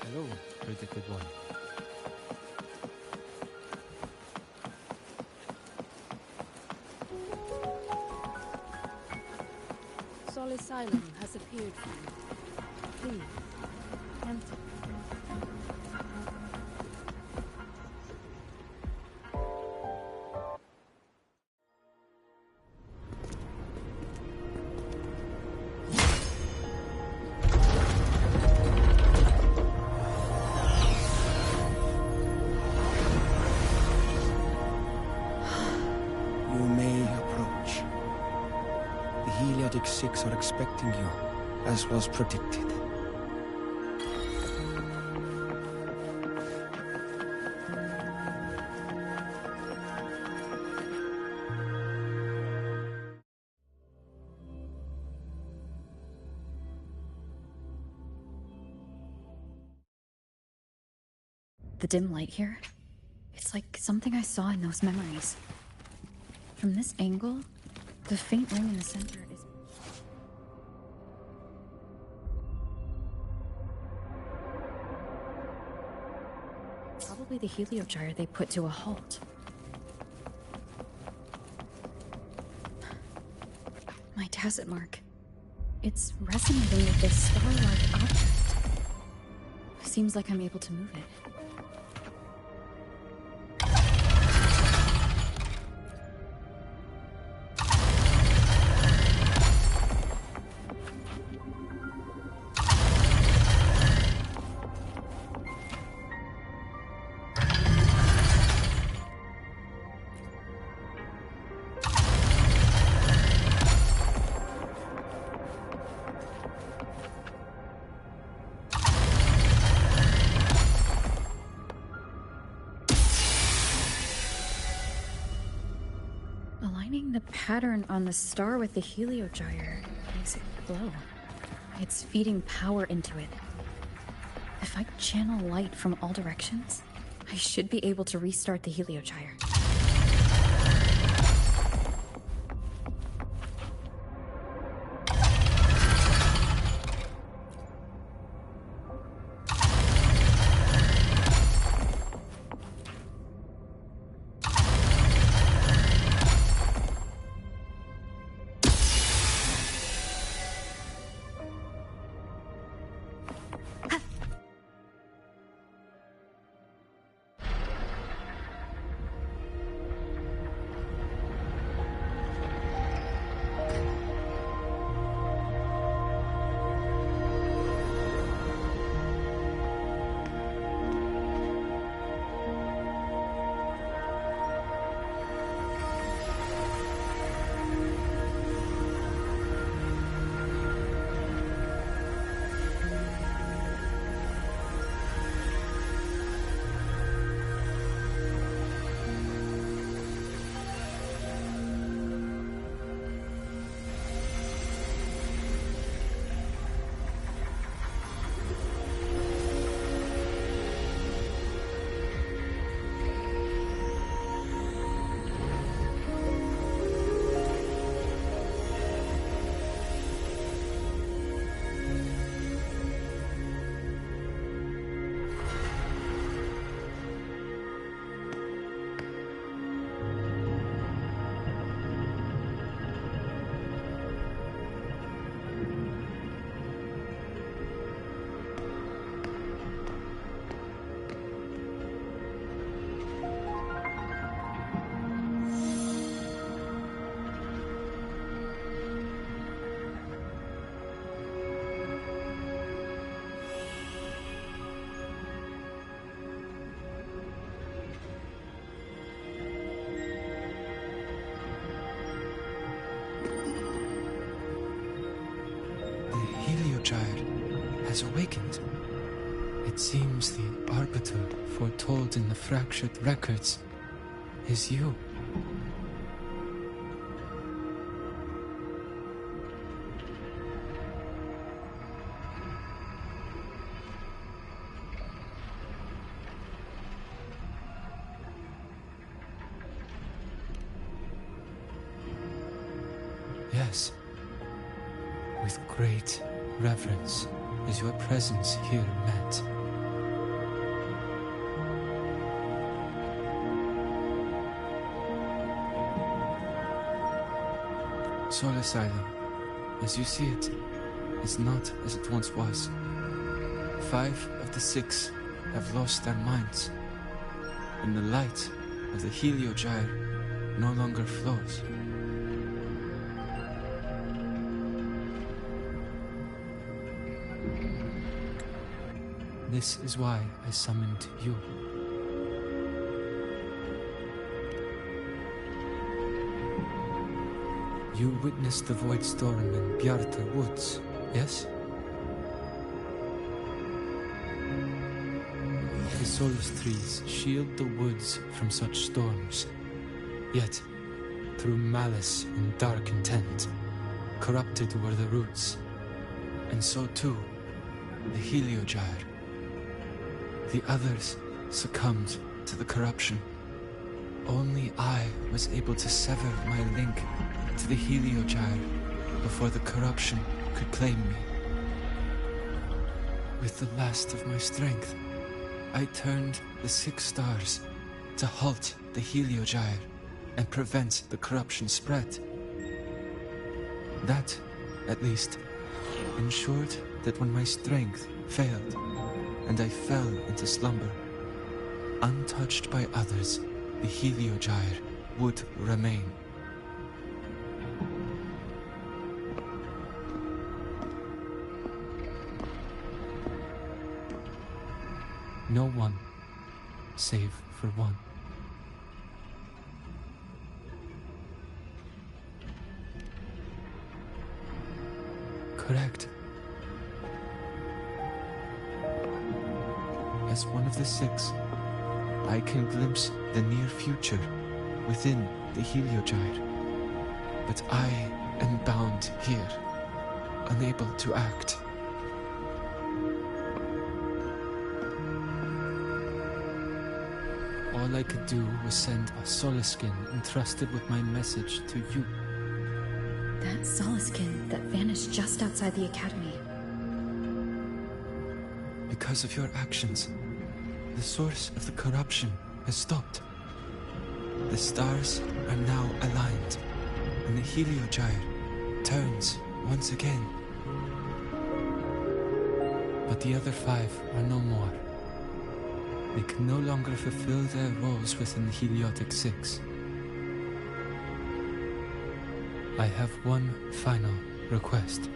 Hello, predicted one. Sol Asylum has appeared for you. Please, enter. Six are expecting you, as was predicted. The dim light here, it's like something I saw in those memories. From this angle, the faint ring in the center is... probably the heliogyre they put to a halt. My tacit mark. It's resonating with this star-like object. Seems like I'm able to move it. Aligning the pattern on the star with the heliogyre makes it glow. It's feeding power into it. If I channel light from all directions, I should be able to restart the heliogyre. Has awakened. It seems the arbiter foretold in the fractured records is you. Yes, with great reverence is your presence here meant. Soul Asylum, as you see it, is not as it once was. 5 of the 6 have lost their minds, and the light of the Heliogyre no longer flows. This is why I summoned you. You witnessed the Void Storm in Bjarta Woods, yes? The Solus trees shield the woods from such storms. Yet, through malice and dark intent, corrupted were the roots. And so too, the Heliogyre. The others succumbed to the corruption. Only I was able to sever my link to the Heliogyre before the corruption could claim me. With the last of my strength, I turned the 6 stars to halt the Heliogyre and prevent the corruption spread. That, at least, ensured that when my strength failed and I fell into slumber, untouched by others, the Heliogyre would remain. No one, save for one. Correct. As one of the 6, I can glimpse the near future within the Heliogyre. But I am bound here, unable to act. All I could do was send a Solaskin entrusted with my message to you. That Solaskin that vanished just outside the academy. Because of your actions, the source of the corruption has stopped. The stars are now aligned, and the Heliogyre turns once again. But the other 5 are no more. They can no longer fulfill their roles within the Heliotic 6. I have one final request.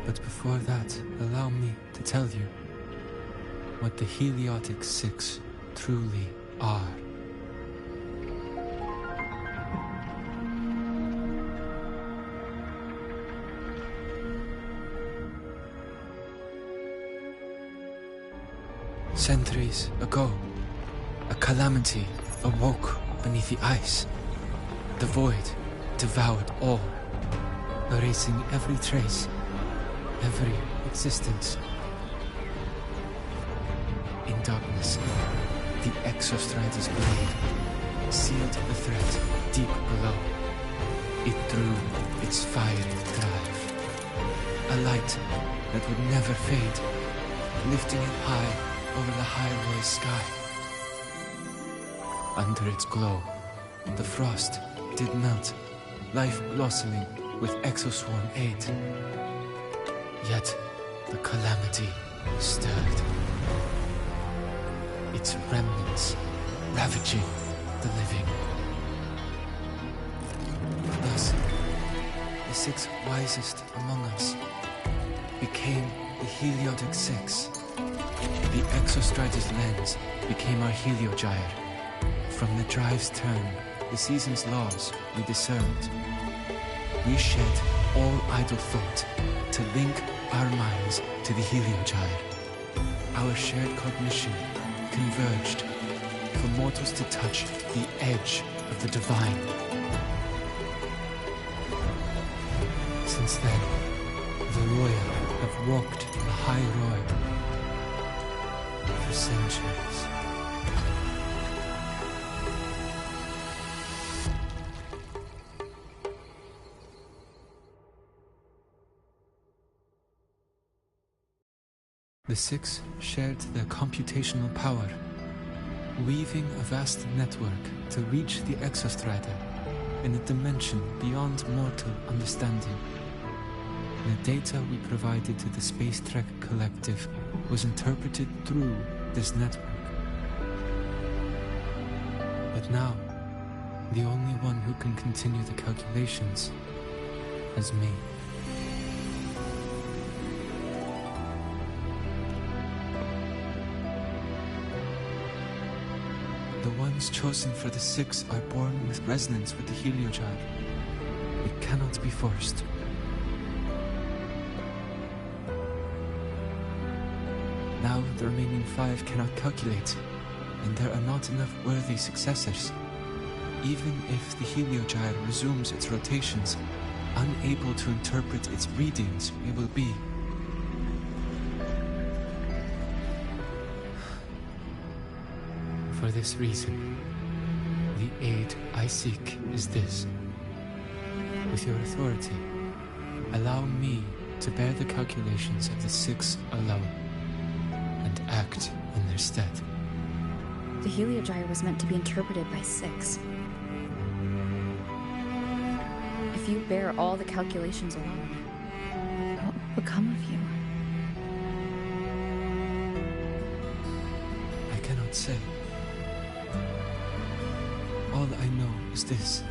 But before that, allow me to tell you what the Heliotic 6 truly are. Centuries ago, a calamity awoke beneath the ice. The void devoured all, erasing every trace, every existence. In darkness, the Exostrider's blade sealed the threat deep below. It drew its fiery drive, a light that would never fade, lifting it high over the highway sky. Under its glow, the frost did melt, life blossoming with Exoswarm aid. Yet, the calamity stirred, its remnants ravaging the living. Thus, the 6 wisest among us became the Heliotic 6. The Exostrider's lens became our Heliogyre. From the drive's turn, the season's laws we discerned. We shed all idle thought to link our minds to the Heliogyre. Our shared cognition converged for mortals to touch the edge of the divine. Since then, the Royal have walked the high road for centuries. The Six shared their computational power, weaving a vast network to reach the Exostrider in a dimension beyond mortal understanding. The data we provided to the Space Trek Collective was interpreted through this network. But now, the only one who can continue the calculations is me. The ones chosen for the Six are born with resonance with the Heliogyre. It cannot be forced. Now the remaining 5 cannot calculate, and there are not enough worthy successors. Even if the Heliogyre resumes its rotations, unable to interpret its readings, we will be. For this reason, the aid I seek is this. With your authority, allow me to bear the calculations of the Six alone, and act in their stead. The Heliogyre was meant to be interpreted by Six. If you bear all the calculations alone, what will become of you? I cannot say. All I know is this.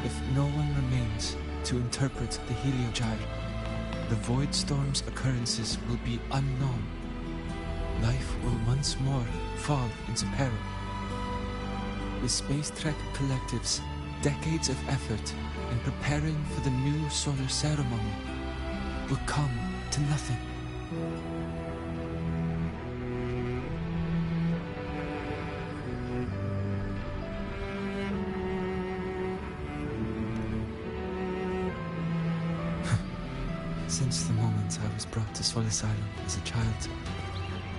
If no one remains to interpret the Heliogyre, the Void Storm's occurrences will be unknown. Life will once more fall into peril. The Space Trek Collective's decades of effort in preparing for the new solar ceremony will come to nothing. Since the moment I was brought to Solace Island as a child,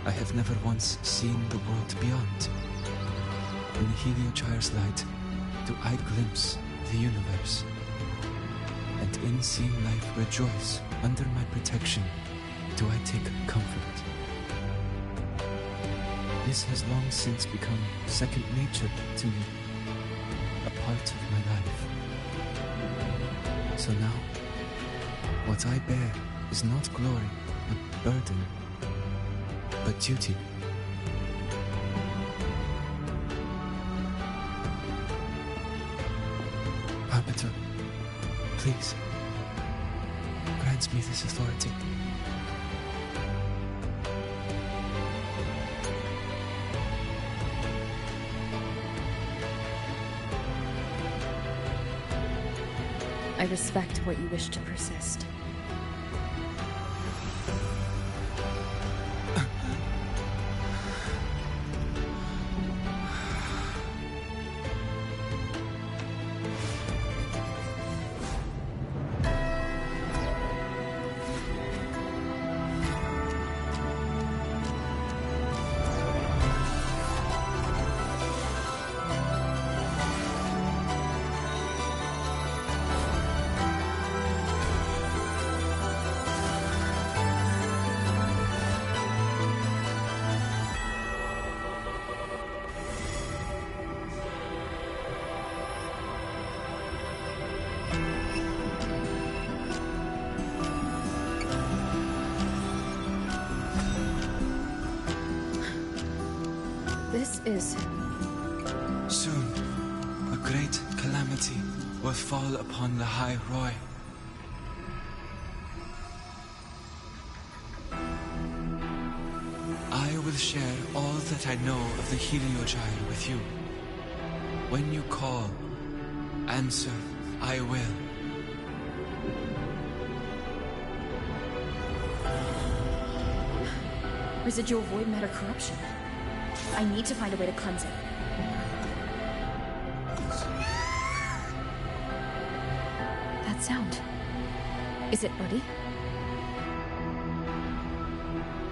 I have never once seen the world beyond. In the Heliogyre's light, do I glimpse the universe? And in seeing life rejoice under my protection, do I take comfort? This has long since become second nature to me, a part of my life. So now, what I bear is not glory, but burden, but duty. Arbiter, please, grant me this authority. I respect what you wish to persist. This is... Soon, a great calamity will fall upon the High Roy. I will share all that I know of the Heliogyre with you. When you call, answer, I will. residual void matter corruption. I need to find a way to cleanse it. That sound. Is it Buddy?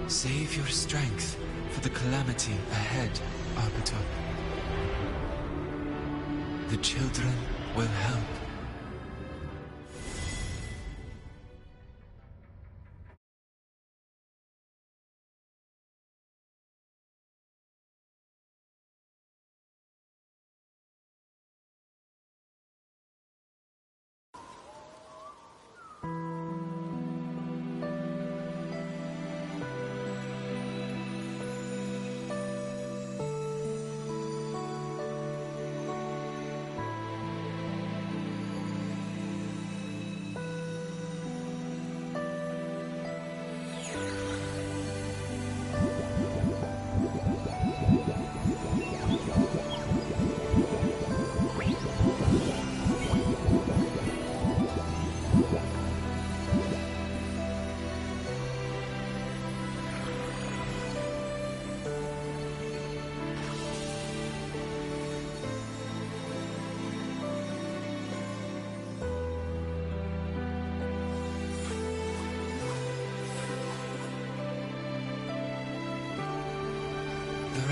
Save your strength for the calamity ahead, Arbiter. The children will help.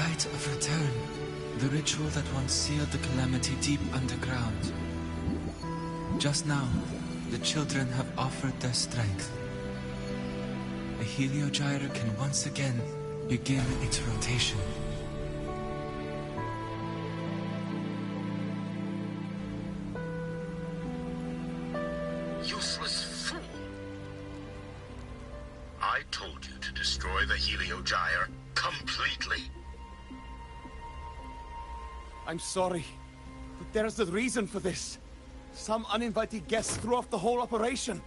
rite of return. The ritual that once sealed the calamity deep underground. Just now, the children have offered their strength. The Heliogyre can once again begin its rotation. Useless fool! I told you to destroy the Heliogyre completely. I'm sorry, but there's a reason for this. Some uninvited guests threw off the whole operation.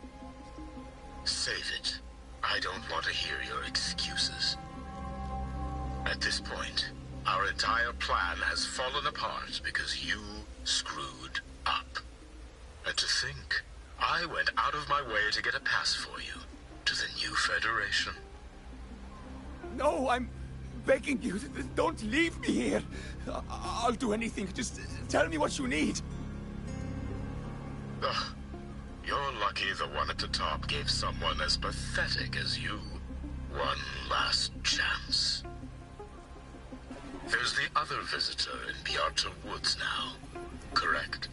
Save it. I don't want to hear your excuses. At this point, our entire plan has fallen apart because you screwed up. And to think, I went out of my way to get a pass for you to the new Federation. No, I'm begging you, don't leave me here. I'll do anything, just tell me what you need. Ugh. You're lucky the one at the top gave someone as pathetic as you one last chance. There's the other visitor in Beyonce Woods now, correct?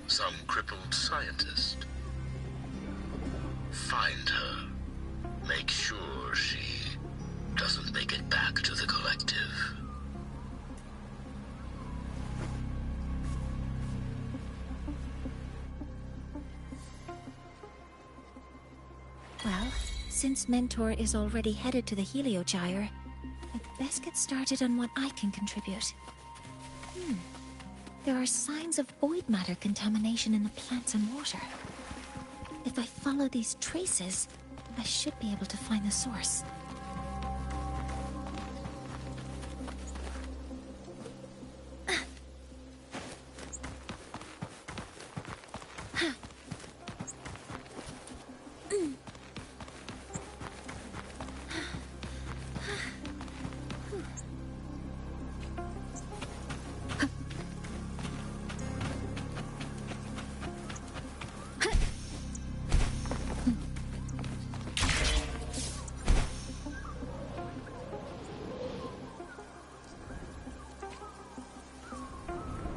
Some crippled scientist. Find her. Make sure she doesn't make it back to the collective. Well, since Mentor is already headed to the Heliogyre, I'd best get started on what I can contribute. There are signs of void matter contamination in the plants and water. If I follow these traces, I should be able to find the source.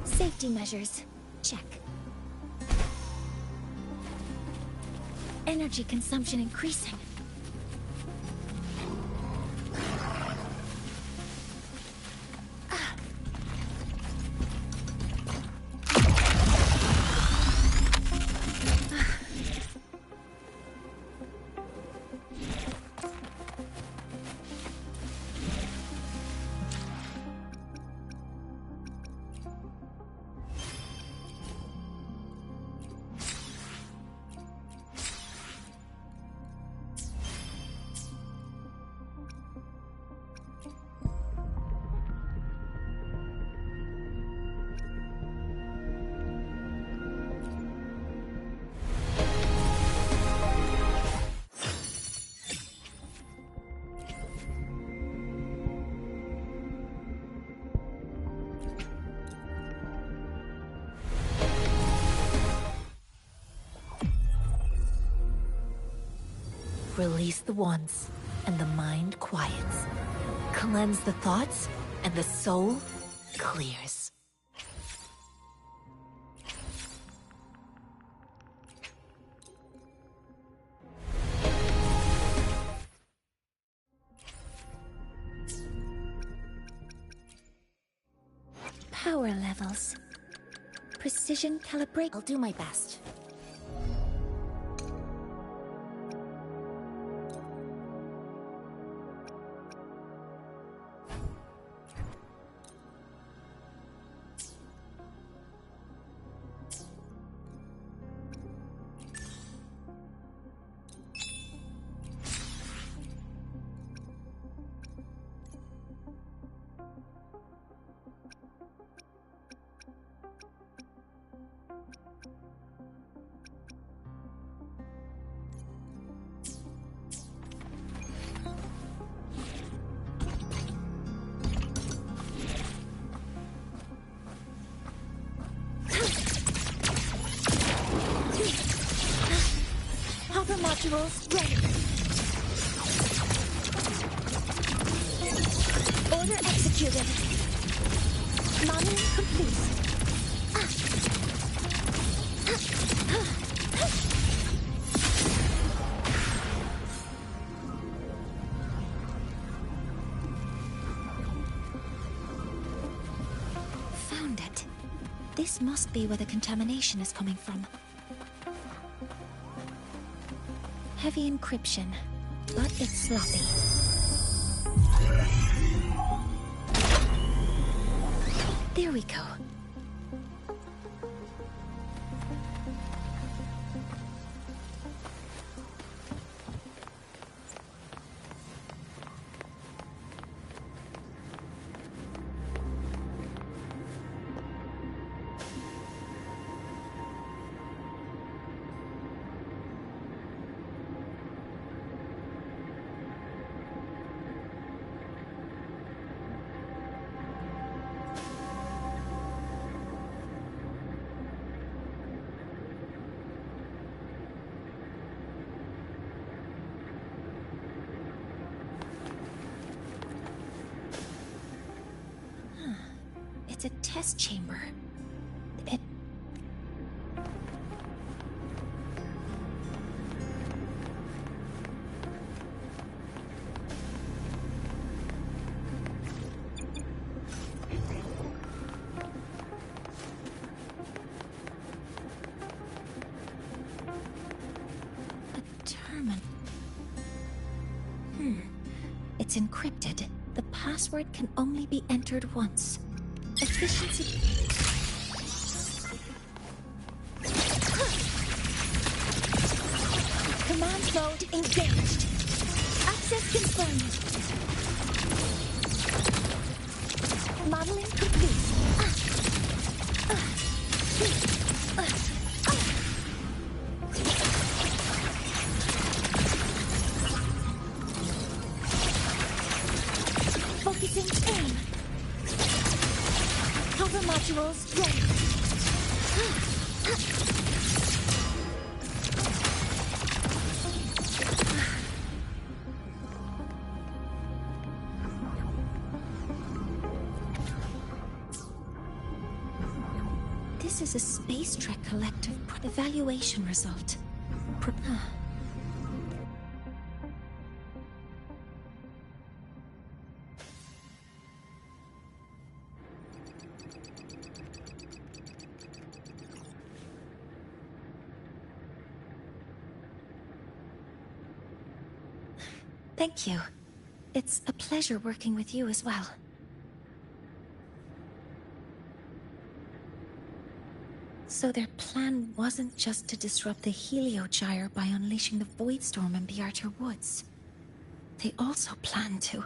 Safety measures. Check. Energy consumption increasing. Release the wands, and the mind quiets. Cleanse the thoughts, and the soul clears. Power levels. Precision calibrate. I'll do my best. Modules ready. Order executed. Modeling complete. Found it. This must be where the contamination is coming from. Heavy encryption, but it's sloppy. There we go. It's a test chamber. It... A terminal. It's encrypted. The password can only be entered once. Efficiency. Command mode engaged. Access confirmed. Modeling complete. Focusing aim. Cover modules ready. This is a Space Trek Collective evaluation result. Thank you. It's a pleasure working with you as well. So their plan wasn't just to disrupt the Heliogyre by unleashing the Voidstorm in Bjartur Woods. They also planned to...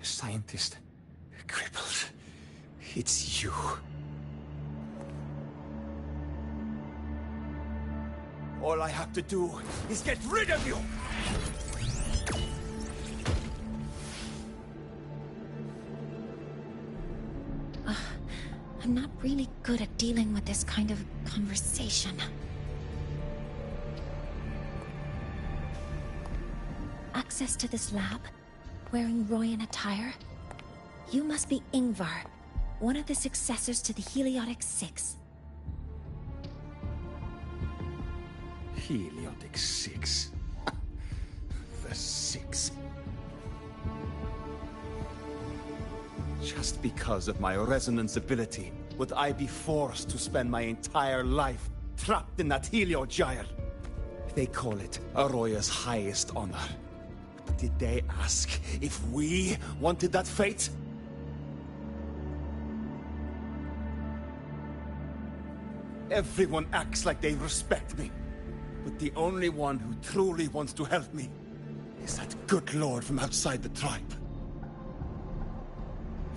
Scientist. Crippled. It's you. All I have to do is get rid of you! I'm not really good at dealing with this kind of conversation. Access to this lab? Wearing Royan attire? You must be Ingvar, one of the successors to the Heliotic Six. Heliotic Six. The Six. Just because of my resonance ability, would I be forced to spend my entire life trapped in that Heliogyre? They call it Aroya's highest honor. But did they ask if we wanted that fate? Everyone acts like they respect me. But the only one who truly wants to help me is that good lord from outside the tribe.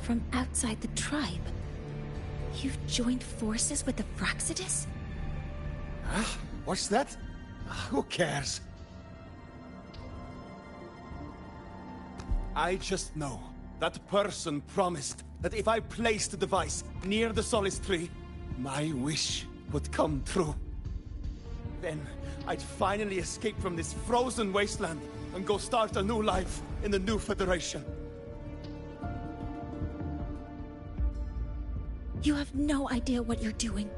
From outside the tribe? You've joined forces with the Fraxidus? Huh? What's that? Who cares? I just know that person promised that if I placed the device near the Solace Tree, my wish would come true. Then I'd finally escape from this frozen wasteland and go start a new life in the new Federation. You have no idea what you're doing,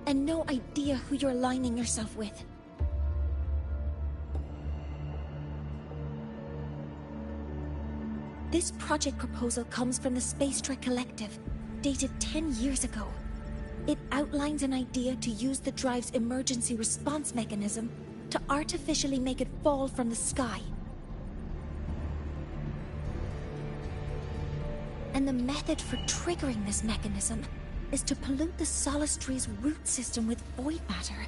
and no idea who you're aligning yourself with. This project proposal comes from the Space Trek Collective, dated 10 years ago. It outlines an idea to use the drive's emergency response mechanism to artificially make it fall from the sky. And the method for triggering this mechanism is to pollute the Solace Tree's root system with void matter,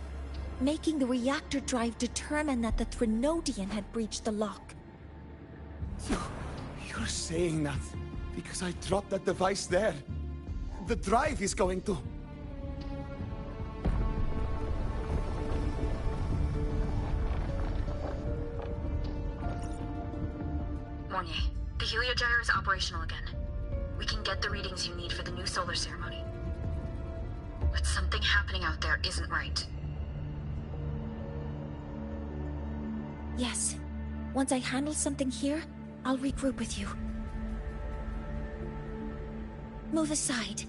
making the reactor drive determine that the Threnodian had breached the lock. So, you're saying that because I dropped that device there, the drive is going to... Mornier, the heliogyre is operational again. We can get the readings you need for the new solar ceremony. But something happening out there isn't right. Yes. Once I handle something here, I'll regroup with you. Move aside.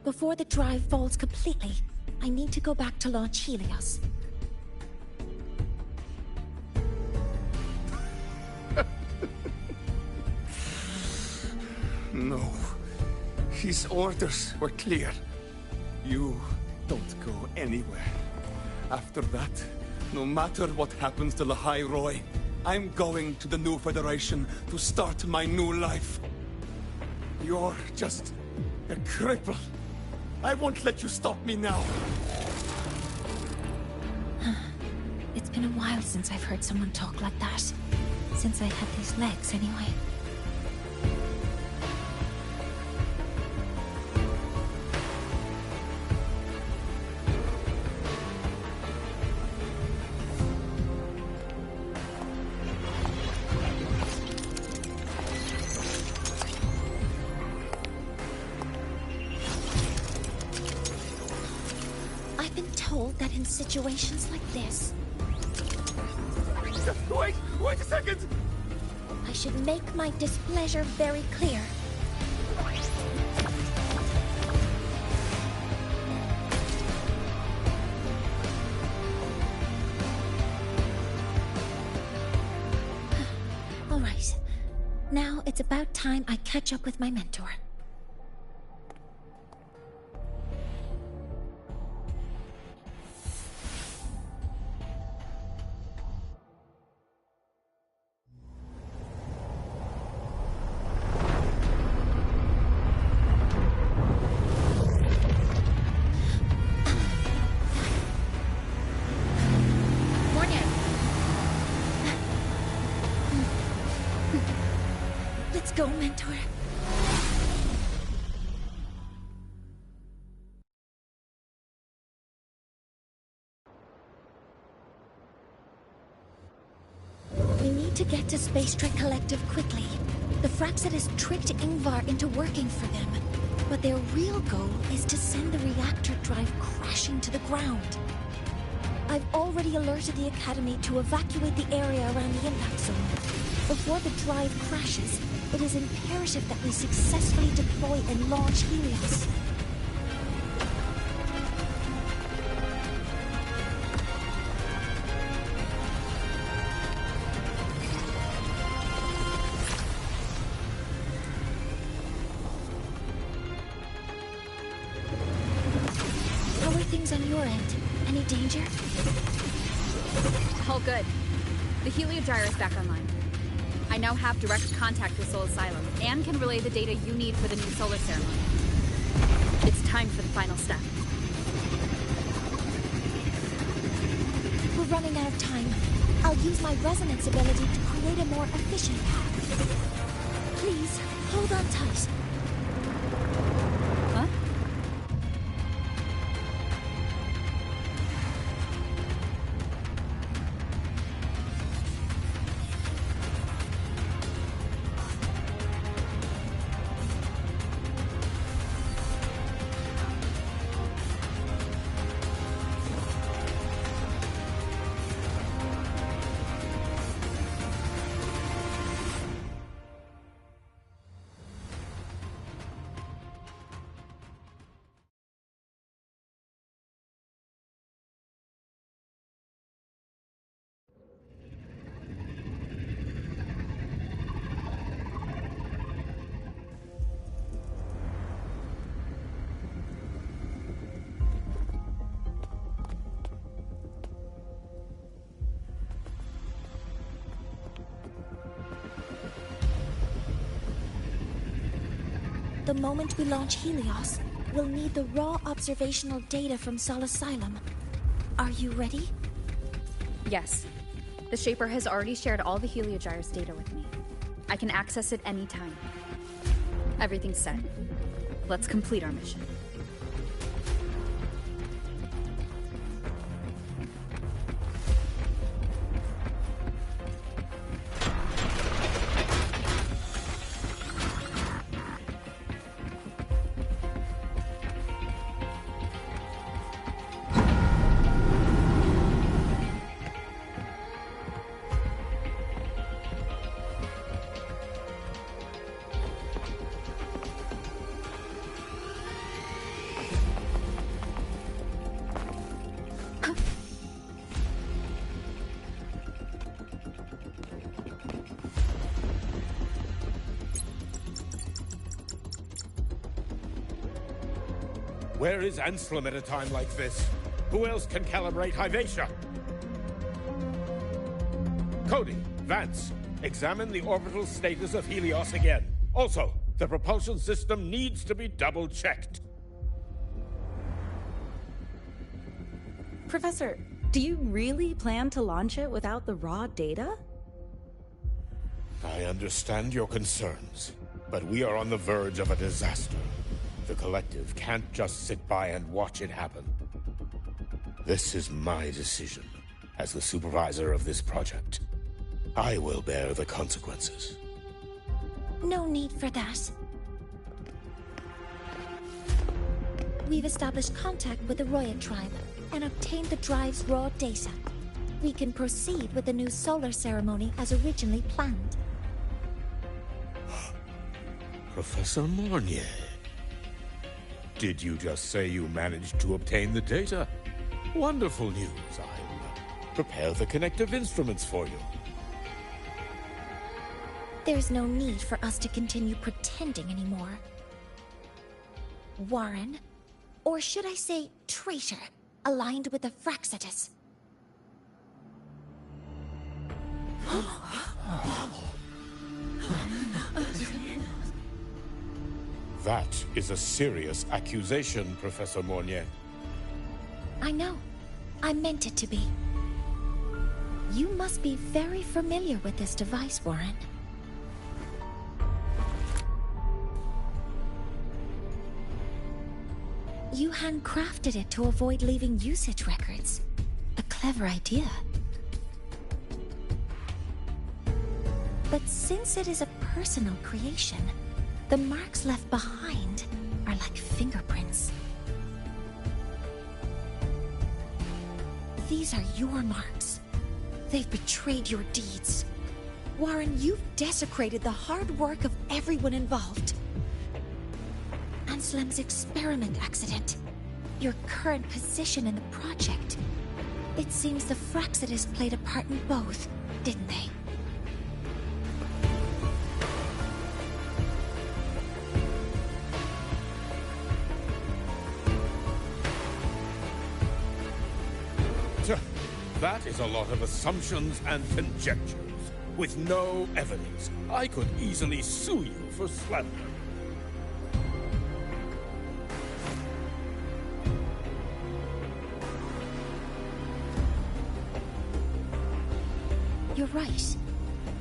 Before the drive falls completely, I need to go back to launch Helios. No. His orders were clear. You don't go anywhere. After that, no matter what happens to Lahai Roy, I'm going to the new Federation to start my new life. You're just a cripple. I won't let you stop me now. It's been a while since I've heard someone talk like that. Since I had these legs, anyway. I've been told that in situations like this, Wait a second! I should make my displeasure very clear. All right. Now it's about time I catch up with my mentor. Let's go, mentor. We need to get to Space Trek Collective quickly. The Fraxidus tricked Ingvar into working for them, but their real goal is to send the reactor drive crashing to the ground. I've already alerted the Academy to evacuate the area around the impact zone. Before the drive crashes, it is imperative that we successfully deploy and launch Helios. How are things on your end? Any danger? All good. The heliogyre is back online. I now have direct contact with Soul Asylum, and can relay the data you need for the new solar ceremony. It's time for the final step. We're running out of time. I'll use my resonance ability to create a more efficient path. Please, hold on tight. Huh? the moment we launch Helios, we'll need the raw observational data from Sol Asylum. Are you ready? Yes. The Shaper has already shared all the Heliogyre's data with me. I can access it anytime. Everything's set. Let's complete our mission. Where is Anselm at a time like this? Who else can calibrate Hyvatia? Cody, Vance, examine the orbital status of Helios again. Also, the propulsion system needs to be double-checked. Professor, do you really plan to launch it without the raw data? I understand your concerns, but we are on the verge of a disaster. The Collective can't just sit by and watch it happen. This is my decision as the supervisor of this project. I will bear the consequences. No need for that. We've established contact with the Roya tribe and obtained the drive's raw data. We can proceed with the new solar ceremony as originally planned. Professor Mornier. Did you just say you managed to obtain the data? Wonderful news. I'll prepare the connective instruments for you. There's no need for us to continue pretending anymore. Warren, or should I say traitor, aligned with the Fraxitus. That is a serious accusation, Professor Mornier. I know. I meant it to be. You must be very familiar with this device, Warren. You handcrafted it to avoid leaving usage records. A clever idea. But since it is a personal creation, the marks left behind are like fingerprints. These are your marks. They've betrayed your deeds. Warren, you've desecrated the hard work of everyone involved. Anselm's experiment accident, your current position in the project. It seems the Fraxitus played a part in both, didn't they? That is a lot of assumptions and conjectures, with no evidence. I could easily sue you for slander. You're right.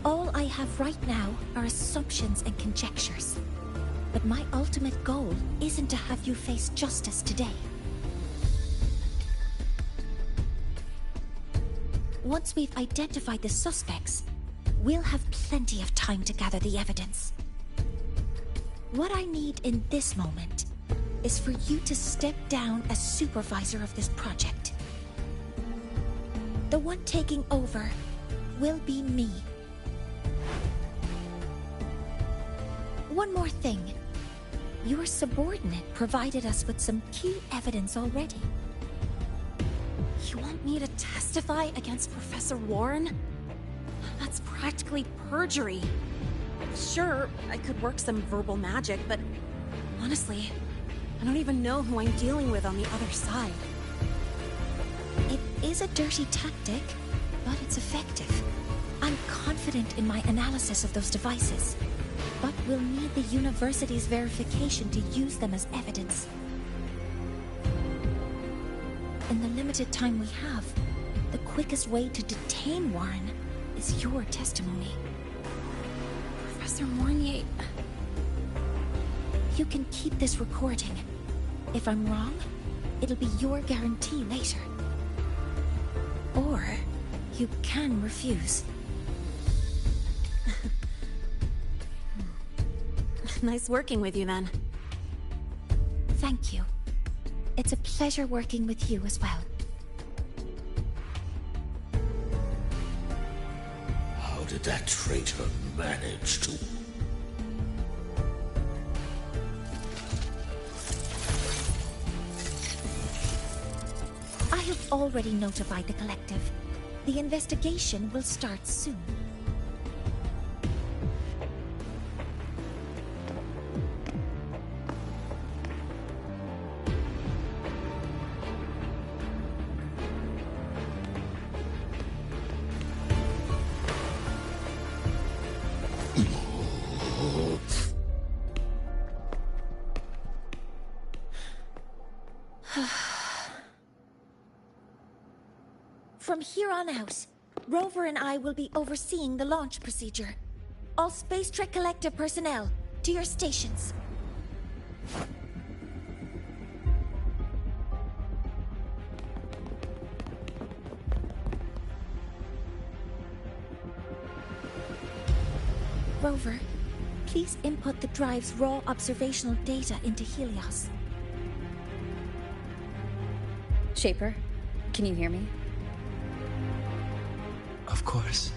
All I have right now are assumptions and conjectures. But my ultimate goal isn't to have you face justice today. Once we've identified the suspects, we'll have plenty of time to gather the evidence. What I need in this moment is for you to step down as supervisor of this project. The one taking over will be me. One more thing. Your subordinate provided us with some key evidence already. You want me to testify against Professor Warren? That's practically perjury. Sure, I could work some verbal magic, but honestly, I don't even know who I'm dealing with on the other side. It is a dirty tactic, but it's effective. I'm confident in my analysis of those devices. But we'll need the university's verification to use them as evidence. In the limited time we have, the quickest way to detain Warren is your testimony. Professor Mornier... You can keep this recording. If I'm wrong, it'll be your guarantee later. Or you can refuse. Nice working with you, then. Thank you. It's a pleasure working with you as well. How did that traitor manage to... I have already notified the collective. The investigation will start soon. From here on out, Rover and I will be overseeing the launch procedure. All Space Trek Collective personnel, to your stations. Rover, please input the drive's raw observational data into Helios. Shaper, can you hear me? Of course.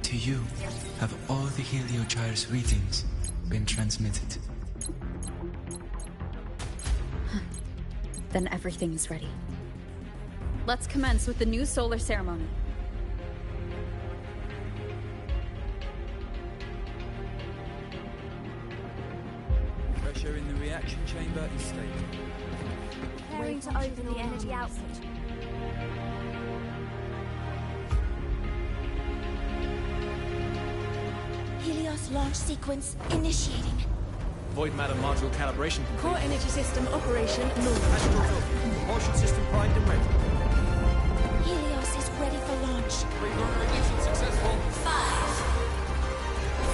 To you, have all the Heliogyre's readings been transmitted? Then everything's ready. Let's commence with the new solar ceremony. Pressure in the reaction chamber is stable. Preparing to open the energy output. Helios launch sequence initiating. Void matter module calibration complete. Core energy system operation normal. Astral field. Propulsion system primed and ready. Helios is ready for launch. Pre-burner ignition successful. 5,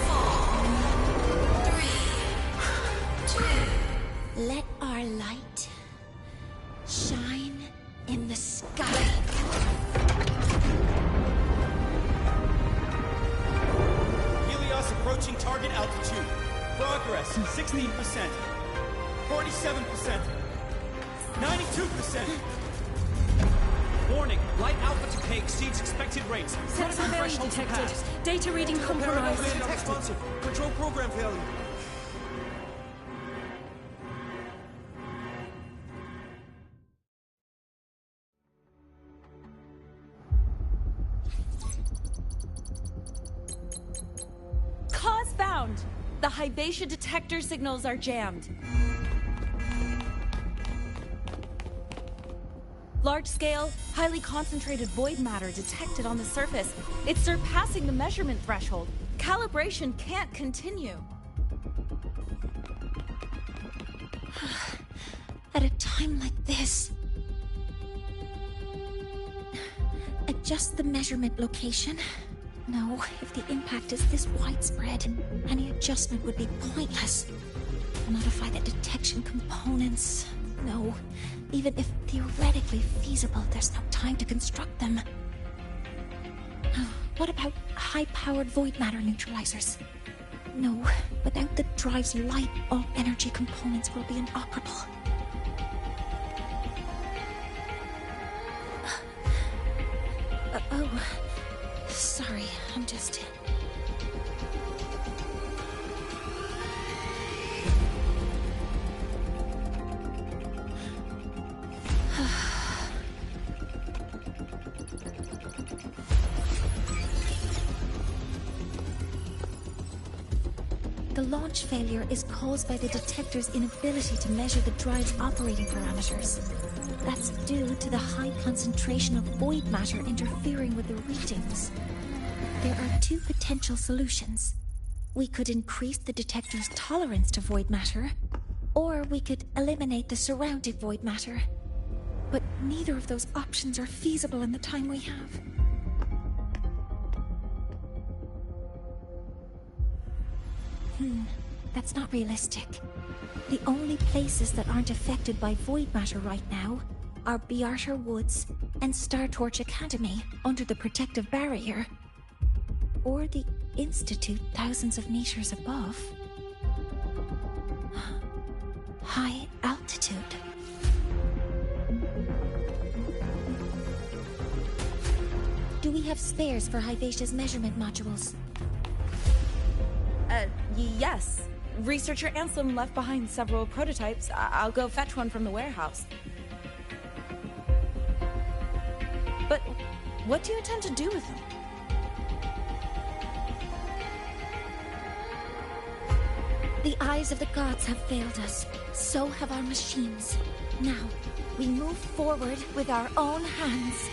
4, 3, 2. Let our light shine in the sky. Helios approaching target altitude. Progress 16%, 47%, 92%. Warning, light output decay exceeds expected rates. Sensor failure detected. Data reading compromised. Control program failure. Cause found. The Hybatia detector signals are jammed. Large-scale, highly concentrated void matter detected on the surface. It's surpassing the measurement threshold. Calibration can't continue. At a time like this... Adjust the measurement location. No, if the impact is this widespread, any adjustment would be pointless. Modify the detection components. No, even if theoretically feasible, there's no time to construct them. What about high-powered void matter neutralizers? No, without the drive's light, all energy components will be inoperable. Oh, sorry, I'm just... The launch failure is caused by the detector's inability to measure the drive's operating parameters. That's due to the high concentration of void matter interfering with the readings. There are two potential solutions. We could increase the detector's tolerance to void matter, or we could eliminate the surrounding void matter. But neither of those options are feasible in the time we have. That's not realistic. The only places that aren't affected by void matter right now are Bearter Woods and Startorch Academy under the protective barrier. Or the Institute thousands of meters above. High altitude. Do we have spares for Hyvatia's measurement modules? Yes. Researcher Ansem left behind several prototypes. I'll go fetch one from the warehouse. But what do you intend to do with them? The eyes of the gods have failed us. So have our machines. Now, we move forward with our own hands.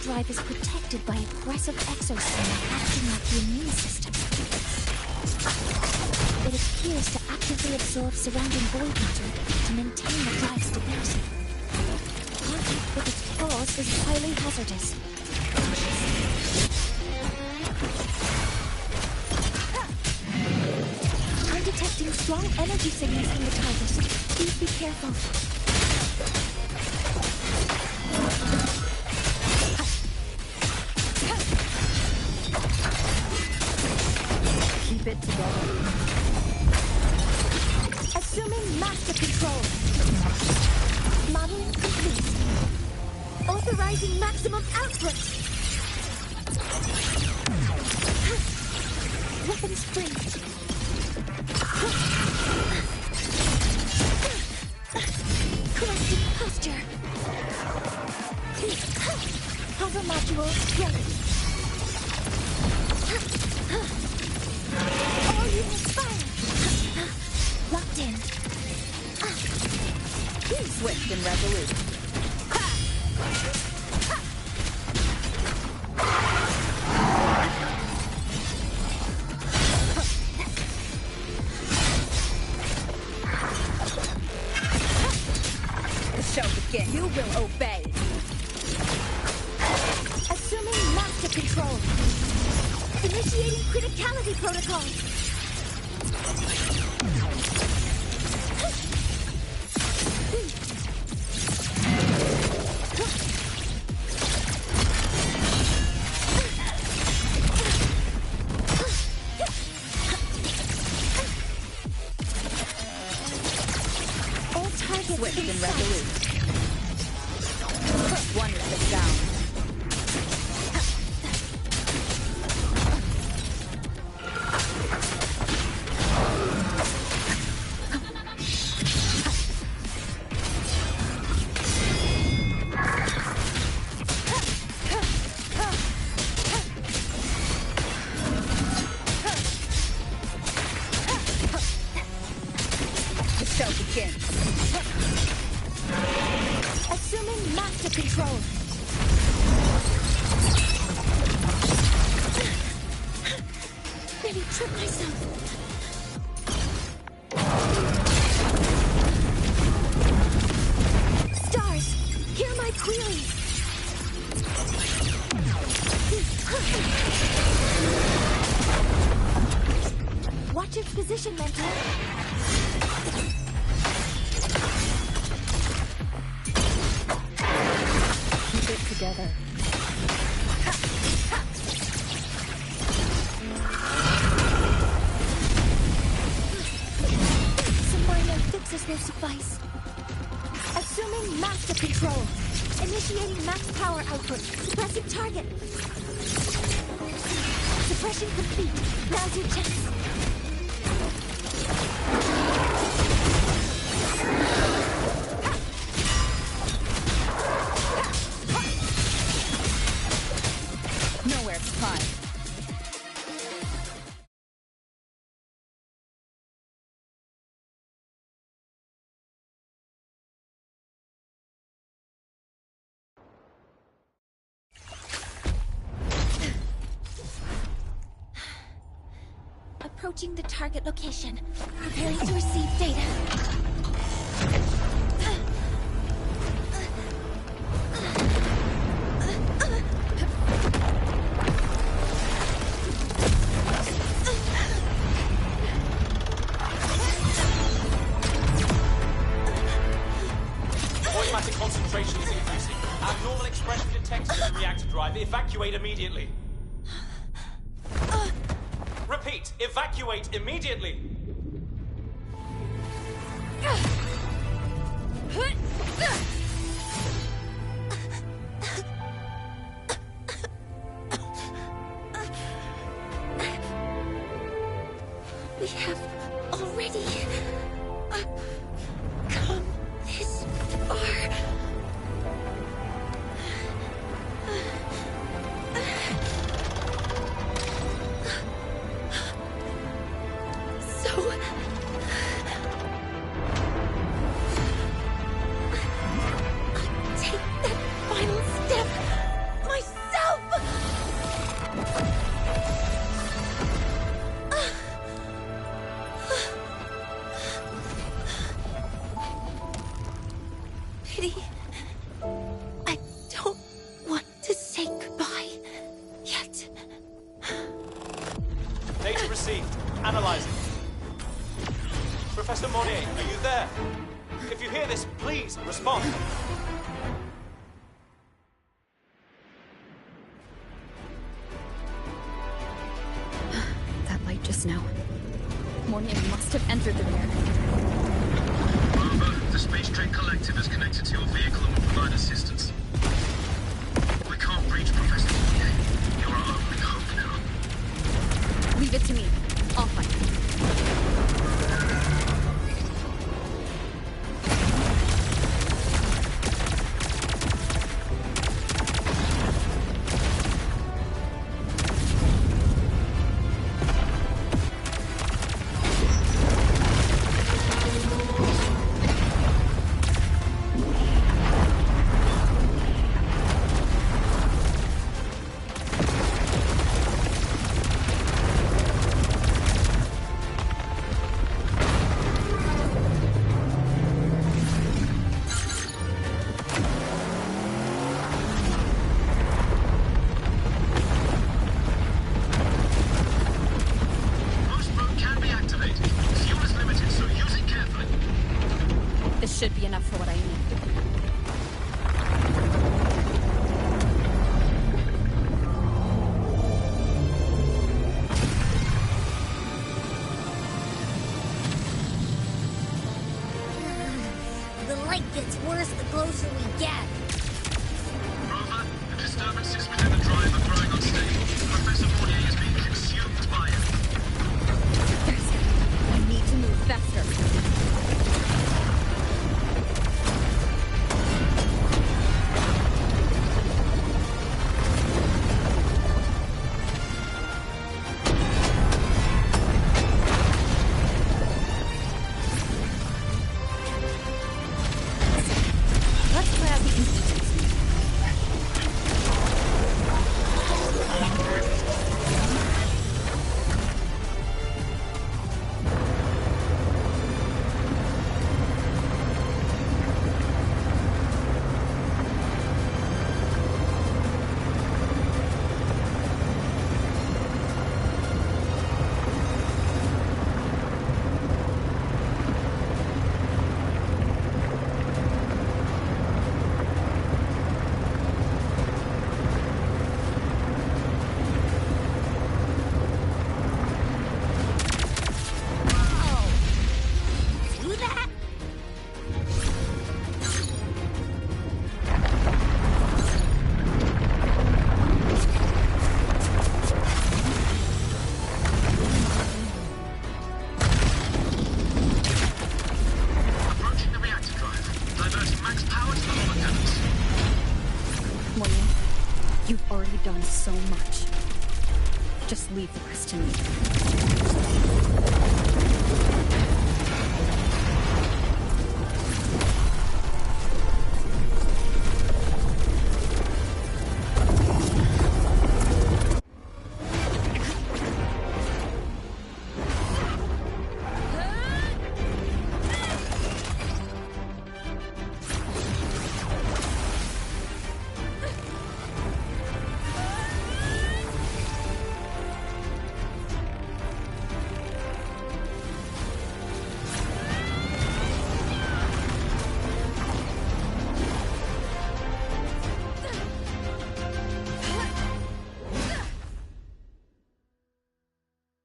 Drive is protected by aggressive exosomes acting like the immune system. It appears to actively absorb surrounding void matter to maintain the drive's stability. Contact with its claws is highly hazardous. I'm detecting strong energy signals from the target. Please be careful. Keep it together. Assuming master control. Modeling complete. Authorizing maximum output. Weapons free. Correcting posture. Hover module ready. All units fire! Locked in. Swift and resolute. The show begins. You will obey. Assuming master control. Initiating criticality protocol. All targets Swift in and sight. resolute. One is down. Show begins. Assuming master control. Nearly tripped myself. Watch its position, Mentor. Keep it together. Some minor fixes will suffice. Assuming master control. Initiating max power output. Suppressing target. Suppression complete. Now's your chance. Nowhere to hide. Approaching the target location. Preparing to receive data. Automatic concentration is increasing. Abnormal expression detected in the reactor drive. Evacuate immediately. Repeat, evacuate immediately. We have already come this far. So I'll take that final step myself. Pity. I don't want to say goodbye yet. Data received. Analyzing. Professor Monnier, are you there? If you hear this, please respond. That light just now. Mornier must have entered the reactor. Over. The Space Trade Collective is connected to your vehicle and will provide assistance. We can't reach Professor Monnier. You're our only hope now. Leave it to me. I'll fight. Morning, you've already done so much. Just leave the rest to me.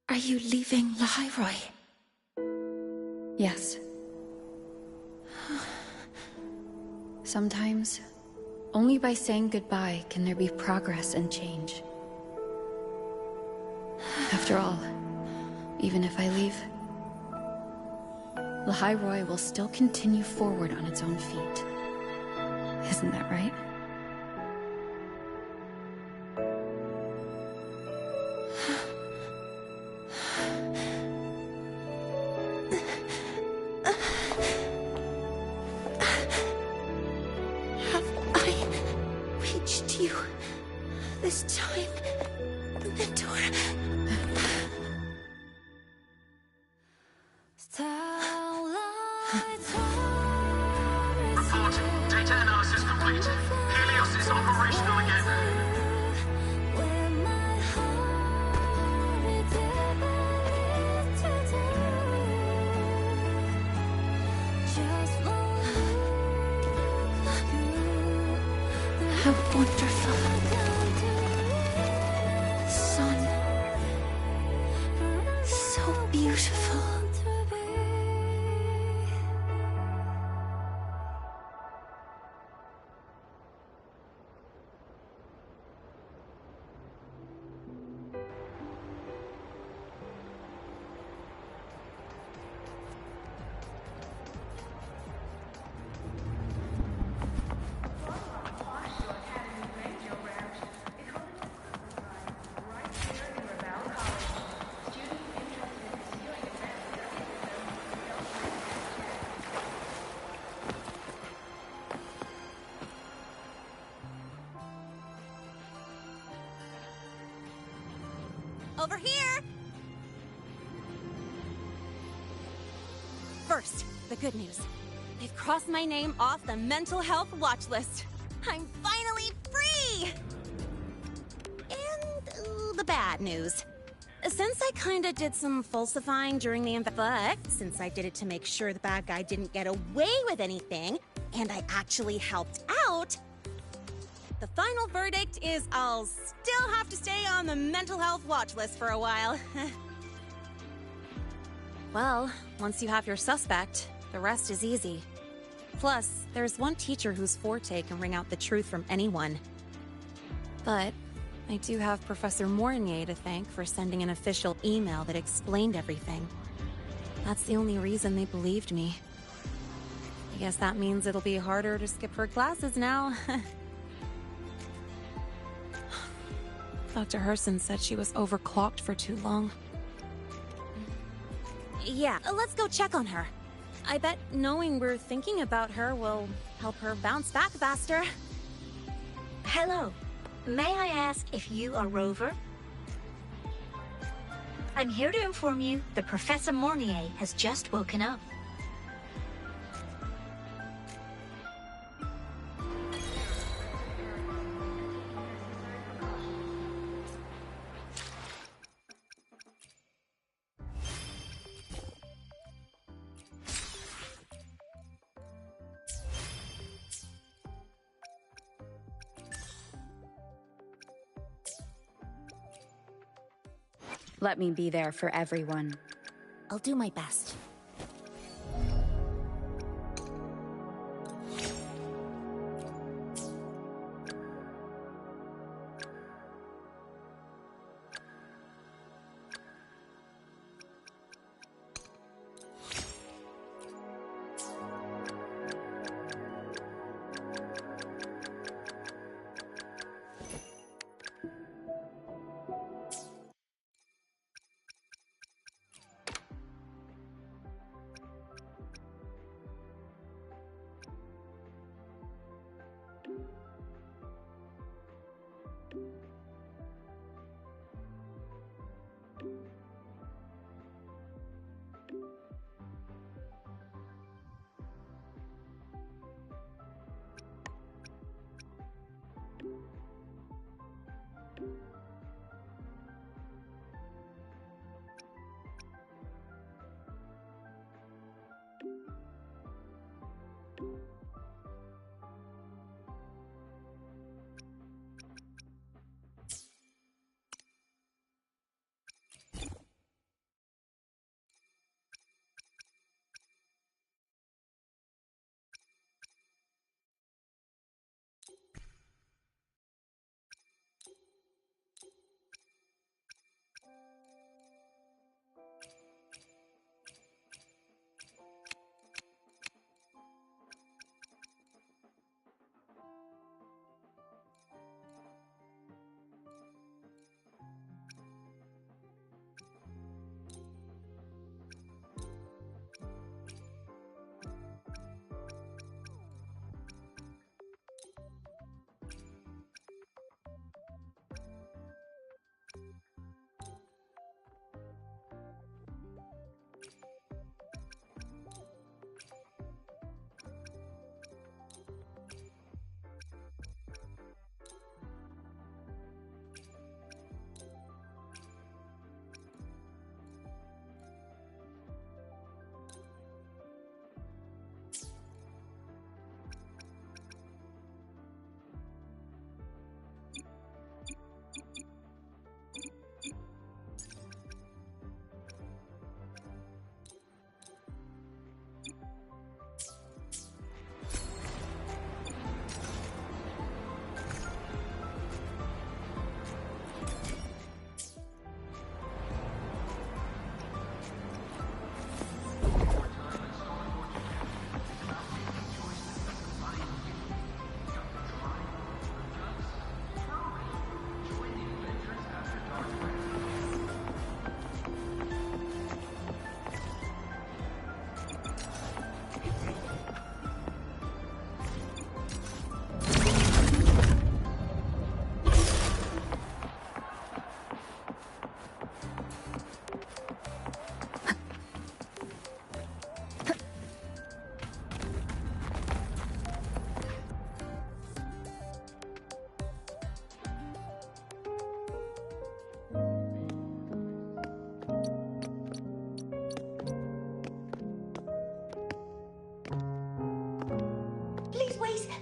Are you leaving Lahairoi? Yes. Sometimes, only by saying goodbye can there be progress and change. After all, even if I leave, Lahairoi will still continue forward on its own feet. Isn't that right? This time, Mentor. Reporting. Data analysis complete. Helios is operational again. How wonderful. Sun. So beautiful. Over here! First, the good news. They've crossed my name off the mental health watch list. I'm finally free! And the bad news. Since I kinda did some falsifying during the since I did it to make sure the bad guy didn't get away with anything, and I actually helped out, the final verdict is I'll still have to stay on the mental health watch list for a while. Well, once you have your suspect, the rest is easy. Plus, there's one teacher whose forte can wring out the truth from anyone. But I do have Professor Mornier to thank for sending an official email that explained everything. That's the only reason they believed me. I guess that means it'll be harder to skip her classes now. Dr. Herson said she was overclocked for too long. Yeah, let's go check on her. I bet knowing we're thinking about her will help her bounce back faster. Hello. May I ask if you are Rover? I'm here to inform you that Professor Mornier has just woken up. Let me be there for everyone. I'll do my best.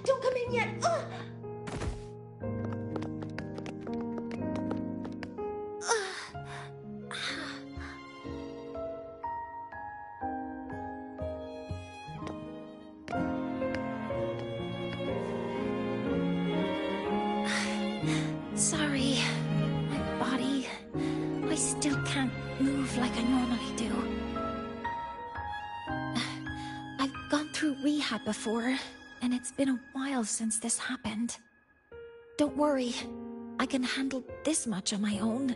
Don't come in yet! Ugh. Sorry. My body... I still can't move like I normally do. I've gone through rehab before, and it's been a while since this happened. Don't worry. I can handle this much on my own.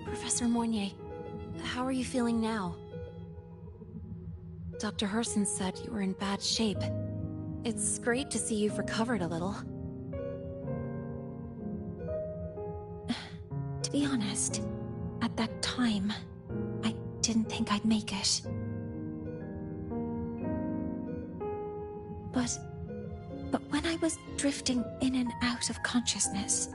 Professor Mornier, how are you feeling now? Dr. Herson said you were in bad shape. It's great to see you've recovered a little. To be honest, at that time, I didn't think I'd make it. But when I was drifting in and out of consciousness,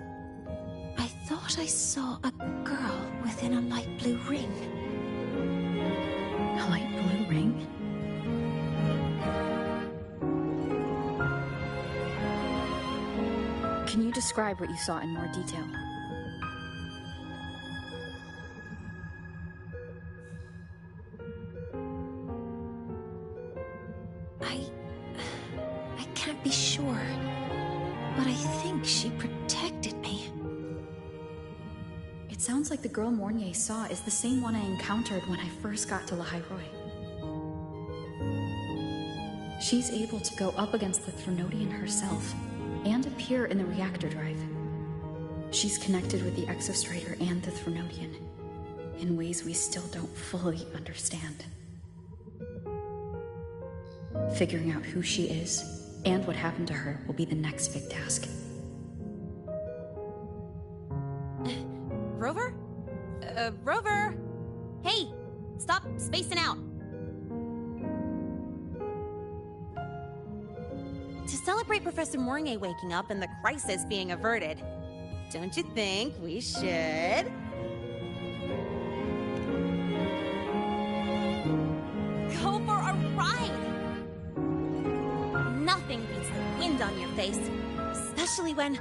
I thought I saw a girl within a light blue ring. A light blue ring? Can you describe what you saw in more detail? I can't be sure, but I think she protected me. It sounds like the girl Mornier saw is the same one I encountered when I first got to La Roy. She's able to go up against the Threnodian herself and appear in the reactor drive. She's connected with the Exostrider and the Threnodian in ways we still don't fully understand. Figuring out who she is and what happened to her will be the next big task. Rover? Rover! Hey! Stop spacing out! To celebrate Professor Mornay waking up and the crisis being averted, don't you think we should... go for a ride? Nothing beats the wind on your face, especially when...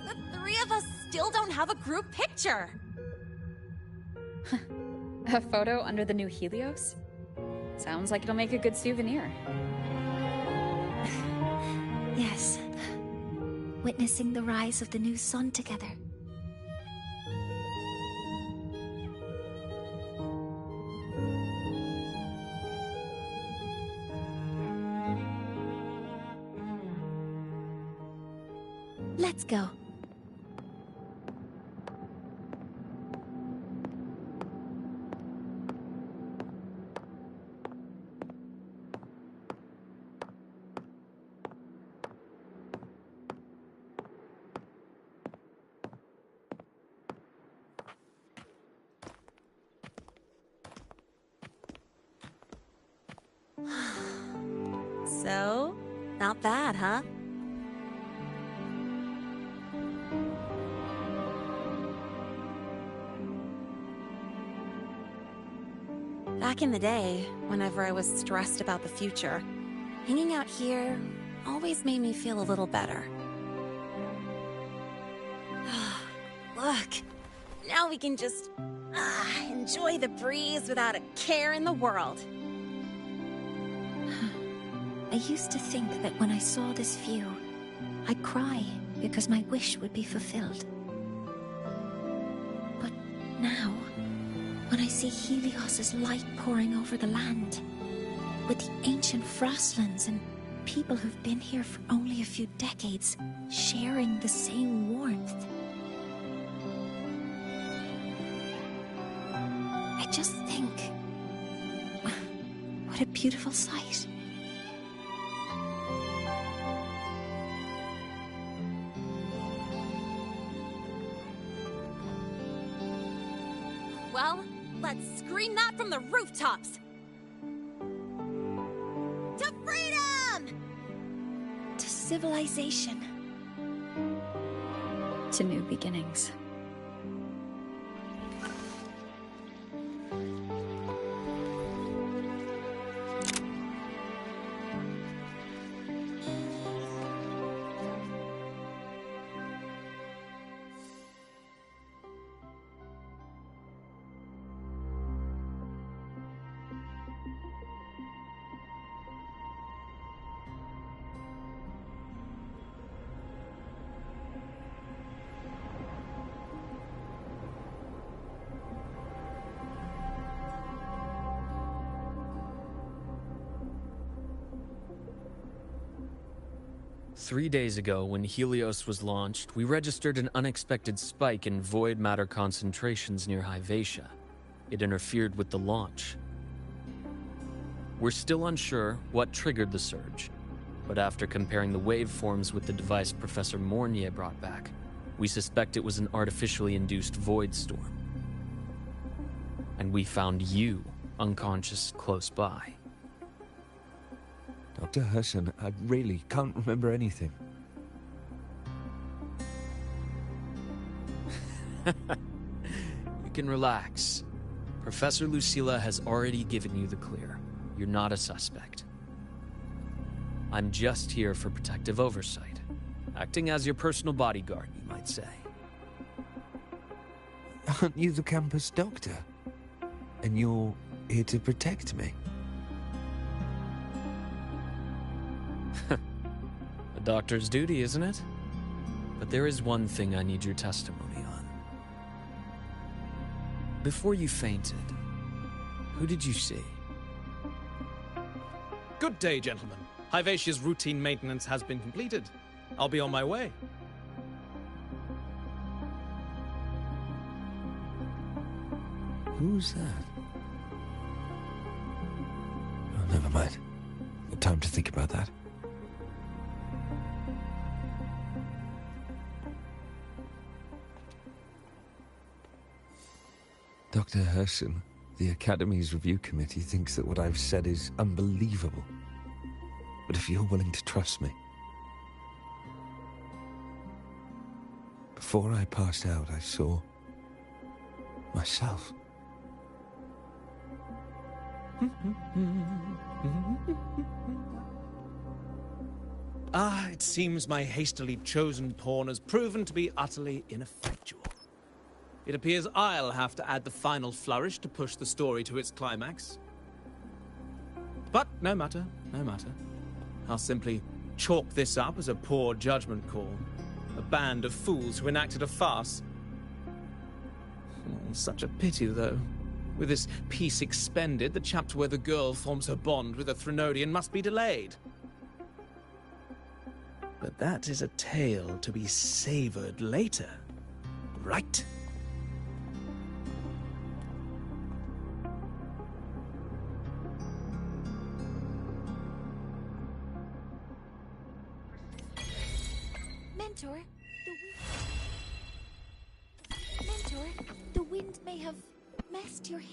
the three of us still don't have a group picture. A photo under the new Helios? Sounds like it'll make a good souvenir. Yes. Witnessing the rise of the new sun together. Let's go. So, not bad, huh? Back in the day, whenever I was stressed about the future, hanging out here always made me feel a little better. Look, now we can just enjoy the breeze without a care in the world. I used to think that when I saw this view, I'd cry because my wish would be fulfilled. But now, when I see Helios's light pouring over the land, with the ancient frostlands and people who've been here for only a few decades sharing the same warmth, I just think, what a beautiful sight. Well, let's scream that from the rooftops! To freedom! To civilization. To new beginnings. Three days ago, when Helios was launched, we registered an unexpected spike in void matter concentrations near Hyvatia. It interfered with the launch. We're still unsure what triggered the surge, but after comparing the waveforms with the device Professor Mornier brought back, we suspect it was an artificially induced void storm. And we found you unconscious close by. Dr. Herson, I really can't remember anything. You can relax. Professor Lucilla has already given you the clear. You're not a suspect. I'm just here for protective oversight. Acting as your personal bodyguard, you might say. Aren't you the campus doctor? And you're here to protect me? A doctor's duty, isn't it? But there is one thing I need your testimony on. Before you fainted, who did you see? Good day, gentlemen. Hyvatia's routine maintenance has been completed. I'll be on my way. Who's that? Oh, never mind. No time to think about that. Dr. Herson, the Academy's review committee thinks that what I've said is unbelievable. But if you're willing to trust me... Before I passed out, I saw... myself. It seems my hastily chosen pawn has proven to be utterly ineffectual. It appears I'll have to add the final flourish to push the story to its climax. But no matter, no matter. I'll simply chalk this up as a poor judgment call. A band of fools who enacted a farce. Such a pity, though. With this piece expended, the chapter where the girl forms her bond with a Threnodian must be delayed. But that is a tale to be savored later, right? Mentor, the wind may have messed your hair.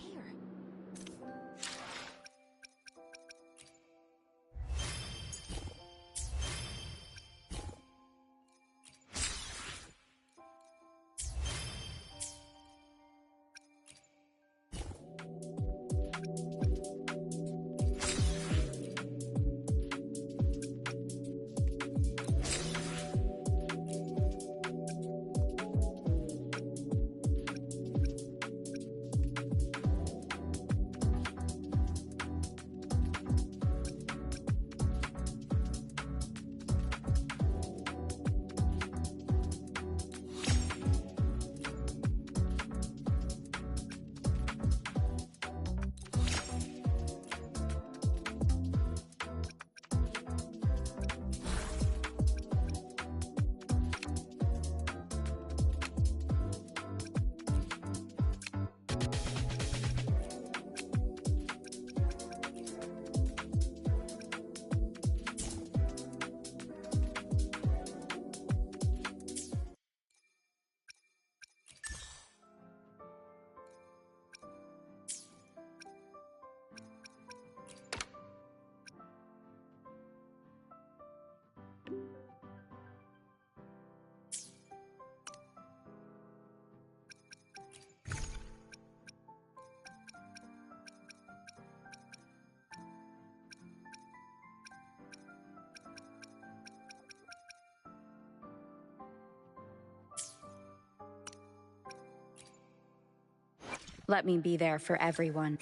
Let me be there for everyone.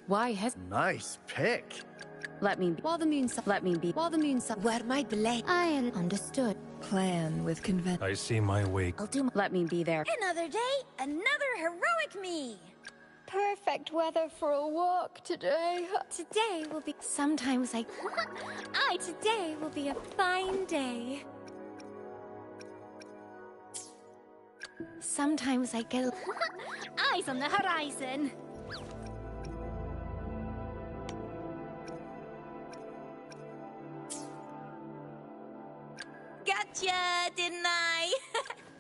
Why has... Nice pick. Let me be... While the moon... Let me be... While the moon... Where my blade... I understood. Plan with convention. I see my way. I'll do my... Let me be there. Another day, another heroic me. Perfect weather for a walk today. Today will be... Sometimes I... Today will be a fine day. Sometimes I get... Eyes on the horizon. Gotcha, didn't I?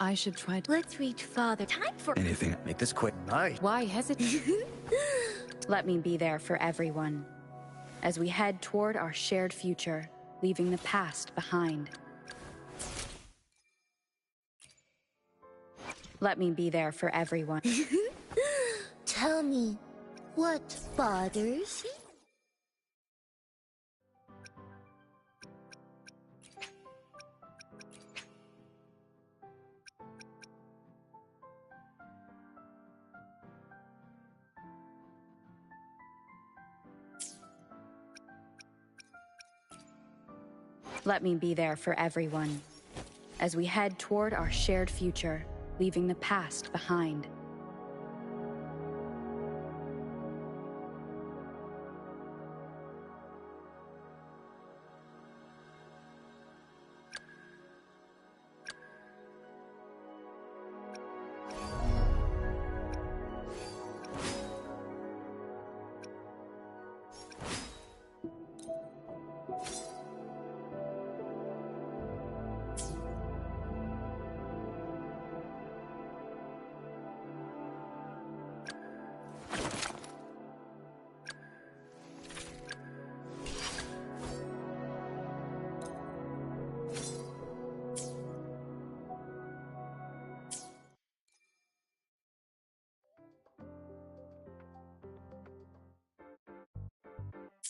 I should try to... Let's reach farther. Time for... Anything. Make this quick. Nice. Why hesitate? Let me be there for everyone. As we head toward our shared future, leaving the past behind. Let me be there for everyone. Tell me, what bothers you? Let me be there for everyone. As we head toward our shared future, leaving the past behind.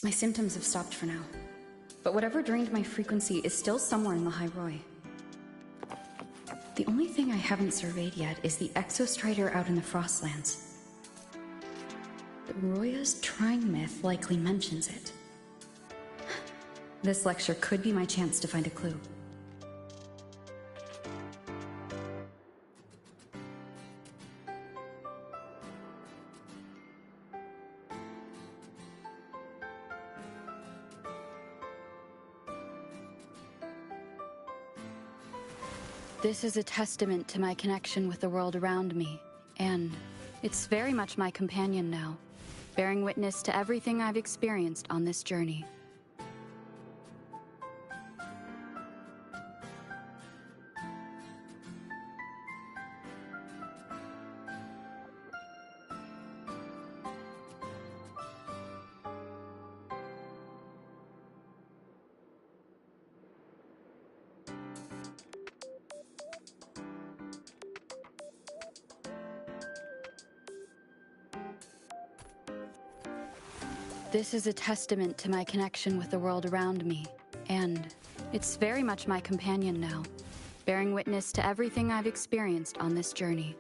My symptoms have stopped for now, but whatever drained my frequency is still somewhere in the High Roy. The only thing I haven't surveyed yet is the Exostrider out in the Frostlands. The Roya's Trying myth likely mentions it. This lecture could be my chance to find a clue. This is a testament to my connection with the world around me, and it's very much my companion now, bearing witness to everything I've experienced on this journey. This is a testament to my connection with the world around me, and it's very much my companion now, bearing witness to everything I've experienced on this journey.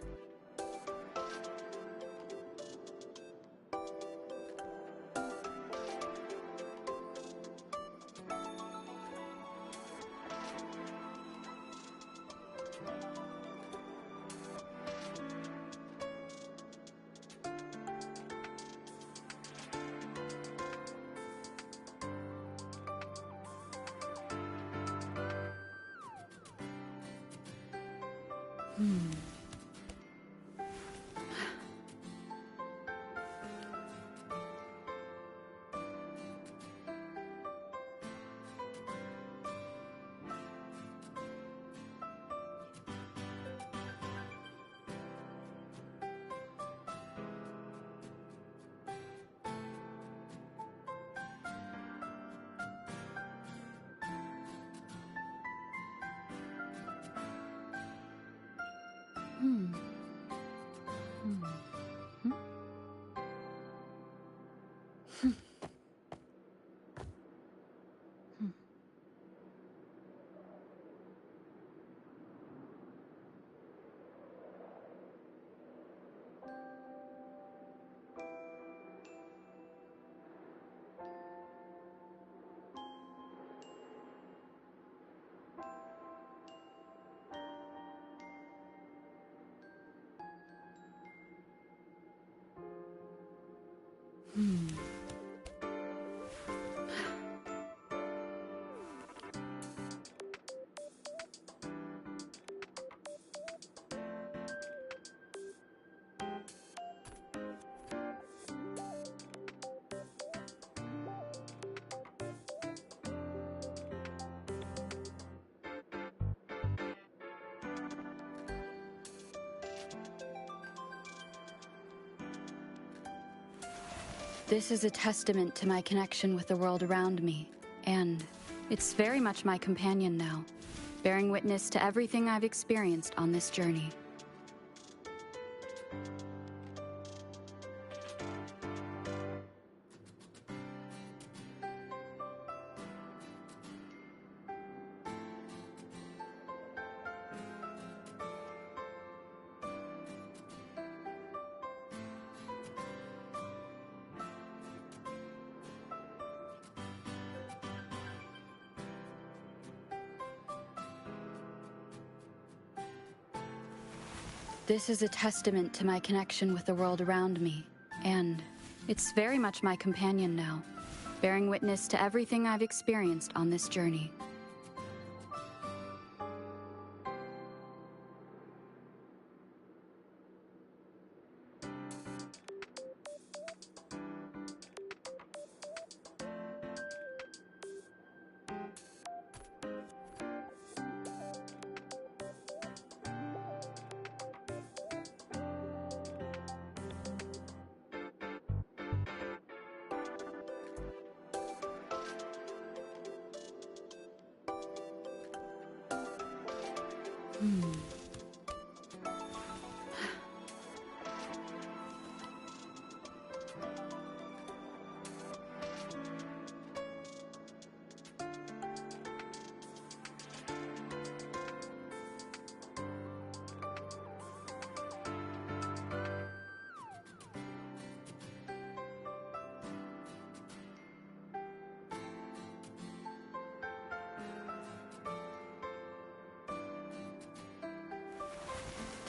This is a testament to my connection with the world around me, and it's very much my companion now, bearing witness to everything I've experienced on this journey. This is a testament to my connection with the world around me, and it's very much my companion now, bearing witness to everything I've experienced on this journey.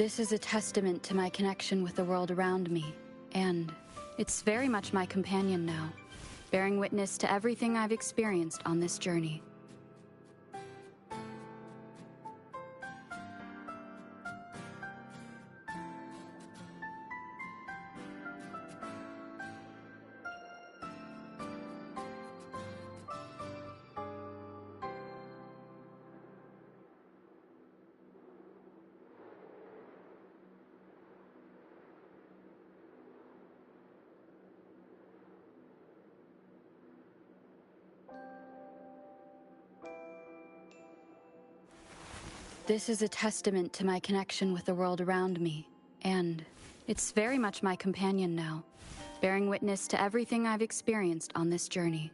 This is a testament to my connection with the world around me, and it's very much my companion now, bearing witness to everything I've experienced on this journey. This is a testament to my connection with the world around me, and it's very much my companion now, bearing witness to everything I've experienced on this journey.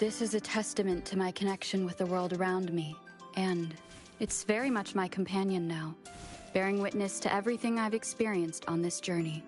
This is a testament to my connection with the world around me, and it's very much my companion now, bearing witness to everything I've experienced on this journey.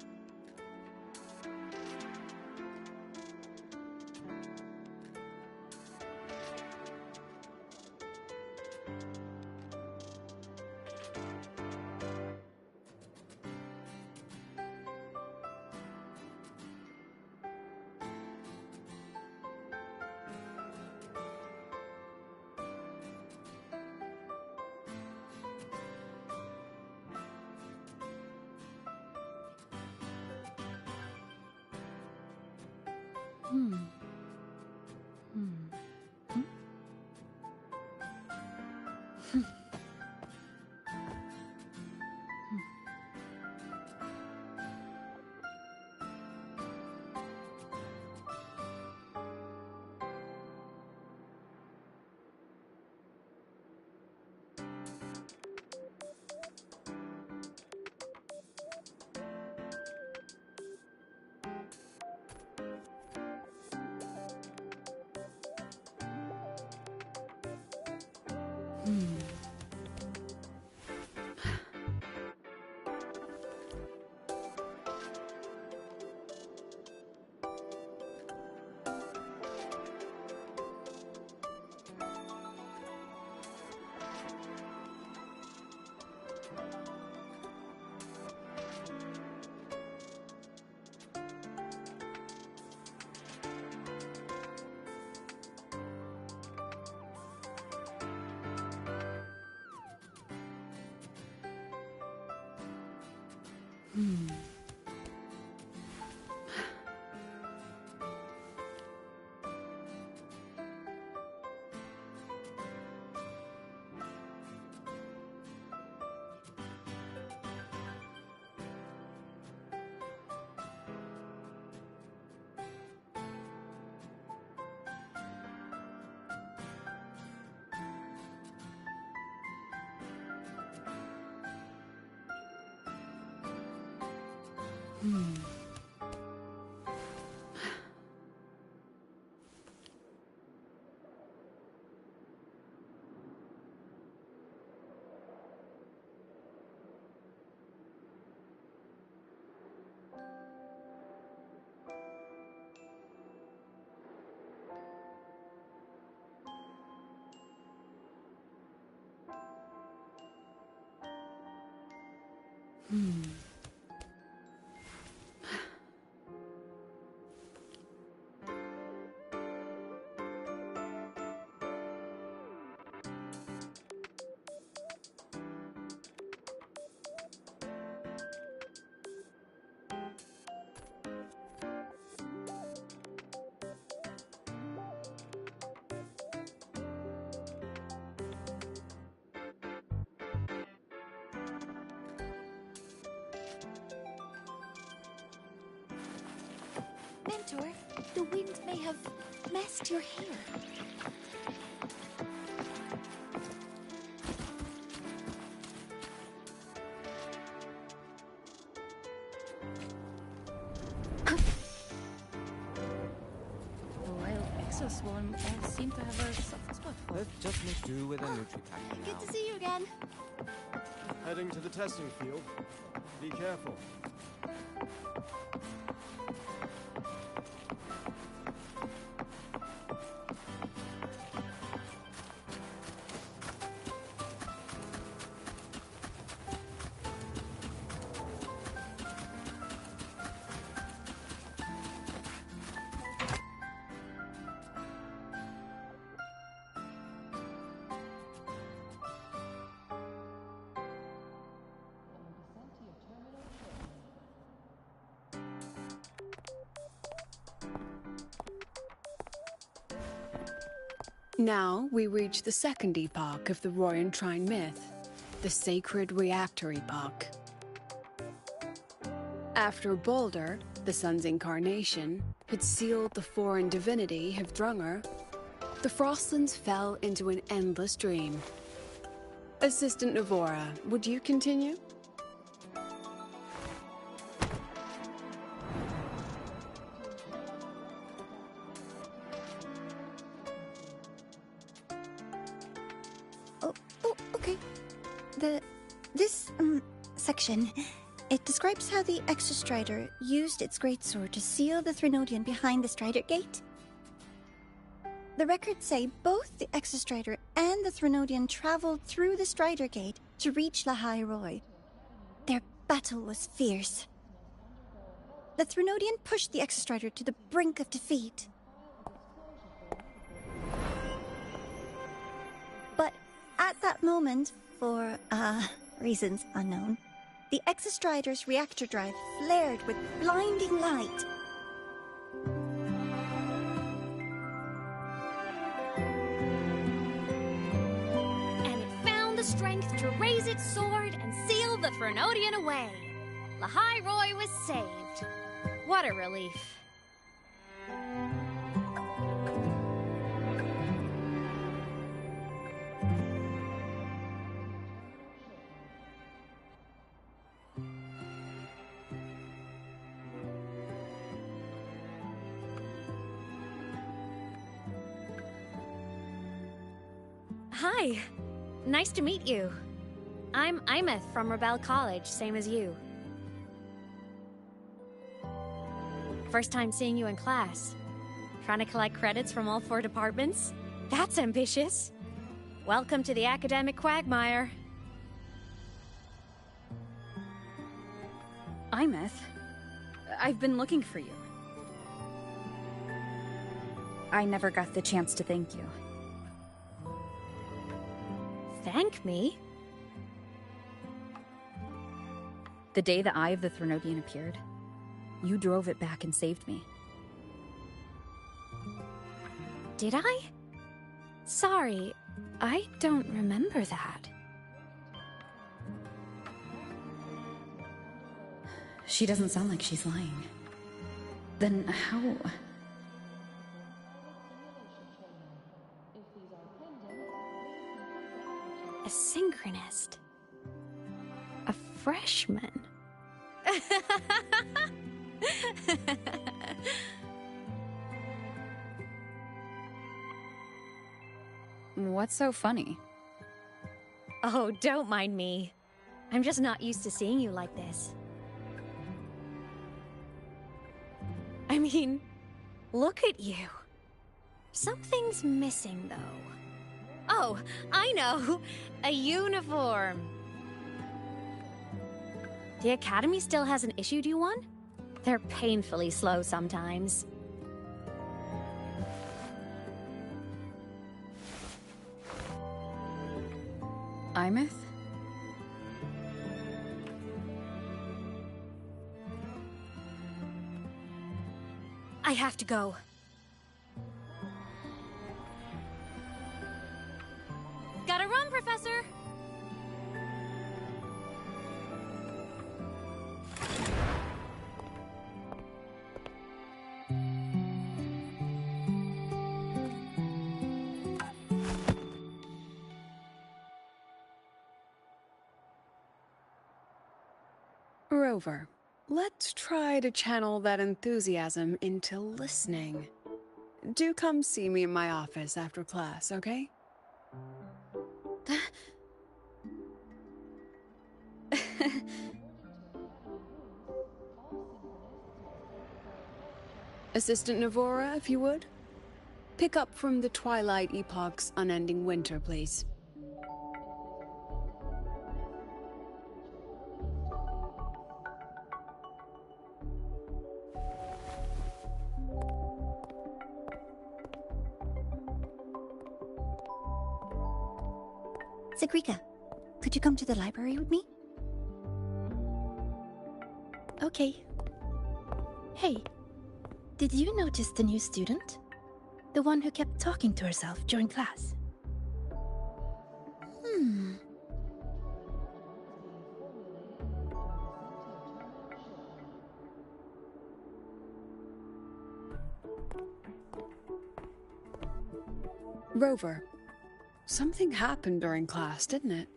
Mentor, the wind may have messed your hair. The wild exoswarm all seem to have a soft spot for. Let's just make do with a Nutri-Pack for now. Good to see you again. Heading to the testing field. Be careful. Now we reach the second epoch of the Royan Trine myth, the sacred reactor epoch. After Baldur, the sun's incarnation, had sealed the foreign divinity Hivdrungr, the Frostlands fell into an endless dream. Assistant Navora, would you continue? Okay. This section, it describes how the Exostrider used its greatsword to seal the Threnodian behind the Strider Gate. The records say both the Exostrider and the Threnodian traveled through the Strider Gate to reach Lahai Roy. Their battle was fierce. The Threnodian pushed the Exostrider to the brink of defeat. But at that moment, for, reasons unknown, the Exostrider's reactor drive flared with blinding light. And it found the strength to raise its sword and seal the Threnodian away. Lahai Roy was saved. What a relief. Hi. Nice to meet you. I'm Imeth from Rebel College, same as you. First time seeing you in class. Trying to collect credits from all 4 departments? That's ambitious. Welcome to the academic quagmire. Imeth, I've been looking for you. I never got the chance to thank you. Thank me? The day the Eye of the Threnodian appeared, you drove it back and saved me. Did I? Sorry, I don't remember that. She doesn't sound like she's lying. Then how... A synchronist. A freshman. What's so funny? Oh, don't mind me. I'm just not used to seeing you like this. I mean, look at you. Something's missing, though. Oh, I know! A uniform! The Academy still hasn't issued you one? They're painfully slow sometimes. Imeth? I have to go. Gotta run, Professor! Rover, let's try to channel that enthusiasm into listening. Do come see me in my office after class, okay? Assistant Navora, if you would. Pick up from the Twilight Epoch's unending winter, please. Sigrika, could you come to the library with me? Okay. Hey, did you notice the new student? The one who kept talking to herself during class? Rover, something happened during class, didn't it?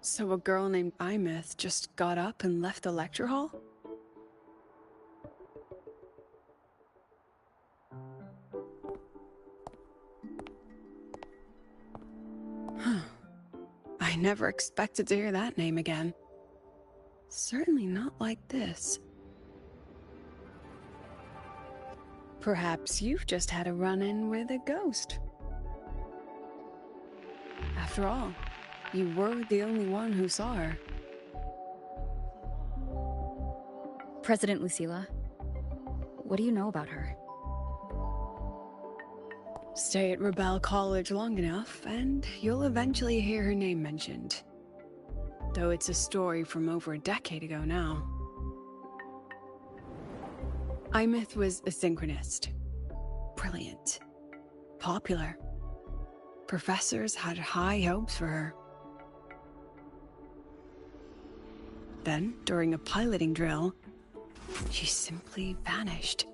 So a girl named Imeth just got up and left the lecture hall? Huh. I never expected to hear that name again. Certainly not like this. Perhaps you've just had a run-in with a ghost. After all, you were the only one who saw her. President Lucilla, what do you know about her? Stay at Rebel College long enough, and you'll eventually hear her name mentioned. Though it's a story from over a decade ago now. Imeth was a synchronist. Brilliant. Popular. Professors had high hopes for her. Then, during a piloting drill, she simply vanished.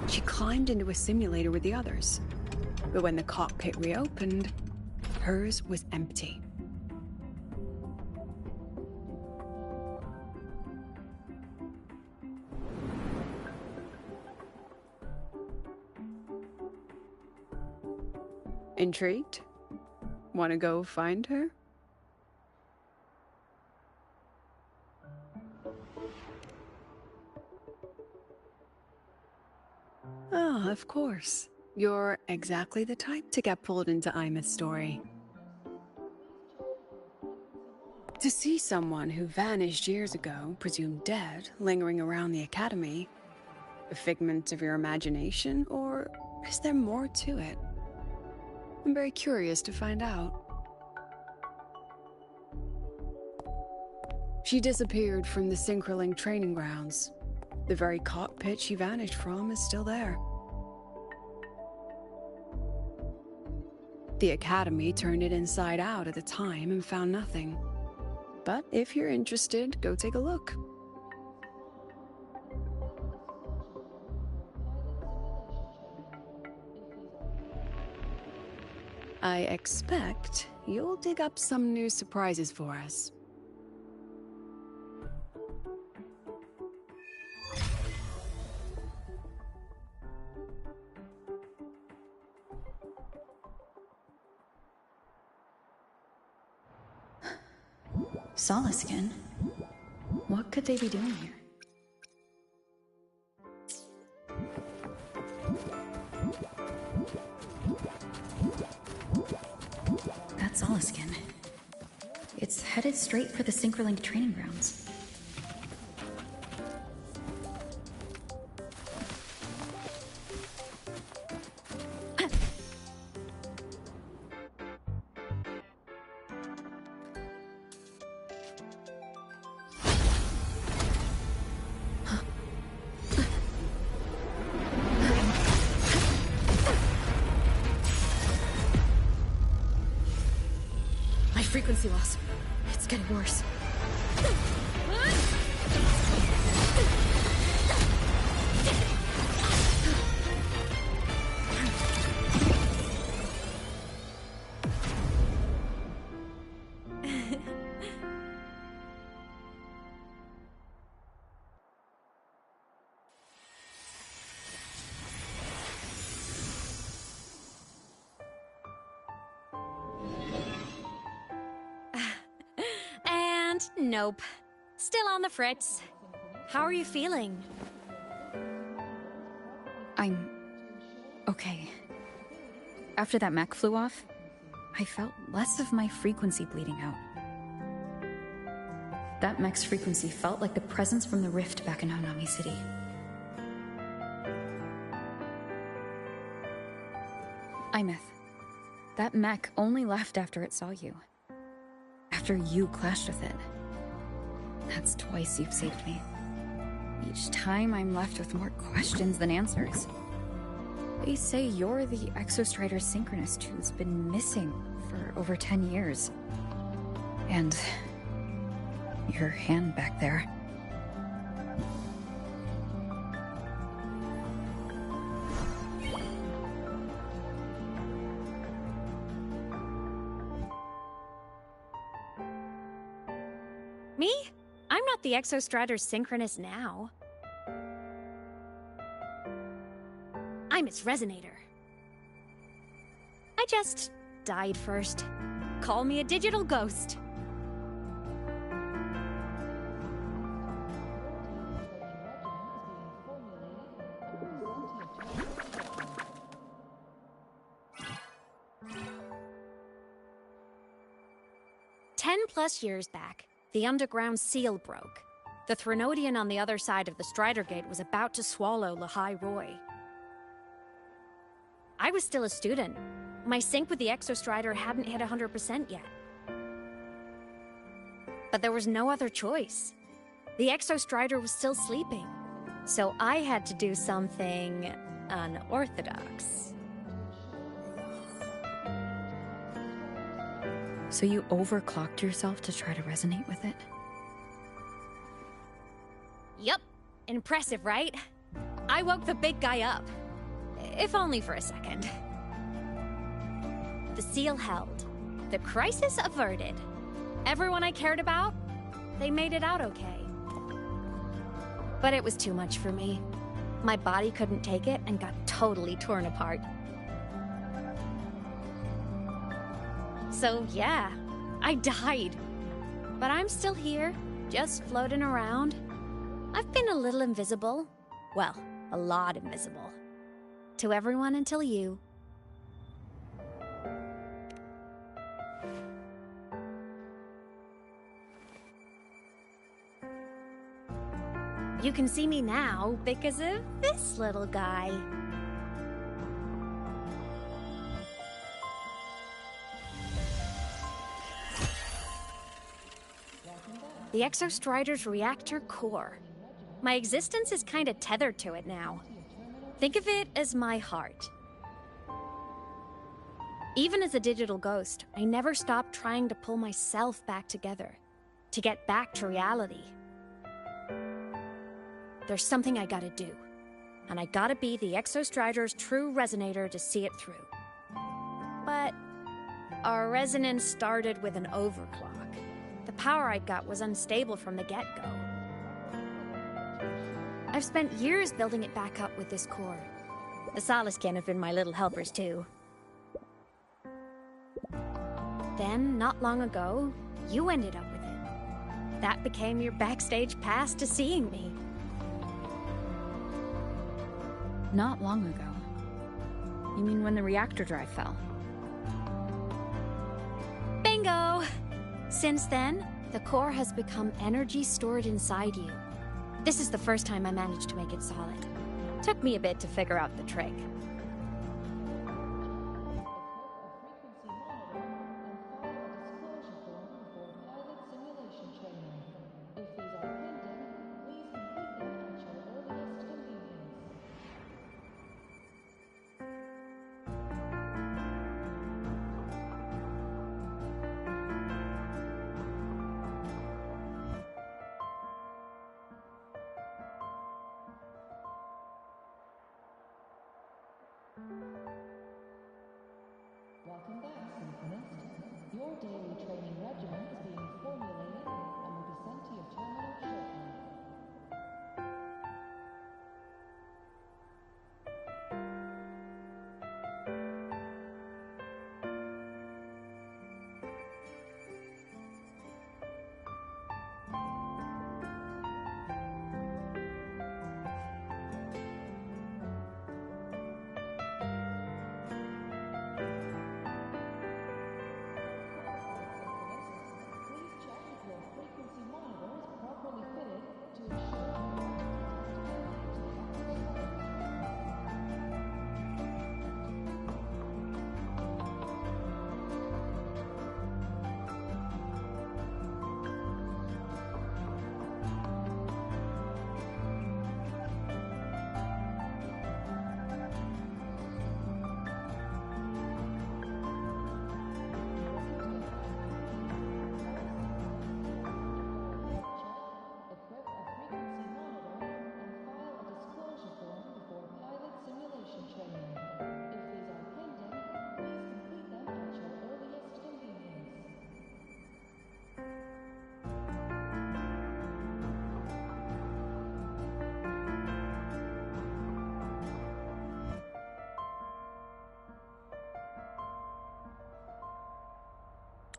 She climbed into a simulator with the others, but when the cockpit reopened, hers was empty. Intrigued? Want to go find her? Ah, of course. You're exactly the type to get pulled into Imeth's story. To see someone who vanished years ago, presumed dead, lingering around the Academy, a figment of your imagination, or is there more to it? I'm very curious to find out. She disappeared from the Synchroling training grounds. The very cockpit she vanished from is still there. The Academy turned it inside out at the time and found nothing. But if you're interested, go take a look. I expect you'll dig up some new surprises for us. Solaskin? What could they be doing here? That's Solaskin. It's headed straight for the Synchroling training grounds. Frequency loss. It's getting worse. Nope. Still on the fritz. How are you feeling? I'm okay. After that mech flew off, I felt less of my frequency bleeding out. That mech's frequency felt like the presence from the rift back in Honami City. Imeth, that mech only left after it saw you. After you clashed with it. That's twice you've saved me. Each time I'm left with more questions than answers. They say you're the Exostrider synchronist who's been missing for over 10 years. And your hand back there. I'm not the Exostrider's synchronous now. I'm its resonator. I just died first. Call me a digital ghost. +10 years back, the underground seal broke. The Threnodian on the other side of the Strider Gate was about to swallow Lahai Roy. I was still a student. My sync with the Exostrider hadn't hit 100% yet. But there was no other choice. The Exostrider was still sleeping, so I had to do something unorthodox. So you overclocked yourself to try to resonate with it? Yup. Impressive, right? I woke the big guy up. If only for a second. The seal held. The crisis averted. Everyone I cared about, they made it out okay. But it was too much for me. My body couldn't take it and got totally torn apart. So yeah, I died. But I'm still here, just floating around. I've been a little invisible. Well, a lot invisible. To everyone until you. You can see me now because of this little guy. The Exostrider's reactor core. My existence is kinda tethered to it now. Think of it as my heart. Even as a digital ghost, I never stopped trying to pull myself back together, to get back to reality. There's something I gotta do, and I gotta be the Exostrider's true resonator to see it through. But our resonance started with an overclock. The power I got was unstable from the get-go. I've spent years building it back up with this core. The Solaskin have been my little helpers too. Then, not long ago, you ended up with it. That became your backstage pass to seeing me. Not long ago. You mean when the reactor drive fell? Bingo! Since then, the core has become energy stored inside you. This is the first time I managed to make it solid. Took me a bit to figure out the trick.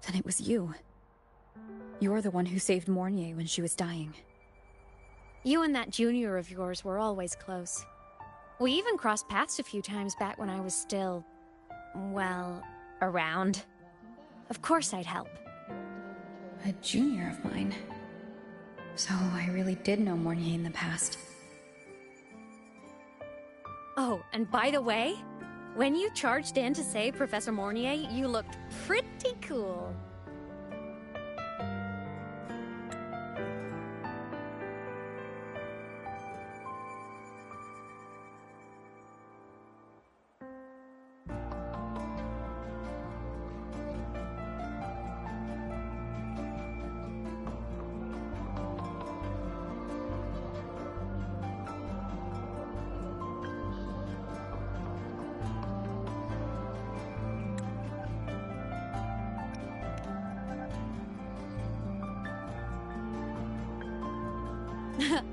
Then it was you. You're the one who saved Mornier when she was dying. You and that junior of yours were always close. We even crossed paths a few times back when I was still, well, around. Of course I'd help. A junior of mine. So I really did know Mornier in the past. Oh, and by the way, when you charged in to save Professor Mornier, you looked pretty cool.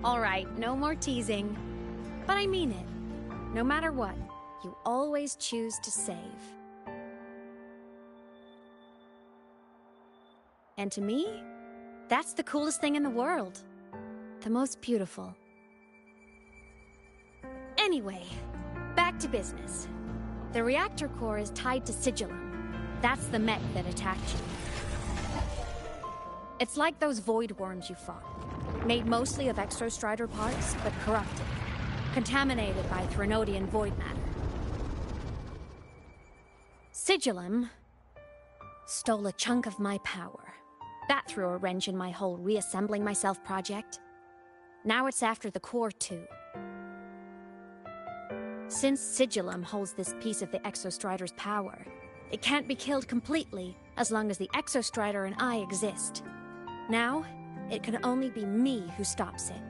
Alright, no more teasing. But I mean it. No matter what, you always choose to save. And to me, that's the coolest thing in the world. The most beautiful. Anyway, back to business. The reactor core is tied to Sigillum. That's the mech that attacked you. It's like those void worms you fought. Made mostly of Exostrider parts, but corrupted. Contaminated by Threnodian void matter. Sigillum stole a chunk of my power. That threw a wrench in my whole reassembling myself project. Now it's after the core too. Since Sigillum holds this piece of the Exostrider's power, it can't be killed completely as long as the Exostrider and I exist. Now, it can only be me who stops it.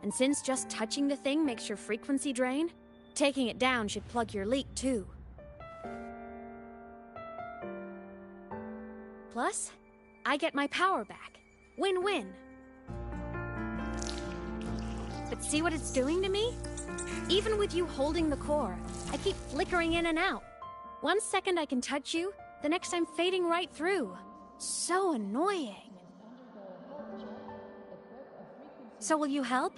And since just touching the thing makes your frequency drain, taking it down should plug your leak too. Plus, I get my power back. Win-win. But see what it's doing to me? Even with you holding the core, I keep flickering in and out. 1 second I can touch you, the next I'm fading right through. So annoying. So will you help?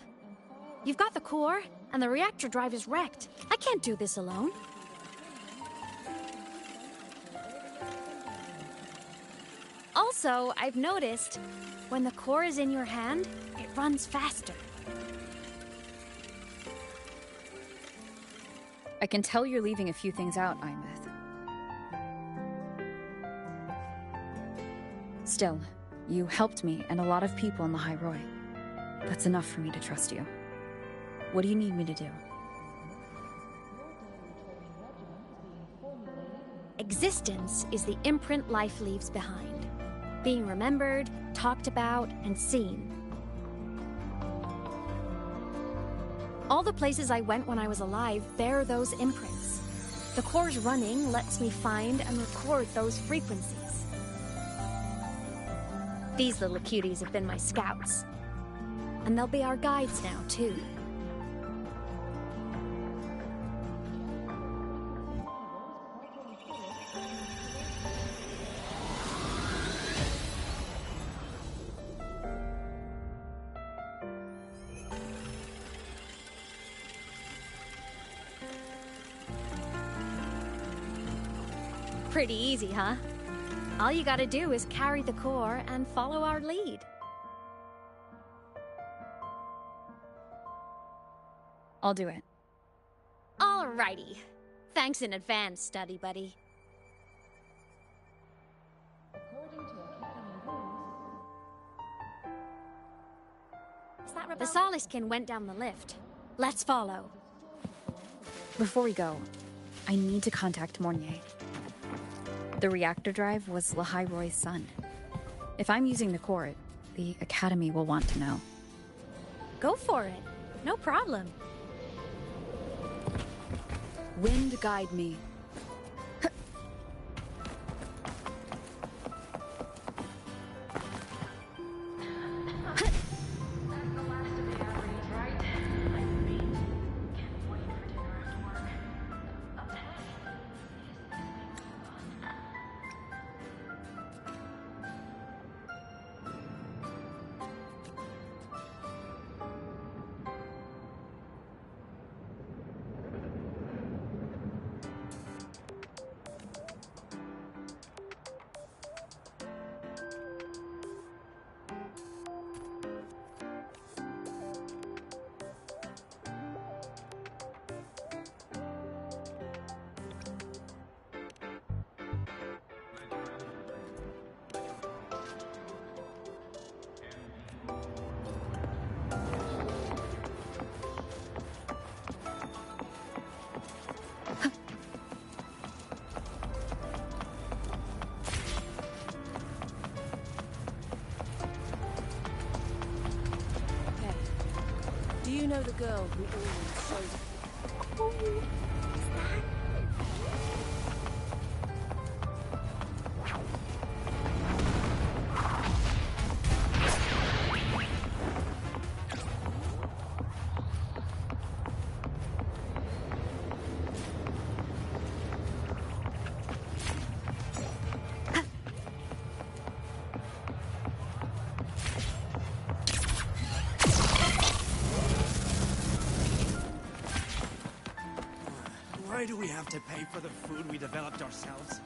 You've got the core, and the reactor drive is wrecked. I can't do this alone. Also, I've noticed when the core is in your hand, it runs faster. I can tell you're leaving a few things out, Imeth. Still, you helped me and a lot of people in the High Roy. That's enough for me to trust you. What do you need me to do? Existence is the imprint life leaves behind. Being remembered, talked about, and seen. All the places I went when I was alive bear those imprints. The core's running lets me find and record those frequencies. These little cuties have been my scouts. And they'll be our guides now, too. Pretty easy, huh? All you gotta do is carry the core and follow our lead. I'll do it. Alrighty. Thanks in advance, study buddy. The Soliskin went down the lift. Let's follow. Before we go, I need to contact Mornier. The reactor drive was Lahai Roy's son. If I'm using the core, the Academy will want to know. Go for it. No problem. Wind guide me. Do you know the girl who always shows... Why do we have to pay for the food we developed ourselves?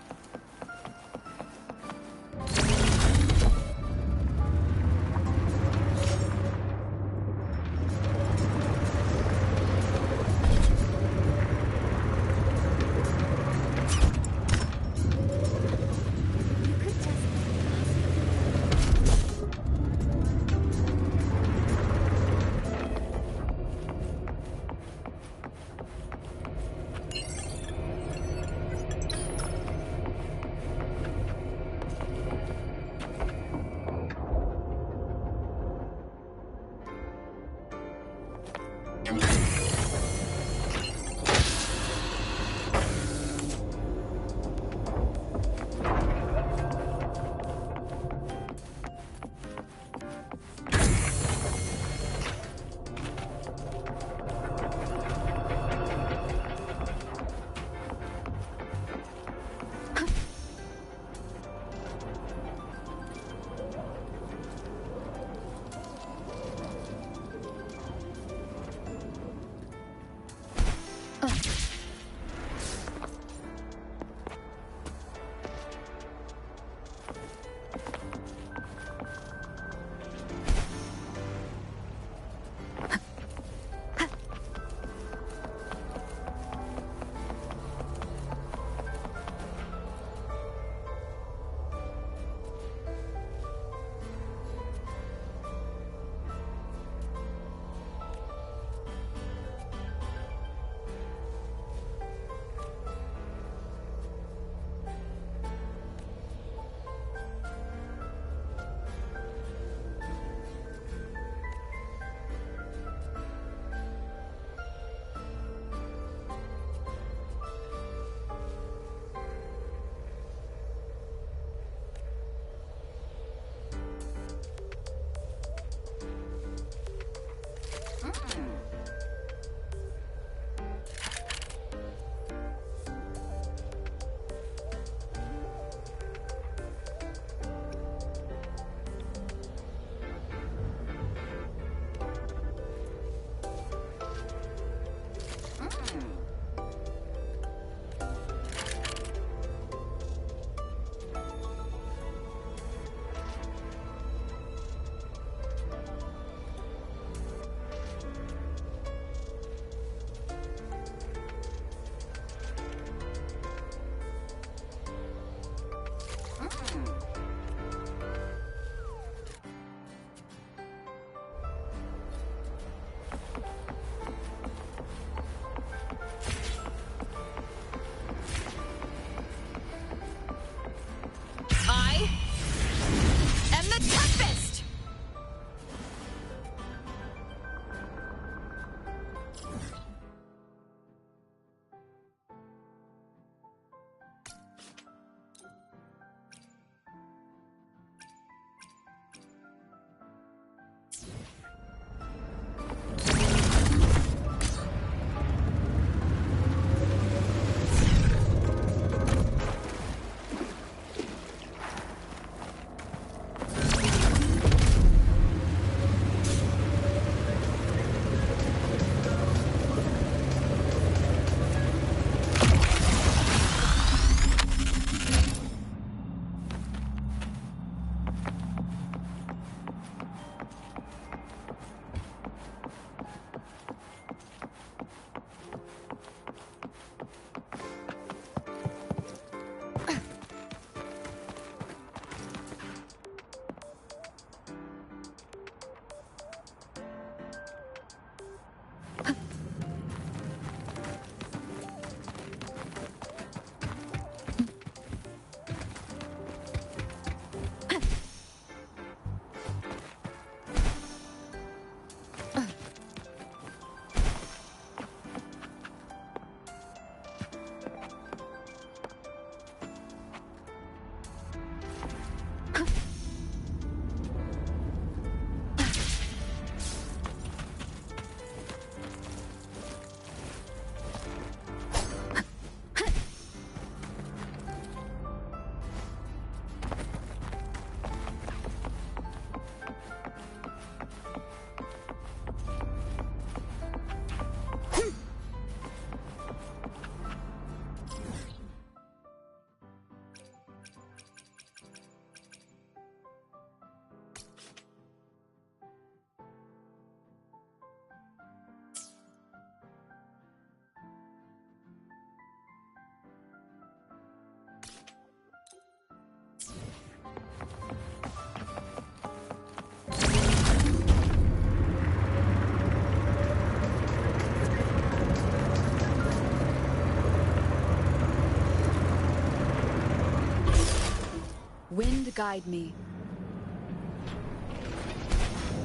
Wind guide me.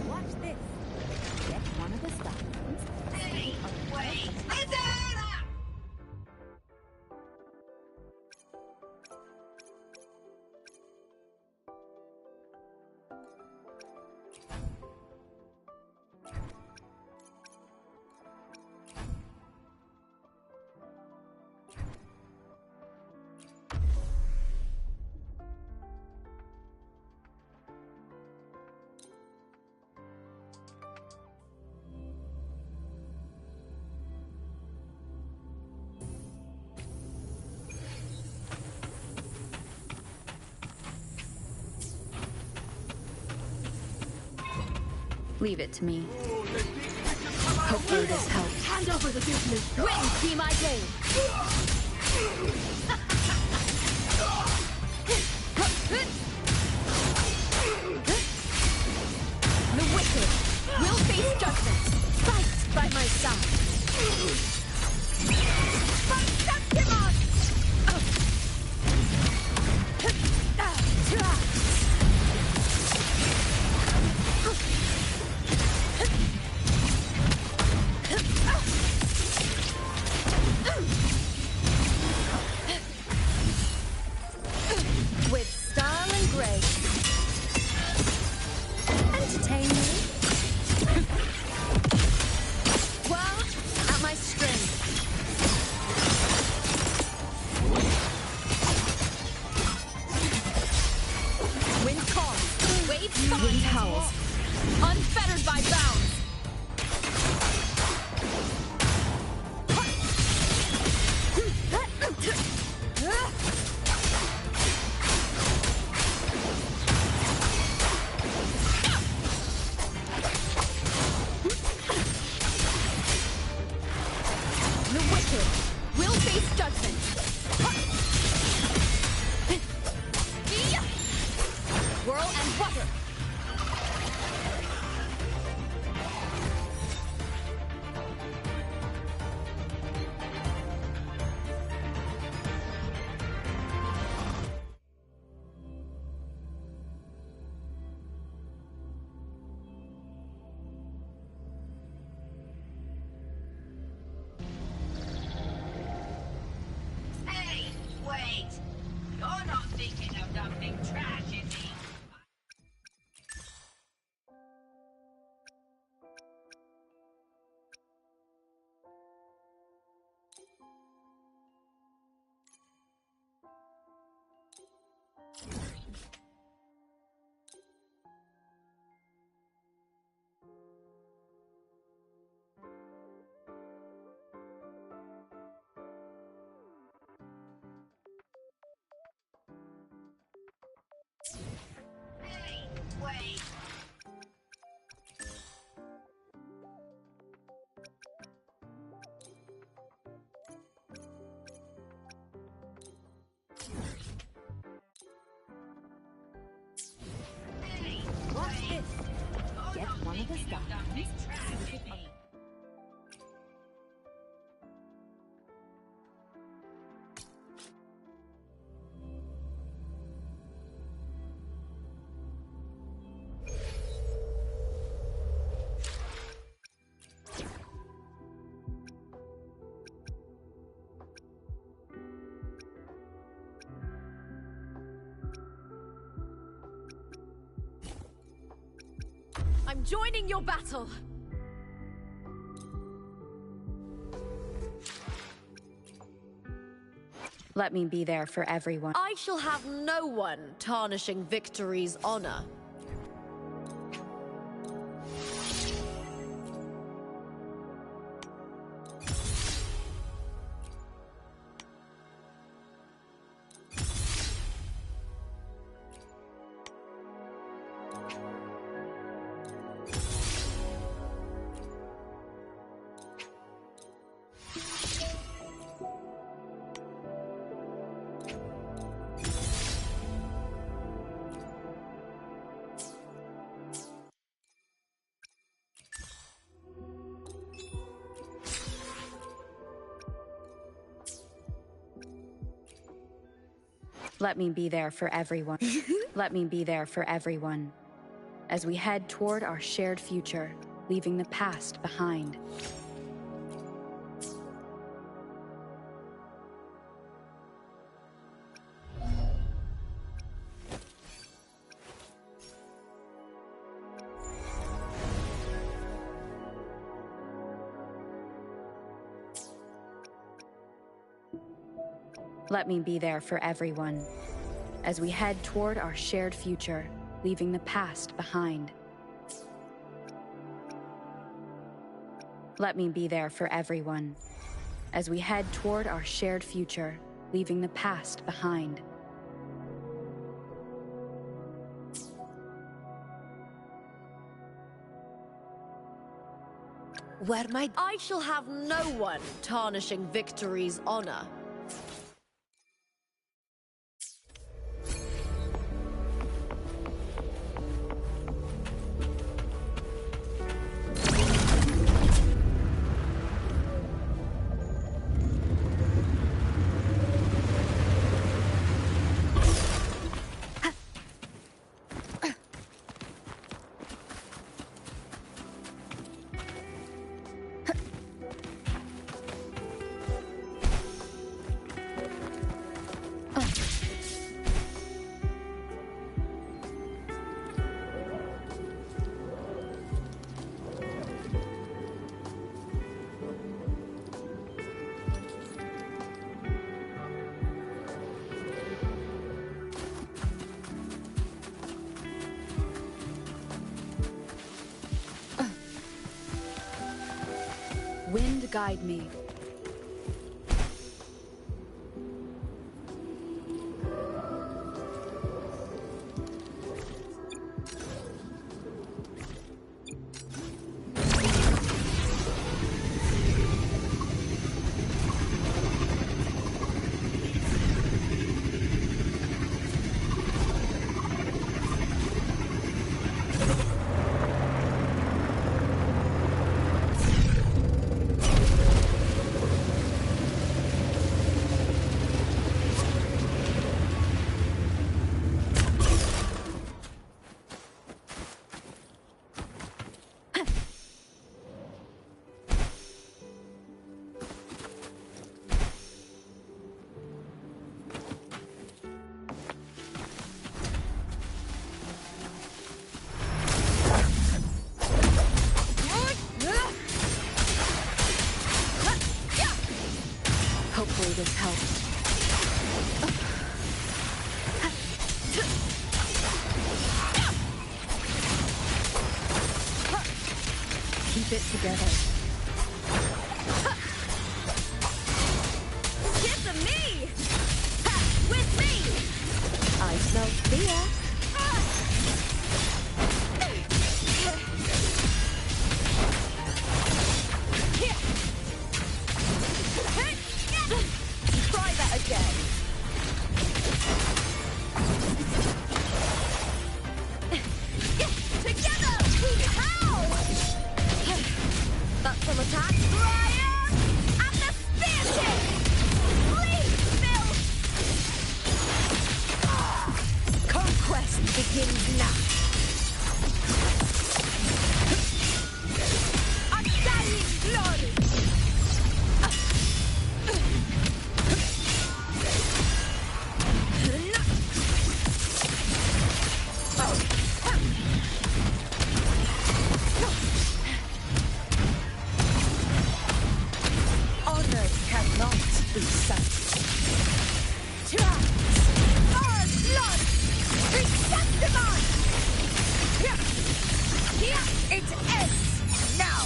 Watch this. Get one of the stones. Hey, wait! Listen! Leave it to me. Hopefully this helps. Hand over the business! Wind, be my game! The wicked will face judgment. Fight by my side. With style and grace. Entertain me. Well, at my strength. Wind calls, waves fine. Wind howls. Unfettered by bounds. The wicked will face judgment. Whirl and butter. Hey, wait! You're not thinking of dumping trash in me. Hey, wait! Hey, Watch wait! this. You're Get not one of the thinking of stones. dumping trash in me. I'm joining your battle. Let me be there for everyone. I shall have no one tarnishing victory's honor. Let me be there for everyone. Let me be there for everyone. As we head toward our shared future, leaving the past behind. Let me be there for everyone. As we head toward our shared future, leaving the past behind. Let me be there for everyone. As we head toward our shared future, leaving the past behind. I shall have no one tarnishing victory's honor. Wind guide me. Hopefully this helps. Keep it together. Get to me! With me! I smell fear. Try that again. Together! How? That's some attack. Fire! And the spear tip! Please, Bill! Conquest begins now. Undying glory! Honor cannot be sacrificed. Our blood! Receptimon! It ends now!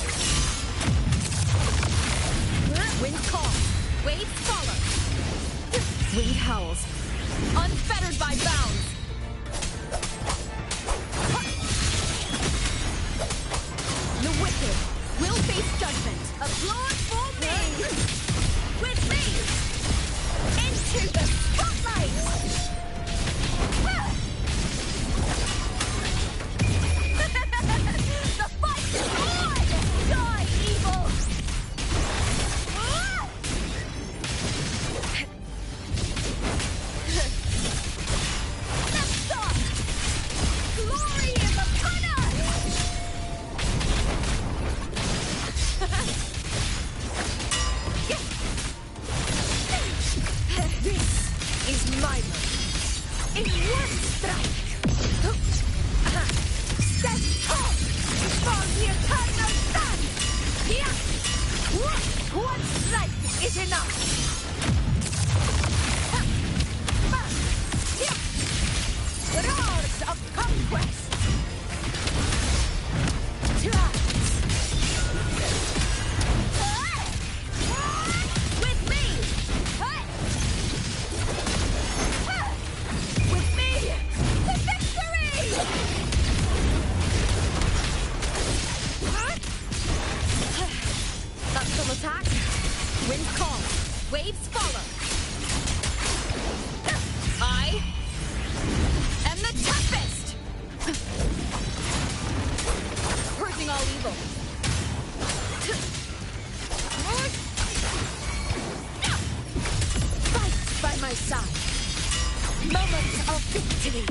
Wind calm. Waves follow. Wind howls. Unfettered by bounds. The wicked will face judgment. Applaud for me! With me! Into the spotlight! The fight is on! Die, evil! Waves follow. I am the toughest! Purging all evil. Fight by my side. Moment of victory.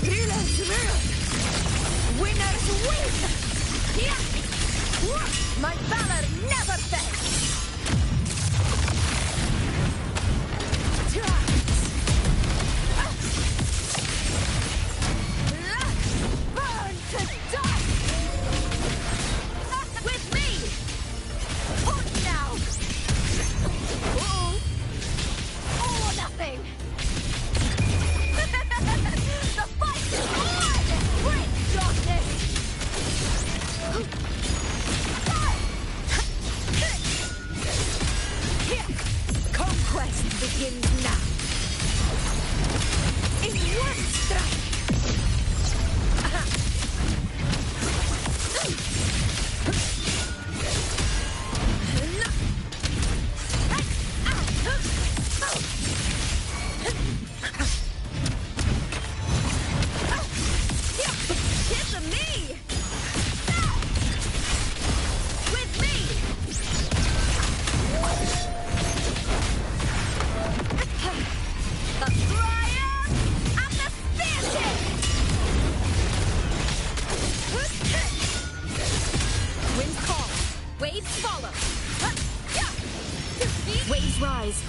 Healers live. Winners win. Yeah. My valor never fails. Burn to dust. With me. On now. All or nothing. The fight is on. Break darkness. Conquest begins now. In one strike. Kiss me. With me. The Briar of the Speartip! Wind call. Waves follow. Waves rise.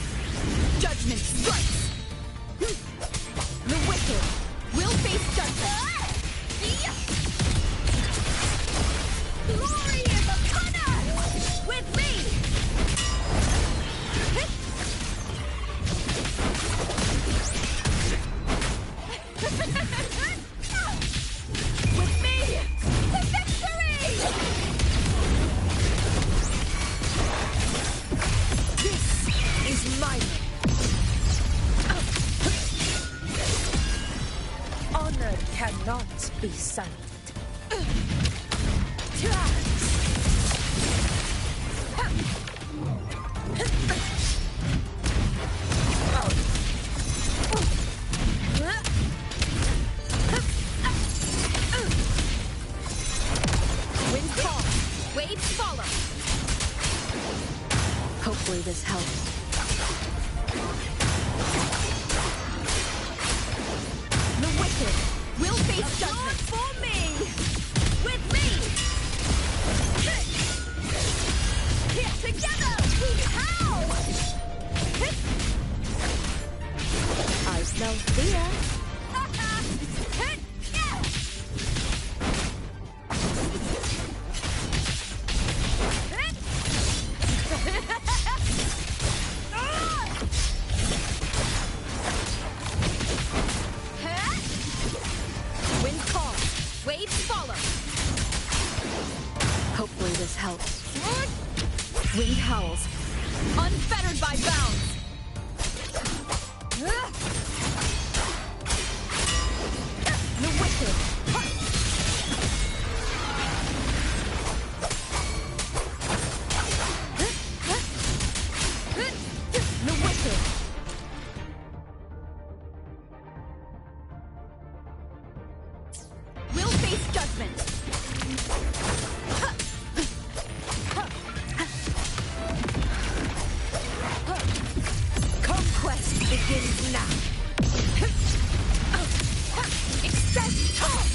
Judgment strikes. The wicked will face judgment. Glory is upon us! With me! With me! To victory! This is my honor cannot be silent. Wind call. Waves follow. Hopefully this helps. The wicked will face judgment. For me! With me! Together we howl! I smell fear. Wind call. Waves follow. Hopefully this helps. Wind howls. Unfettered by bounds. The wicked. The wicked. Will face judgment. Conquest begins now. Extend top!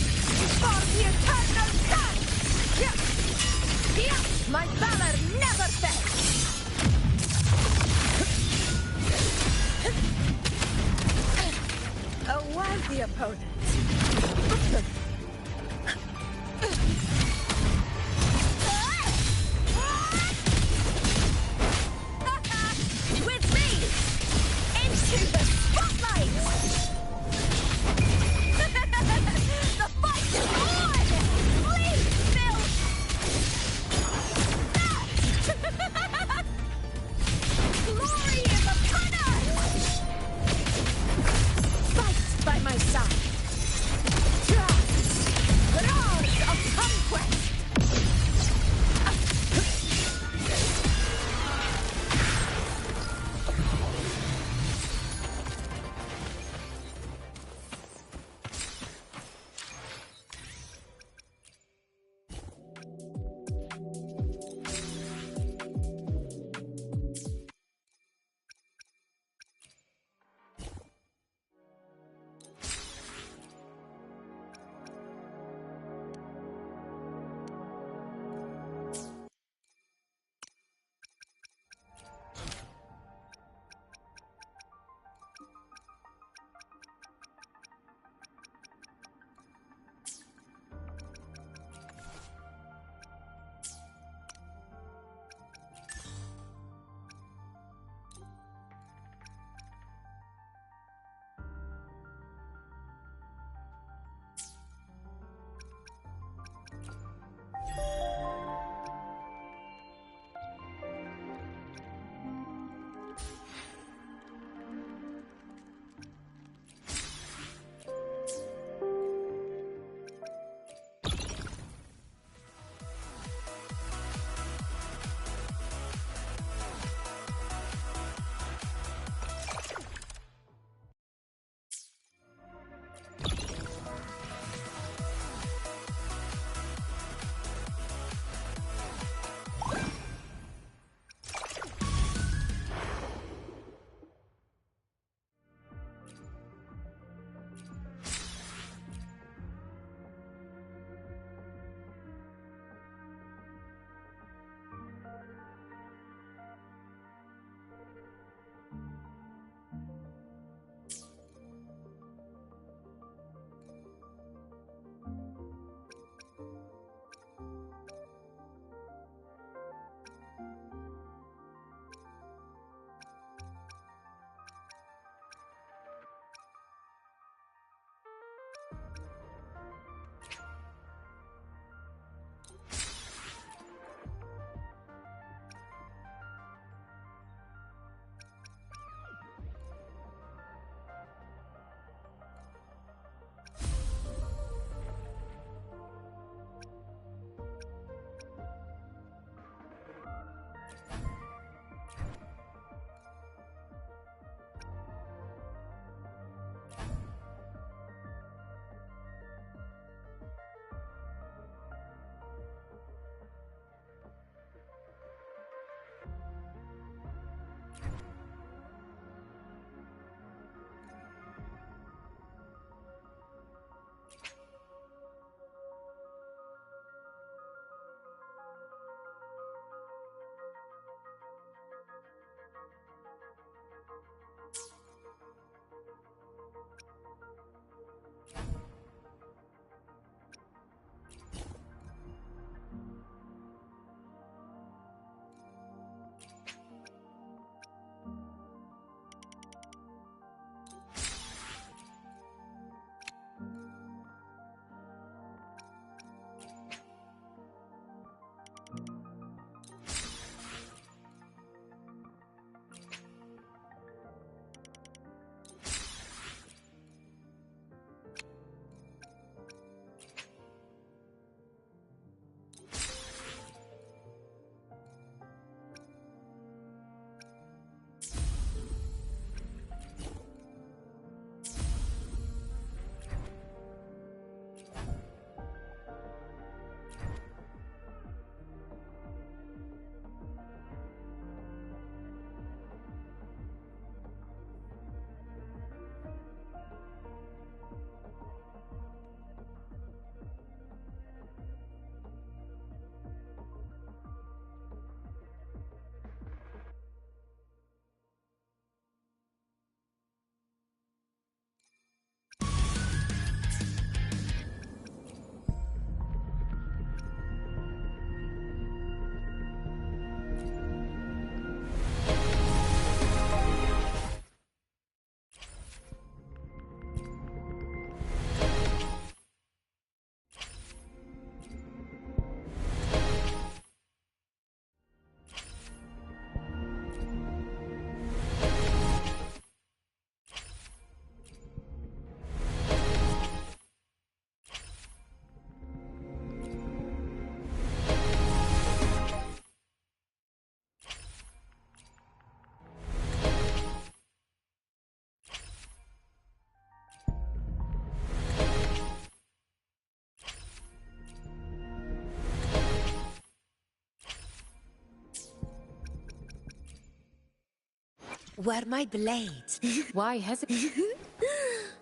were my blades. Why hesitate?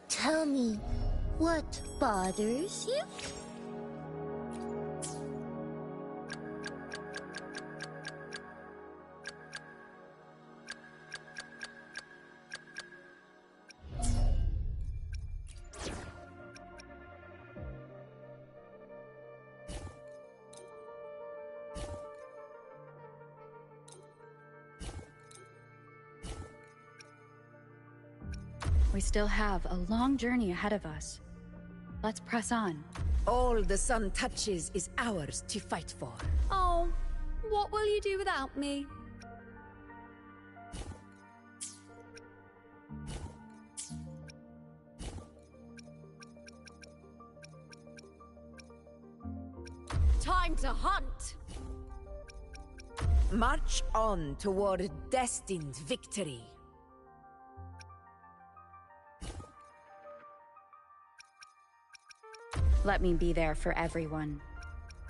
Tell me, what bothers you? We still have a long journey ahead of us. Let's press on. All the sun touches is ours to fight for. Oh, what will you do without me? Time to hunt! March on toward destined victory. Let me be there for everyone.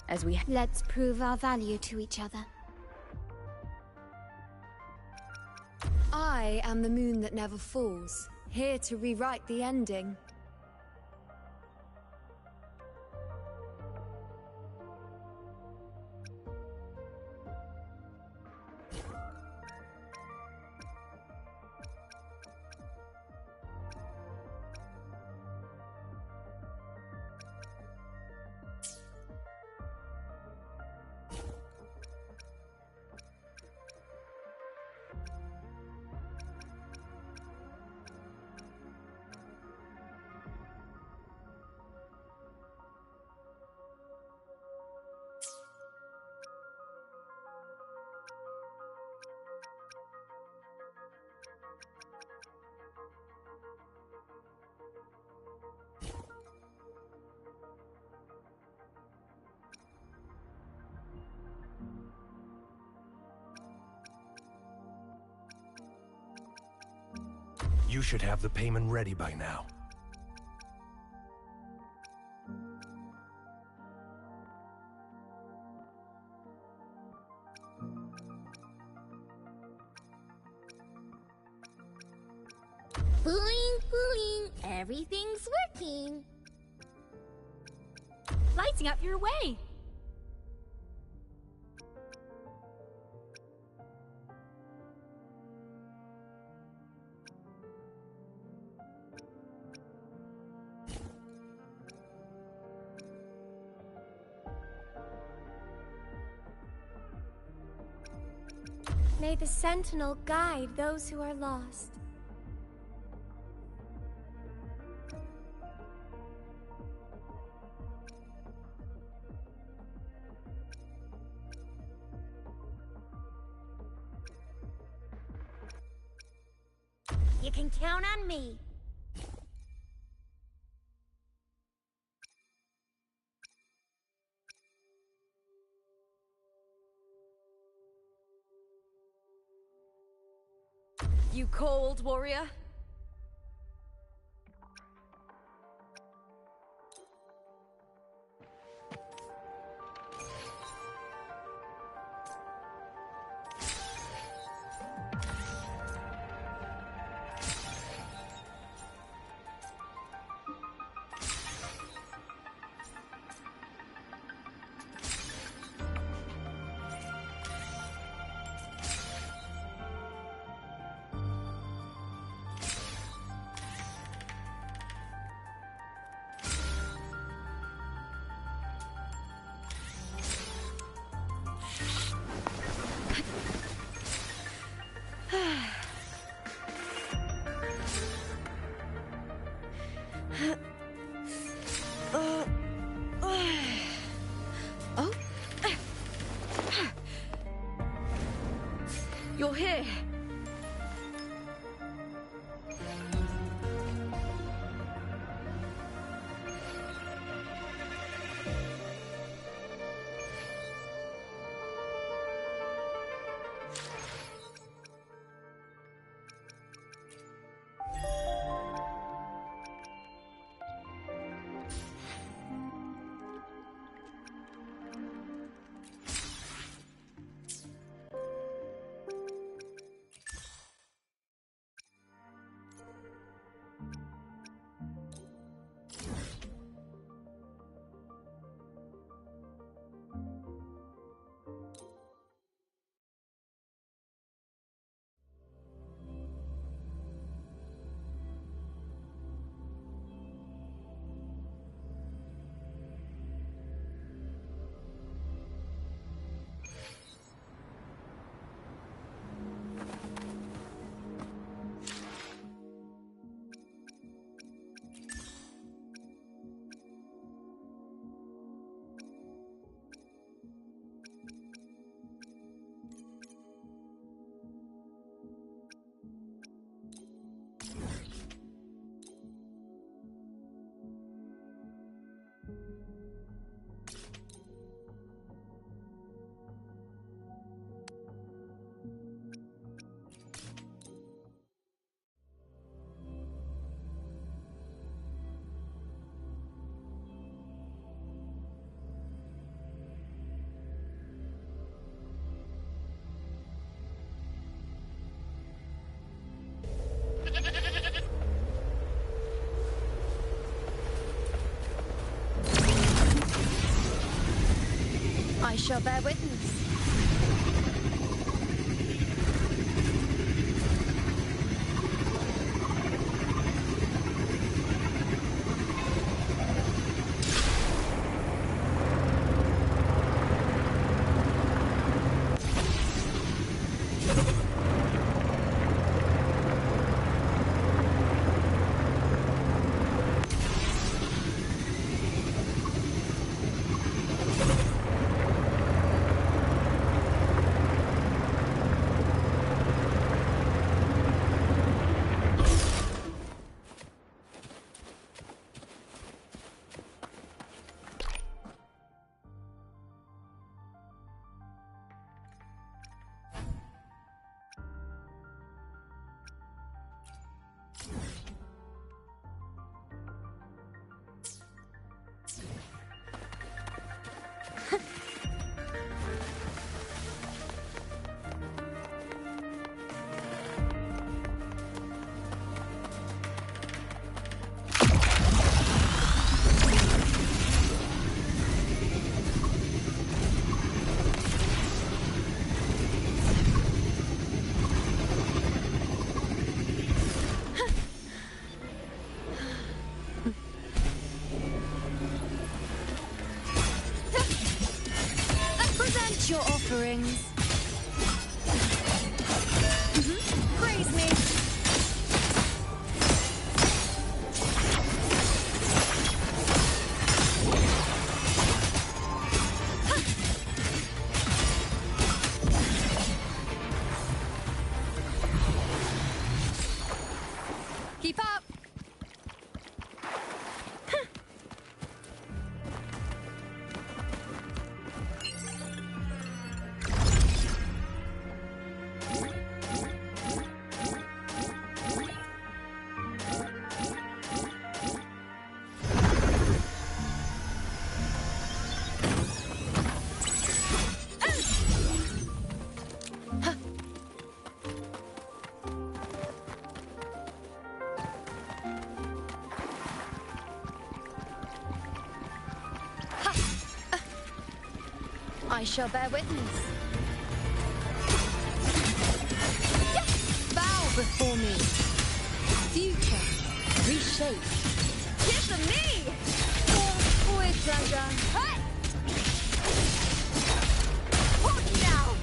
As we Let's prove our value to each other. I am the moon that never falls, here to rewrite the ending. You should have the payment ready by now. Boing, boing, everything's working. Lighting up your way. May the Sentinel guide those who are lost. You can count on me. You cold, warrior? I shall bear witness. Present your offerings. Praise me. Keep up. I shall bear witness. Bow before me. Future, reshape. Kiss me! With pleasure. Hold now!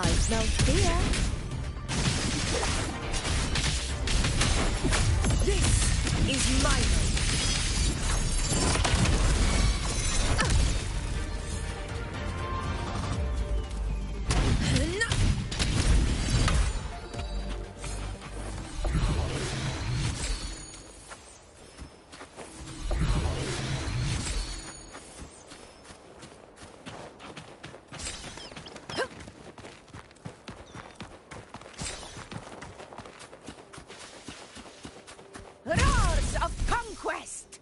I smell fear. This is my road. Roars of conquest!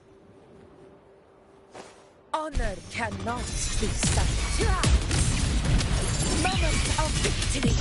Honor cannot be satisfied. Moment of victory!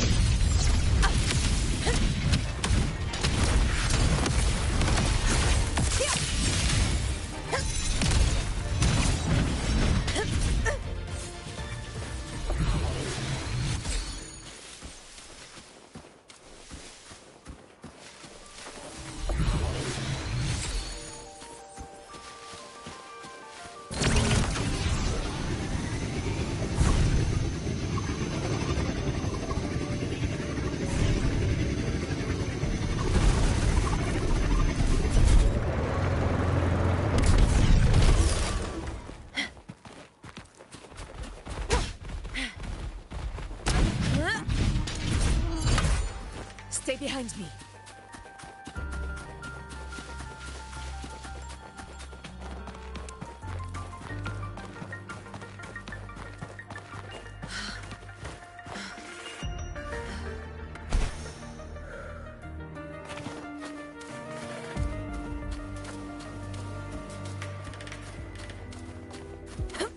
Stay behind me.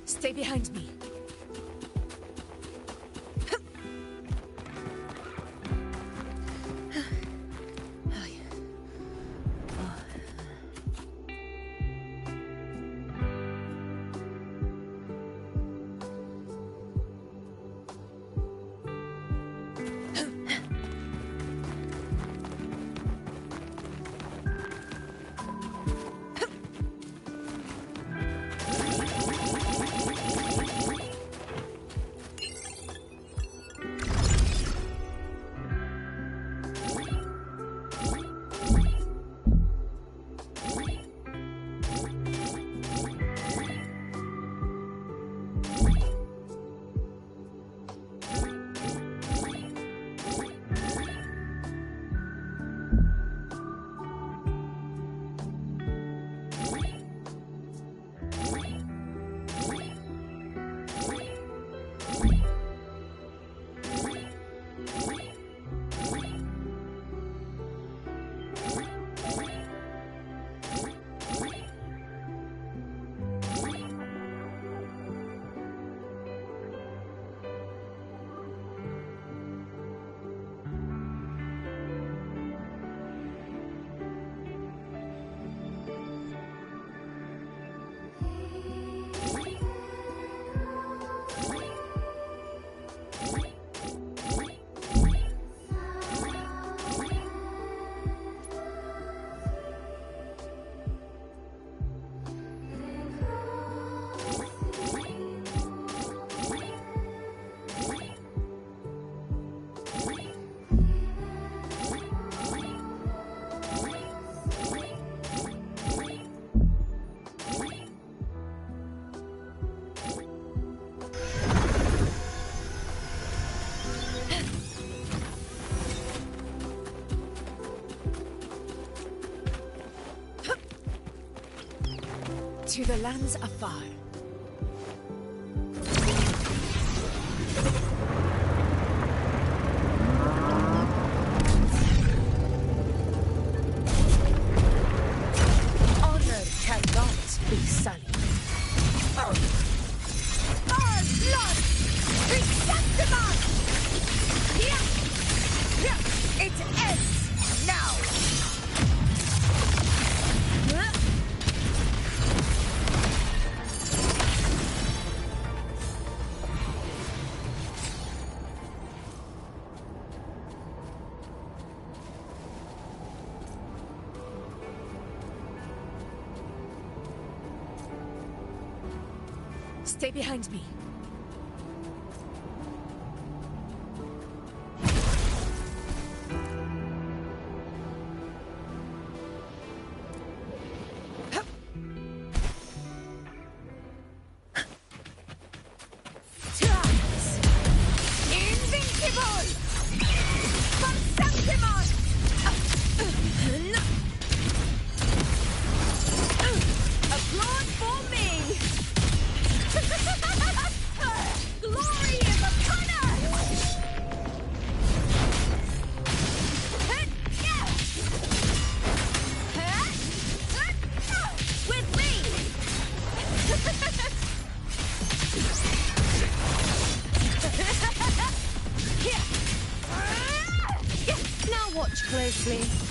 Stay behind me. To the lands afar. Honor cannot be sullied. Our blood! Resentiment! It ends now! Stay behind me. closely.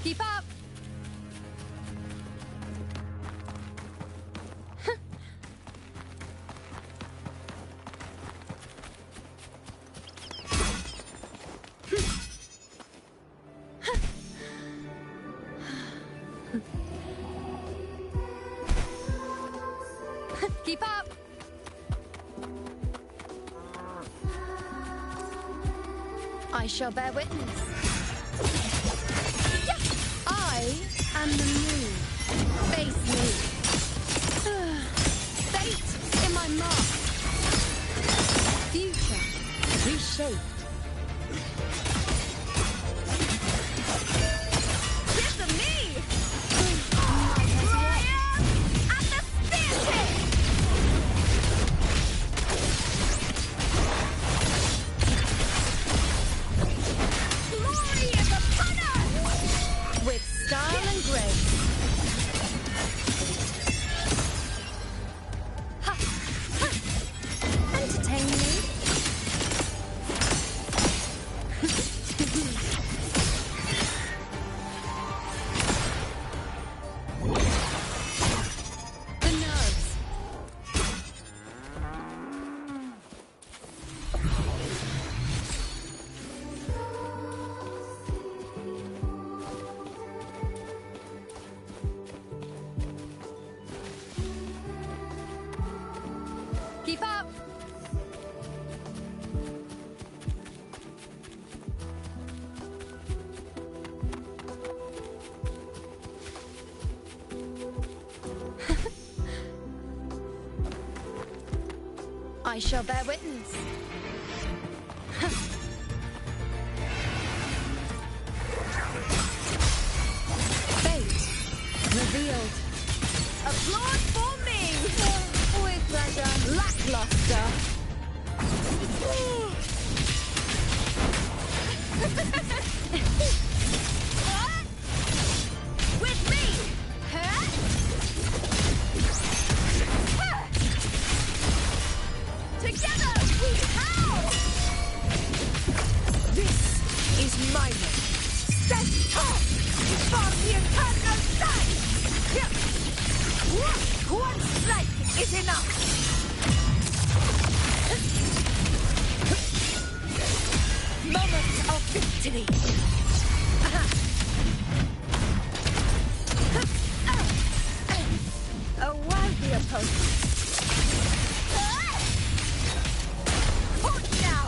Keep up! Keep up! I shall bear witness. I am the moon. Face me. Fate in my mark. Future reshaped. Kiss of me! Warrior at the spear tip! Glory! I shall bear witness. Fate revealed. Applaud for me! With pleasure. Lackluster. With me! Together we howl! This is my name. Stand tall for the eternal sun! One strike is enough! Moment of victory! A worthy opponent. Hold now!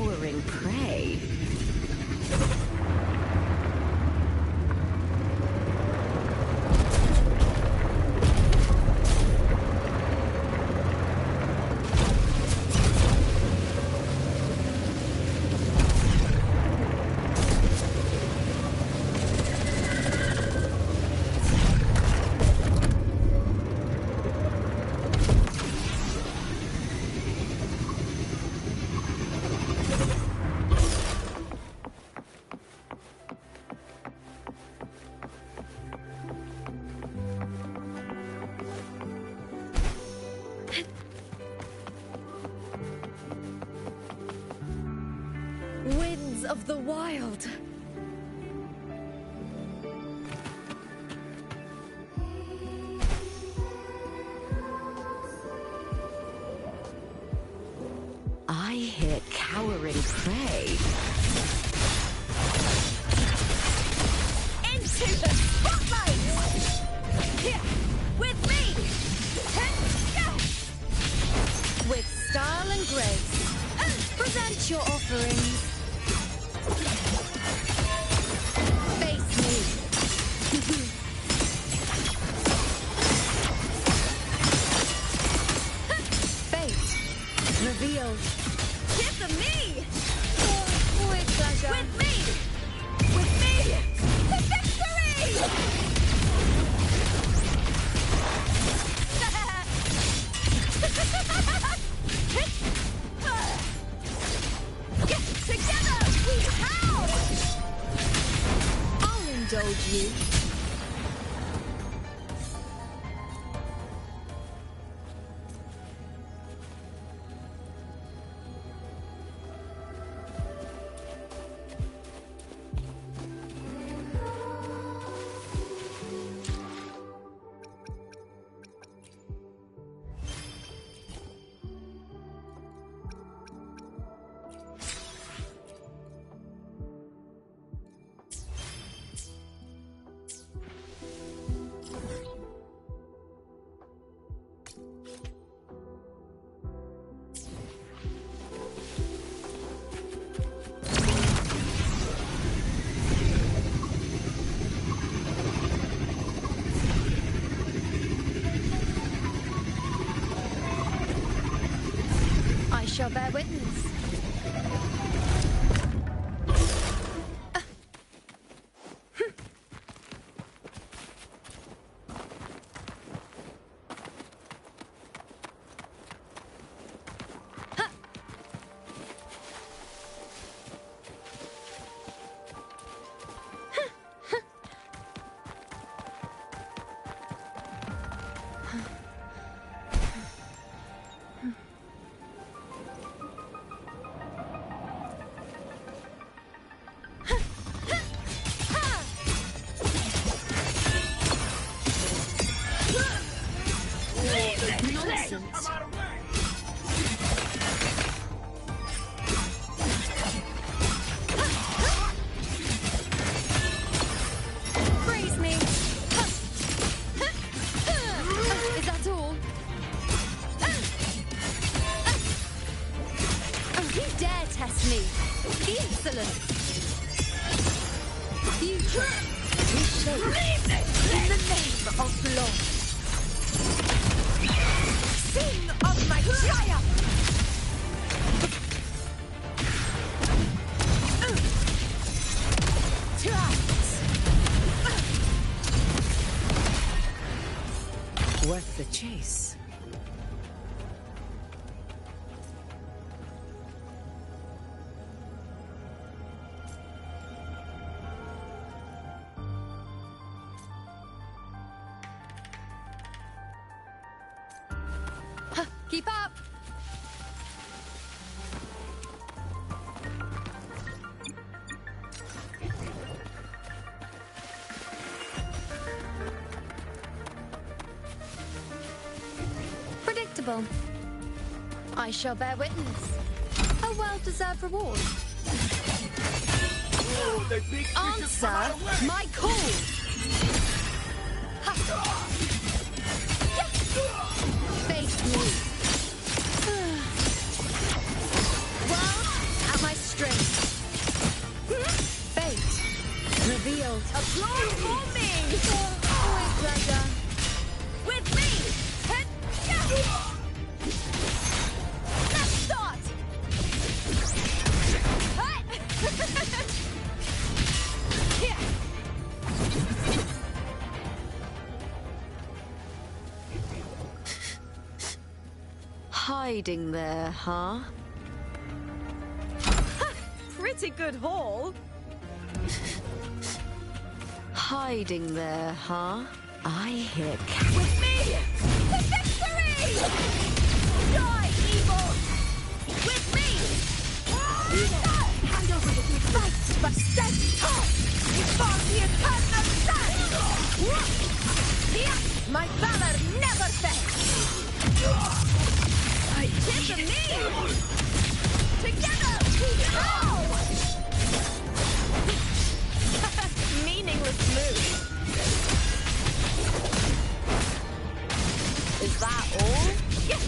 cowering prey. Winds of the wild. I hit cowering prey. Into the spotlight! Here, with me! With style and grace, present your offerings. Face me. Fate revealed. Give them me! With pleasure. With me! With me! To victory! Get together! We howl! I'll indulge you. I shall bear witness. Praise me. Is that all? You dare test me? Insolent. Future. Reshape. In the name of law. Sing of my triumph! Worth the chase. Keep up. Predictable. I shall bear witness. A well-deserved reward. Answer my call. Face me. Well, at my Hiding there, huh? Pretty good haul. Hiding there, huh? I hit With me! To victory! Die, evil! With me! Hand over the big fight, but stand tall before the eternal sun! My valor never fails! Kiss me! Together! Oh! Meaningless move. Is that all? Yes!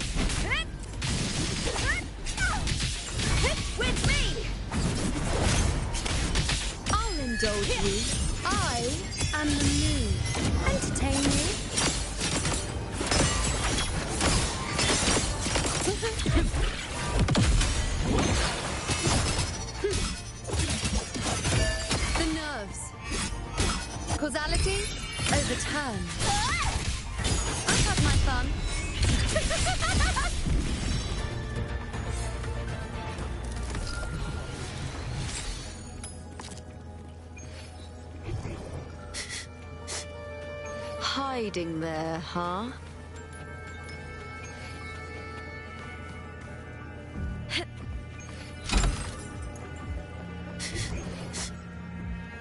With me! I'll indulge you. I am the moon. Entertain you. The nerves. Causality overturned. I've had my fun. hiding there, huh?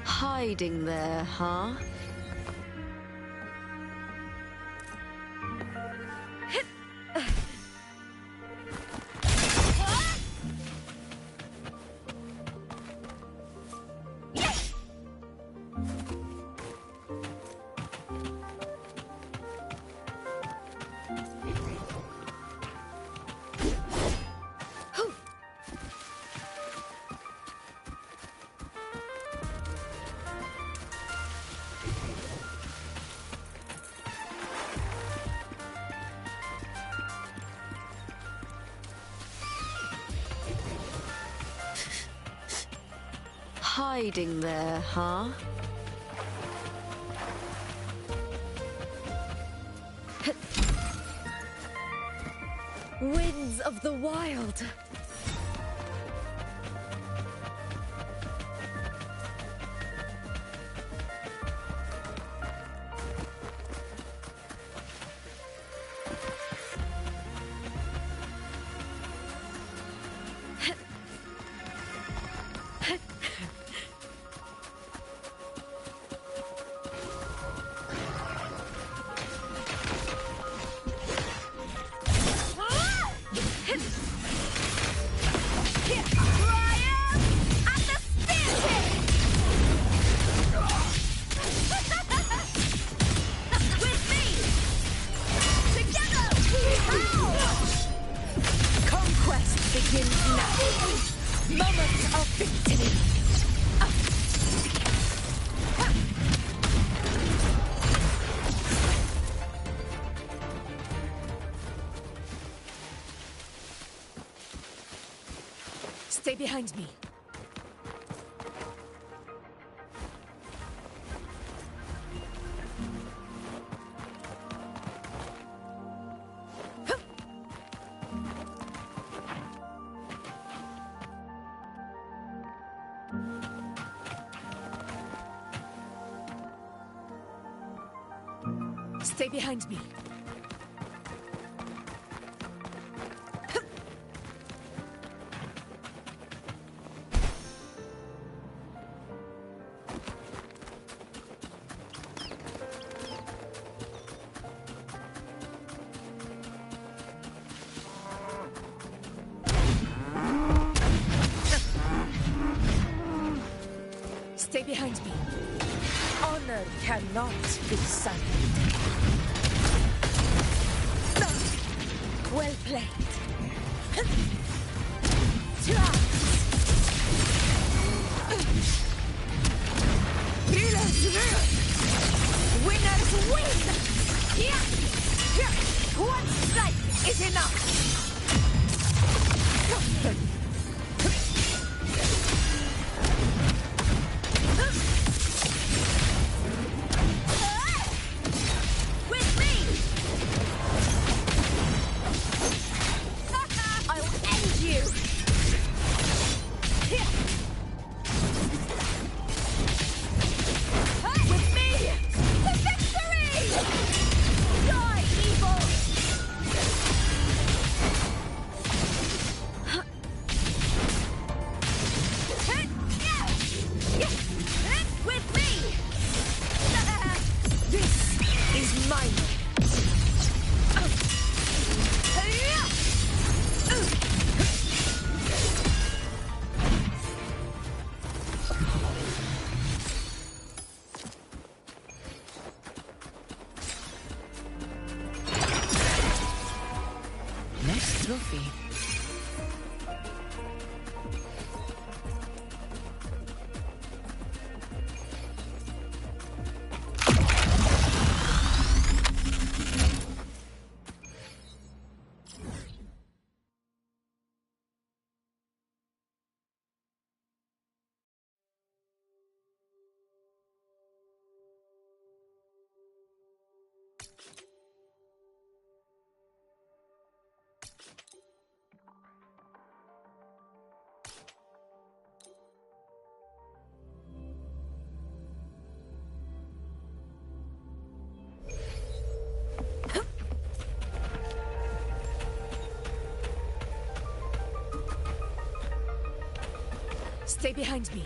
Hiding there, huh? Hiding there, huh? Winds of the wild. Stay behind me. Stay behind me. Stay behind me. Honor cannot be sullied. Well played. Winners win! One strike is enough! With me! trophy. Stay behind me.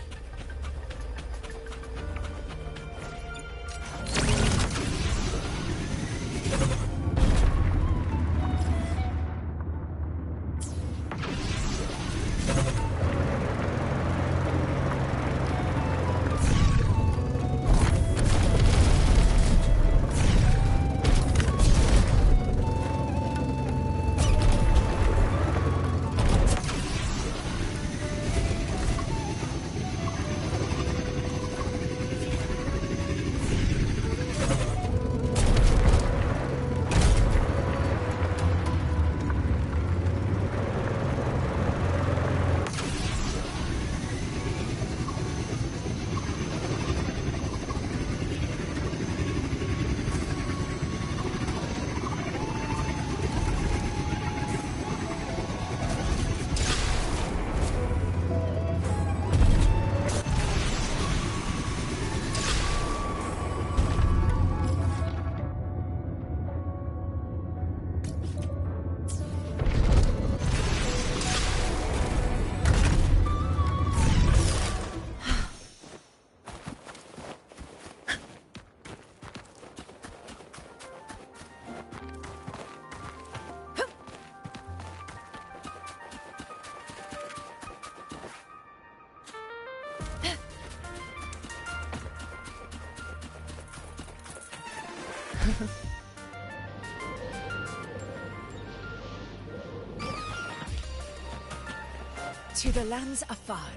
To the lands afar.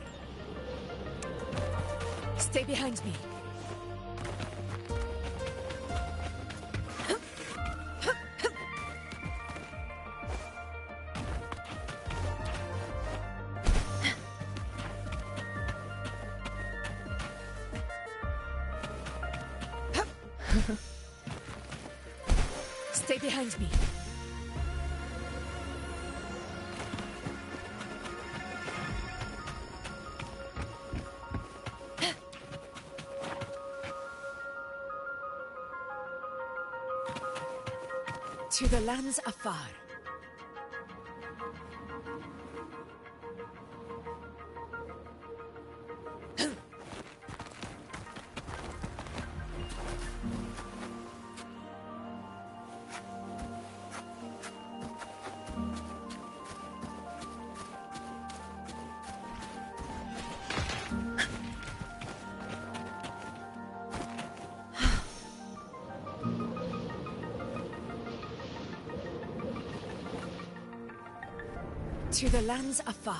Stay behind me. Stay behind me. To the lands afar. To the lands afar.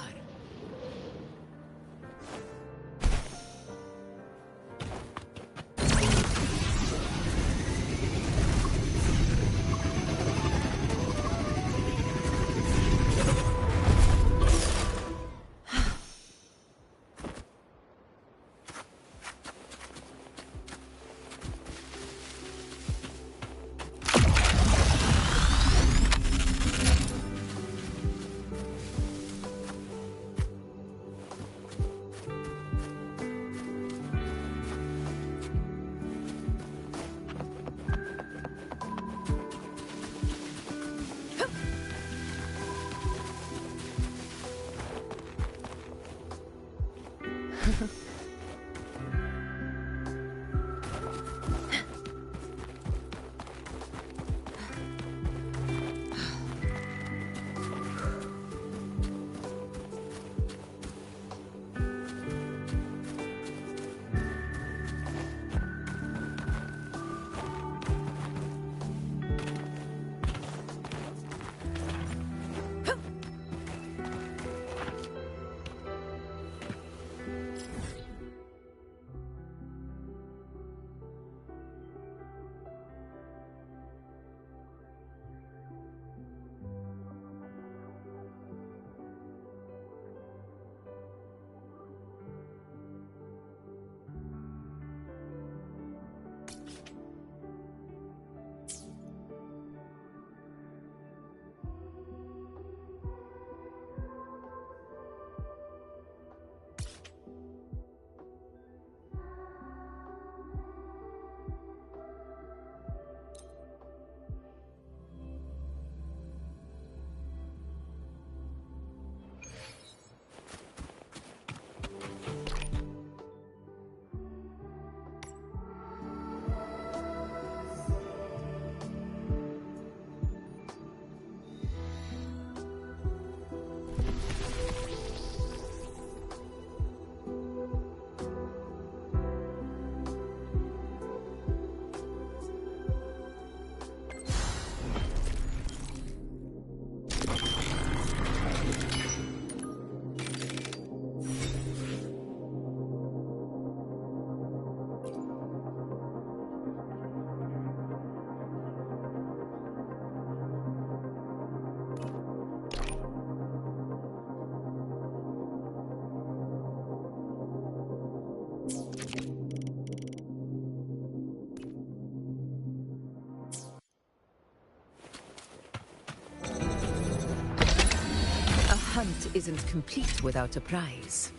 hunt isn't complete without a prize.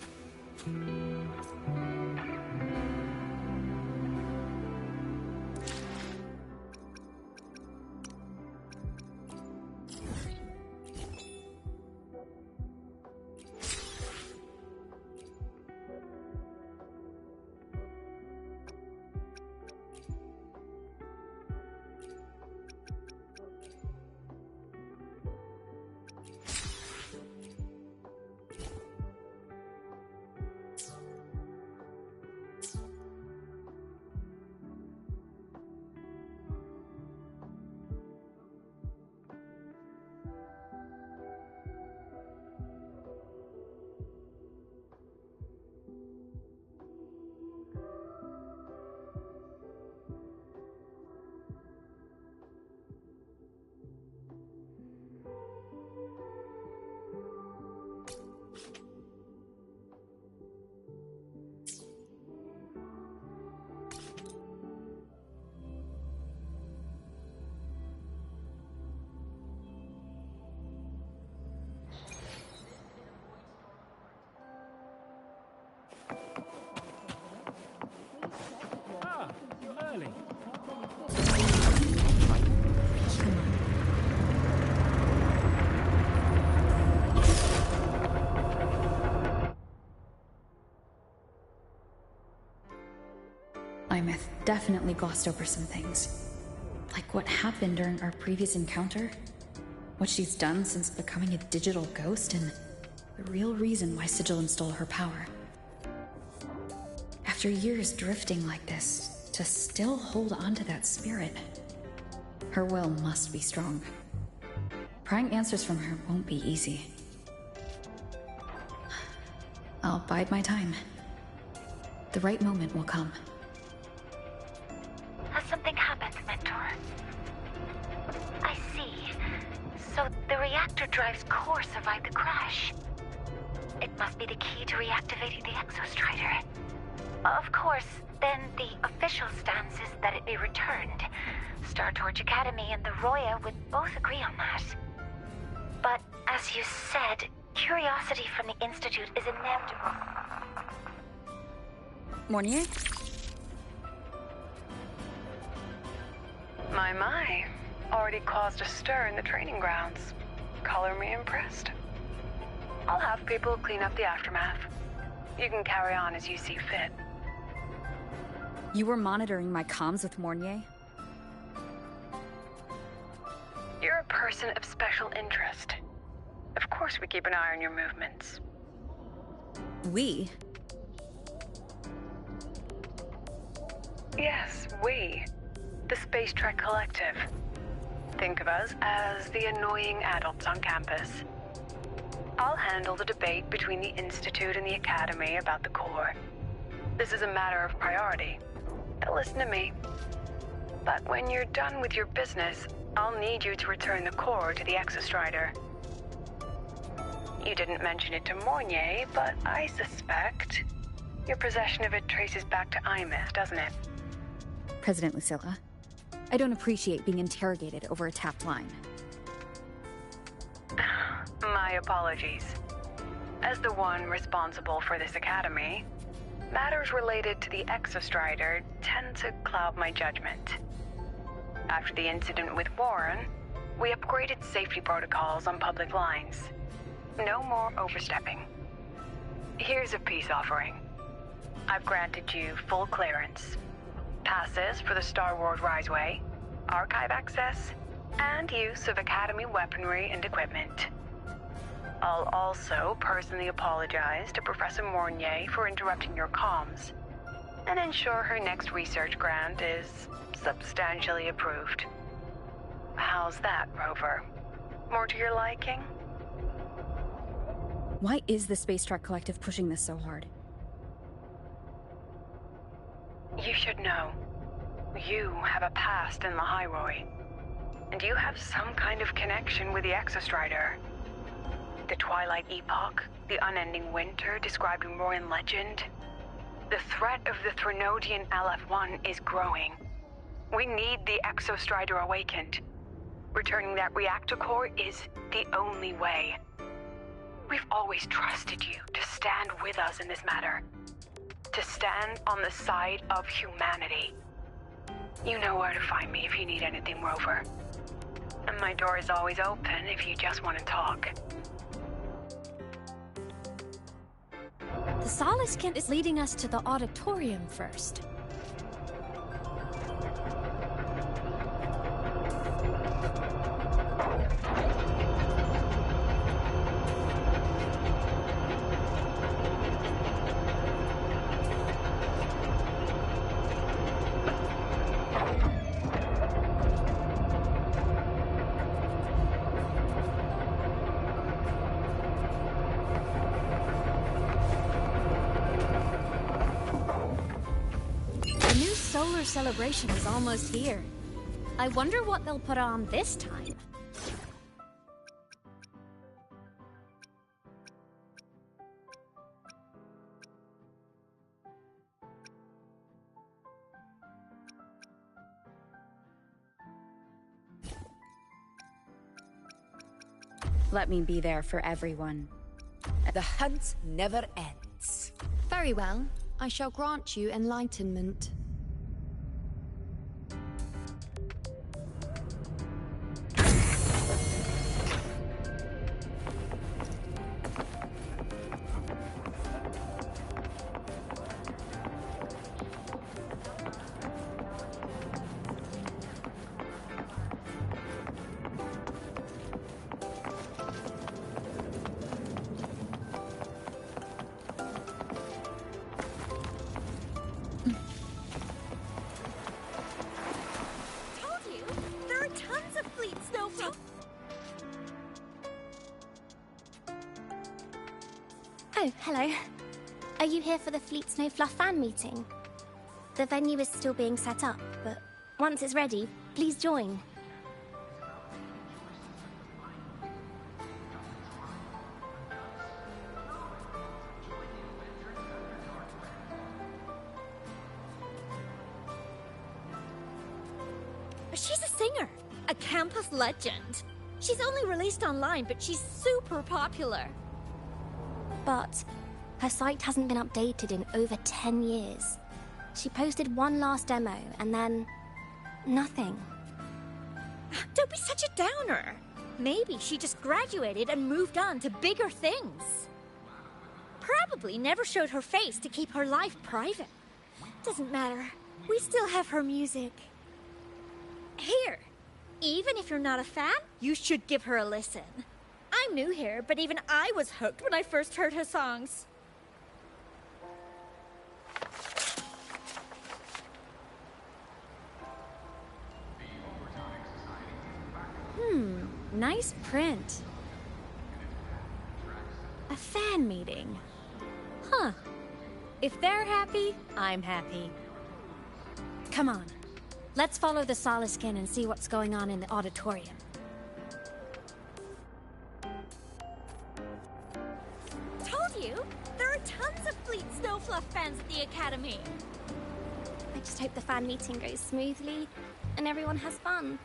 Early. I definitely glossed over some things. Like what happened during our previous encounter, what she's done since becoming a digital ghost, and the real reason why Sigilum stole her power. After years drifting like this, to still hold on to that spirit, her will must be strong. Prying answers from her won't be easy. I'll bide my time. The right moment will come. Has something happened, Mentor? I see. So the reactor drive's core survived the crash. It must be the key to reactivating the Exostrider. Of course, then the official stance is that it be returned. Star Torch Academy and the Roya would both agree on that. But as you said, curiosity from the Institute is inevitable. Mornier? My. Already caused a stir in the training grounds. Color me impressed. I'll have people clean up the aftermath. You can carry on as you see fit. You were monitoring my comms with Mornier? You're a person of special interest. Of course we keep an eye on your movements. We? Yes, we. The Space Trek Collective. Think of us as the annoying adults on campus. I'll handle the debate between the Institute and the Academy about the core. This is a matter of priority. They'll listen to me. But when you're done with your business, I'll need you to return the core to the Exostrider. You didn't mention it to Mornier, but I suspect your possession of it traces back to Imith, doesn't it? President Lucilla, I don't appreciate being interrogated over a tapped line. My apologies. As the one responsible for this academy, matters related to the Exostrider tend to cloud my judgment. After the incident with Warren, we upgraded safety protocols on public lines. No more overstepping. Here's a peace offering. I've granted you full clearance. Passes for the Star Wars Riseway, archive access, and use of Academy weaponry and equipment. I'll also personally apologize to Professor Mornier for interrupting your comms, and ensure her next research grant is substantially approved. How's that, Rover? More to your liking? Why is the Space Trek Collective pushing this so hard? You should know. You have a past in the Hyroi, and you have some kind of connection with the Exostrider. The Twilight Epoch, the unending winter described in Royan legend. The threat of the Threnodian LF-1 is growing. We need the Exostrider awakened. Returning that reactor core is the only way. We've always trusted you to stand with us in this matter. To stand on the side of humanity. You know where to find me if you need anything, Rover. And my door is always open if you just want to talk. The Solace Kent is leading us to the auditorium first. Solar celebration is almost here. I wonder what they'll put on this time. Let me be there for everyone. The hunt never ends. Very well. I shall grant you enlightenment. Oh, hello. Are you here for the Fleet Snow Fluff fan meeting? The venue is still being set up, but once it's ready, please join. She's a singer, a campus legend. She's only released online, but she's super popular. But her site hasn't been updated in over 10 years. She posted one last demo, and then nothing. Don't be such a downer. Maybe she just graduated and moved on to bigger things. Probably never showed her face to keep her life private. Doesn't matter. We still have her music. Here, even if you're not a fan, you should give her a listen. I'm new here, but even I was hooked when I first heard her songs. Nice print. A fan meeting. Huh. If they're happy, I'm happy. Come on. Let's follow the Solaskin and see what's going on in the auditorium. Told you! There are tons of Fleet Snowfluff fans at the Academy! I just hope the fan meeting goes smoothly and everyone has fun.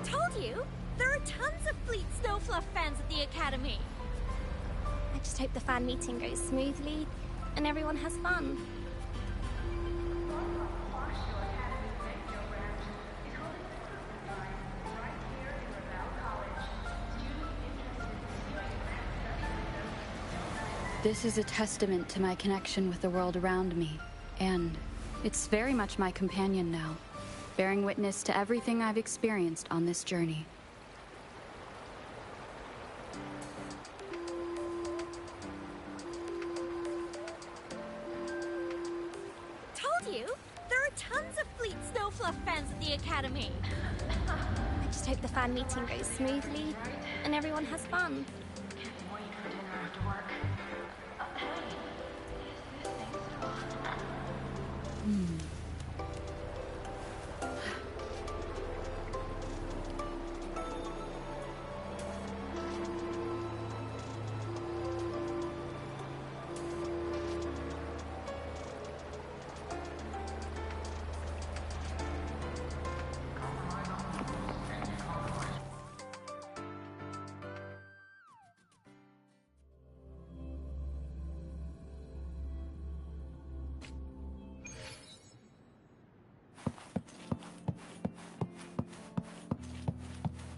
Told you! There are tons of Fleet Snowfluff fans at the Academy! I just hope the fan meeting goes smoothly and everyone has fun. This is a testament to my connection with the world around me, and it's very much my companion now, bearing witness to everything I've experienced on this journey. Told you! There are tons of Fleet Snowfluff fans at the Academy! I just hope the fan meeting goes smoothly and everyone has fun. report to work. Hey, is this thing still on?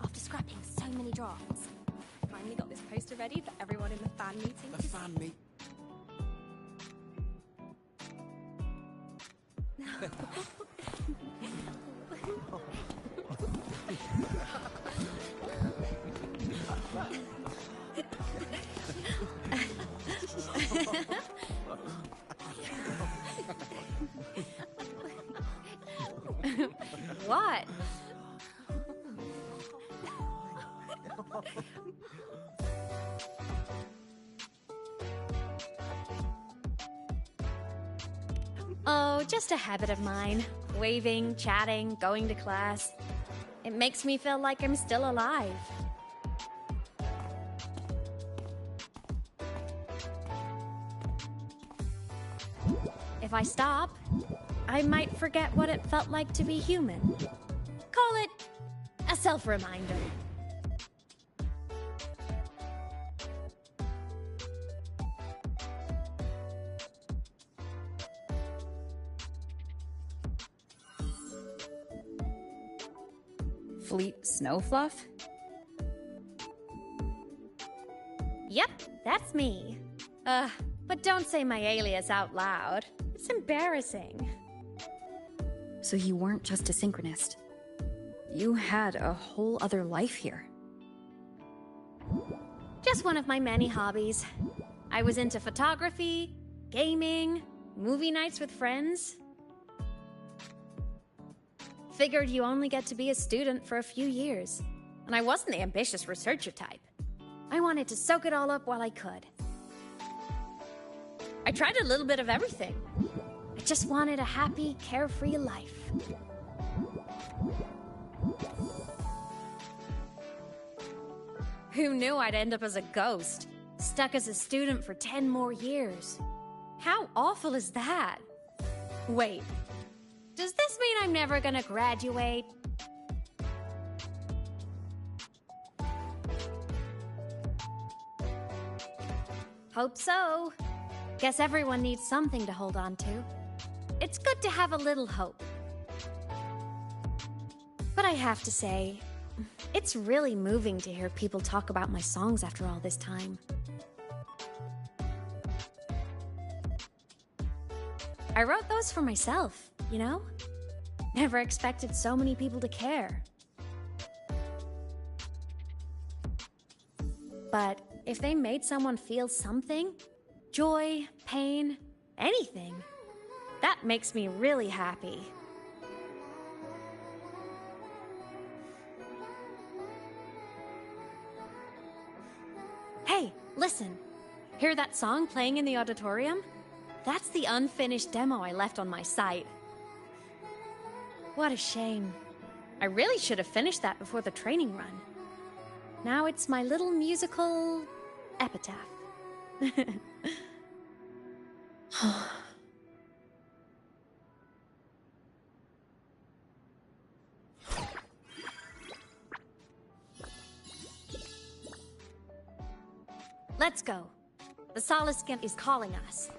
After scrapping so many drafts, finally got this poster ready for everyone in the fan meeting. The fan meet. What? Oh, just a habit of mine. Waving, chatting, going to class. It makes me feel like I'm still alive. If I stop, I might forget what it felt like to be human. Call it a self-reminder. Fleet Snowfluff? Yep, that's me. But don't say my alias out loud. It's embarrassing. So you weren't just a synchronist. You had a whole other life here. Just one of my many hobbies. I was into photography, gaming, movie nights with friends. Figured you only get to be a student for a few years. And I wasn't the ambitious researcher type. I wanted to soak it all up while I could. I tried a little bit of everything. I just wanted a happy, carefree life. Who knew I'd end up as a ghost, stuck as a student for 10 more years? How awful is that? Wait, does this mean I'm never gonna graduate? Hope so. Guess everyone needs something to hold on to. It's good to have a little hope. But I have to say, it's really moving to hear people talk about my songs after all this time. I wrote those for myself, you know? Never expected so many people to care. But if they made someone feel something, joy, pain, anything, that makes me really happy. Hey, listen. Hear that song playing in the auditorium? That's the unfinished demo I left on my site. What a shame. I really should have finished that before the training run. Now it's my little musical epitaph. Let's go. The Solace Skin is calling us.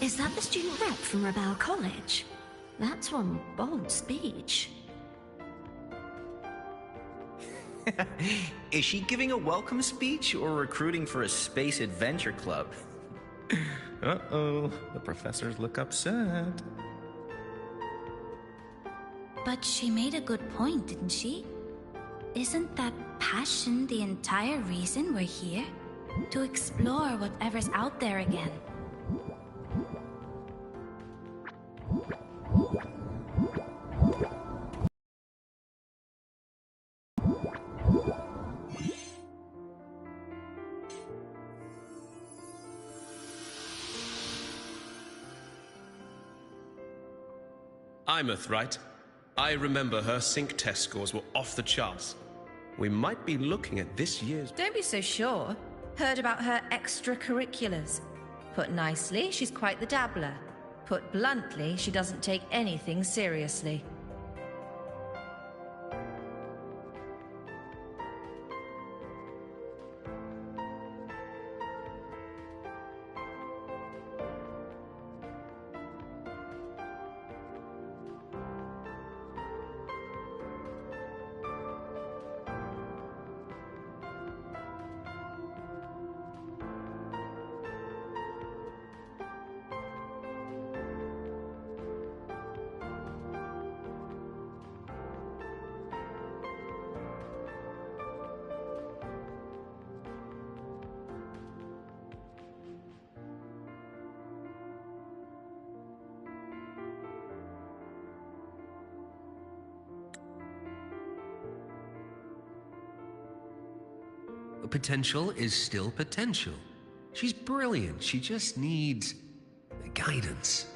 Is that the student rep from Rebel College? That's one bold speech. Is she giving a welcome speech or recruiting for a space adventure club? Uh-oh, the professors look upset. But she made a good point, didn't she? Isn't that passion the entire reason we're here? To explore whatever's out there again. Imeth, right? I remember her sync test scores were off the charts. We might be looking at this year's... Don't be so sure. Heard about her extracurriculars. Put nicely, she's quite the dabbler. Put bluntly, she doesn't take anything seriously. Potential is still potential. She's brilliant. She just needs guidance.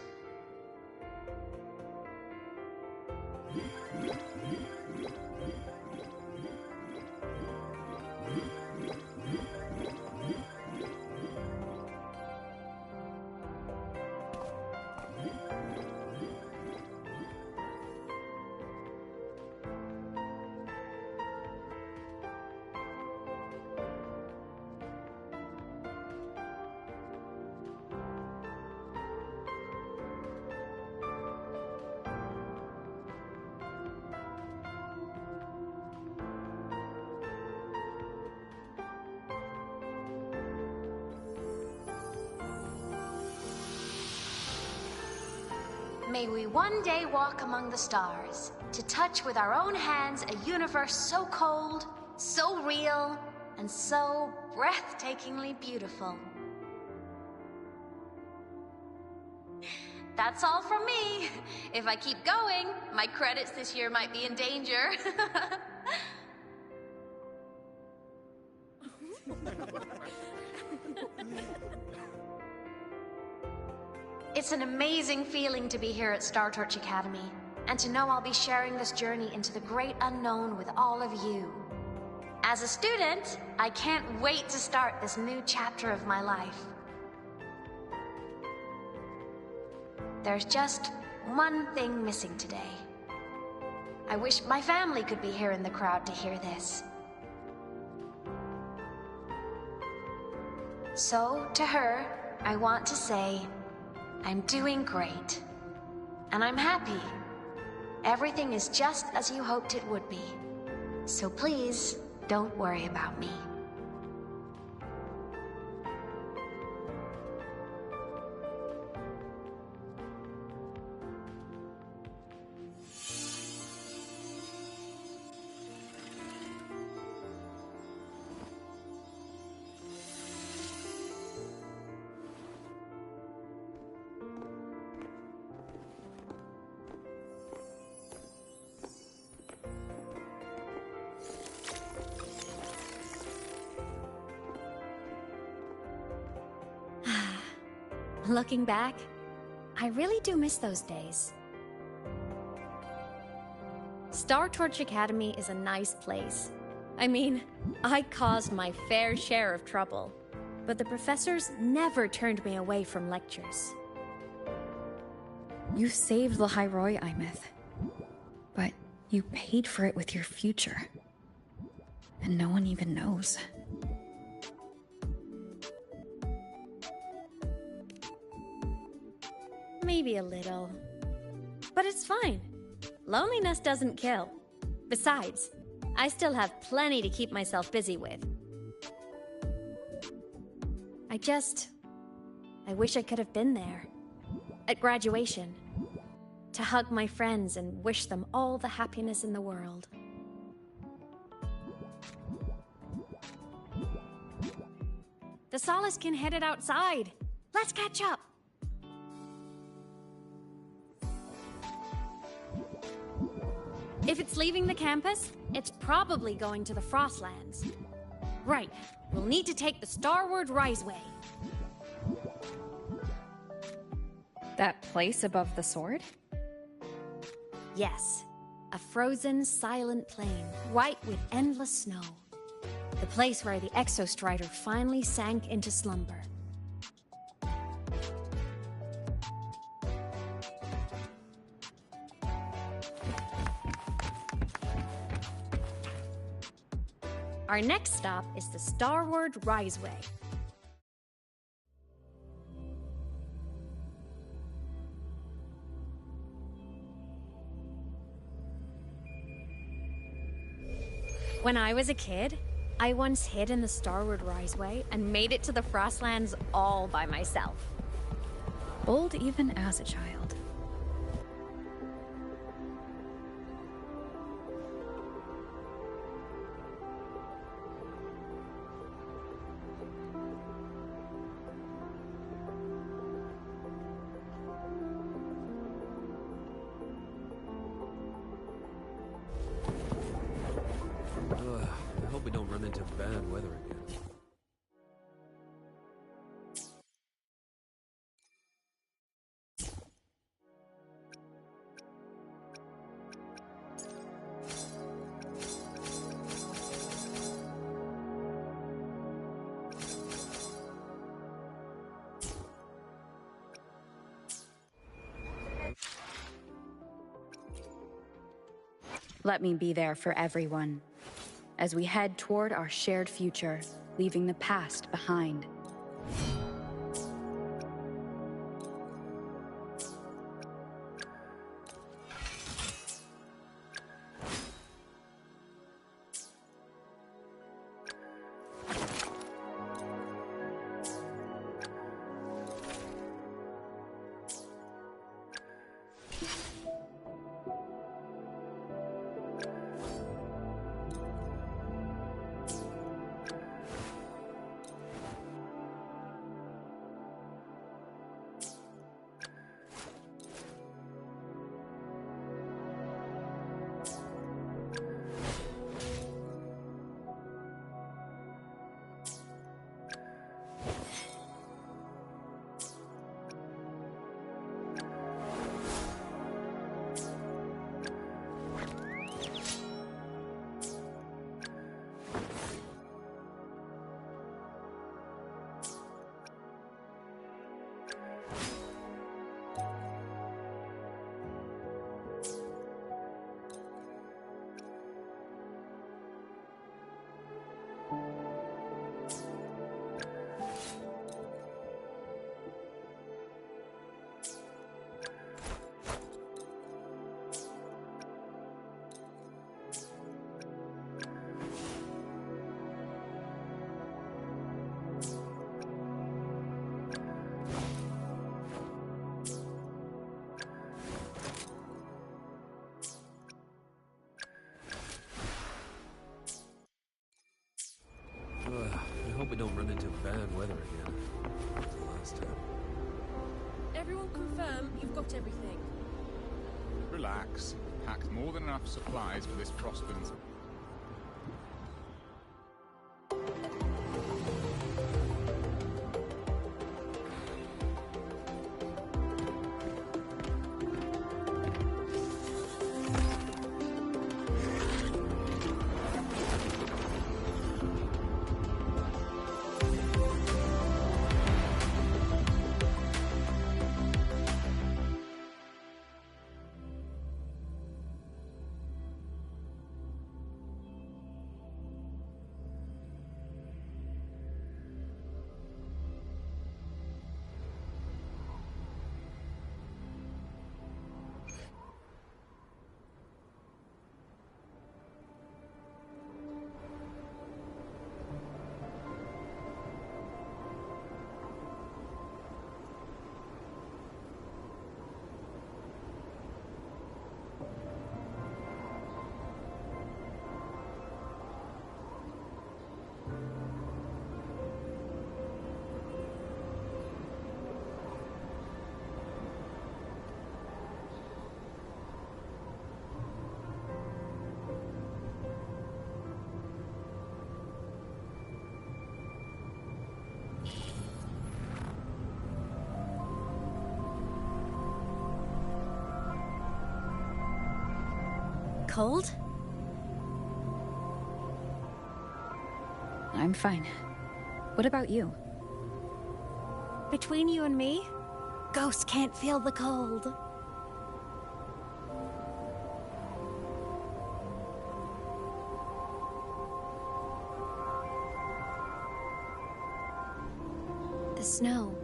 May we one day walk among the stars, to touch with our own hands a universe so cold, so real, and so breathtakingly beautiful. That's all from me. If I keep going, my credits this year might be in danger. It's an amazing feeling to be here at Star Torch Academy, and to know I'll be sharing this journey into the great unknown with all of you. As a student, I can't wait to start this new chapter of my life. There's just one thing missing today. I wish my family could be here in the crowd to hear this. So, to her, I want to say, I'm doing great. And I'm happy. Everything is just as you hoped it would be. So please, don't worry about me. Looking back, I really do miss those days. Star Torch Academy is a nice place. I mean, I caused my fair share of trouble, but the professors never turned me away from lectures. You saved the Hyroi, Imeth, but you paid for it with your future. And no one even knows. Maybe a little. But it's fine. Loneliness doesn't kill. Besides, I still have plenty to keep myself busy with. I wish I could have been there. At graduation. To hug my friends and wish them all the happiness in the world. The Solace can headed outside. Let's catch up. If it's leaving the campus, it's probably going to the Frostlands. Right, we'll need to take the Starward Riseway. That place above the sword? Yes, a frozen, silent plain, white with endless snow. The place where the Exostrider finally sank into slumber. Our next stop is the Starward Riseway. When I was a kid, I once hid in the Starward Riseway and made it to the Frostlands all by myself. Bold even as a child. I hope we don't run into bad weather again. Let me be there for everyone, as we head toward our shared future, leaving the past behind. I hope we don't run into bad weather again. Like the last time. Everyone confirm you've got everything. Relax. Packed more than enough supplies for this frostburn's. cold? I'm fine. What about you? Between you and me, ghosts can't feel the cold. The snow.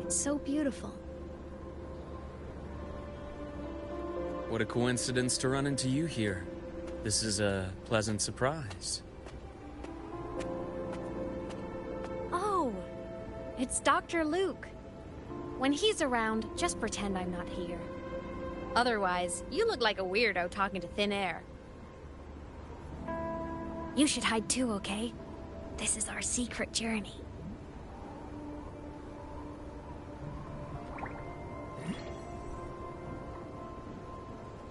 It's so beautiful. What a coincidence to run into you here. This is a pleasant surprise. Oh, it's Dr. Luke. When he's around, just pretend I'm not here. Otherwise, you look like a weirdo talking to thin air. You should hide too, okay? This is our secret journey.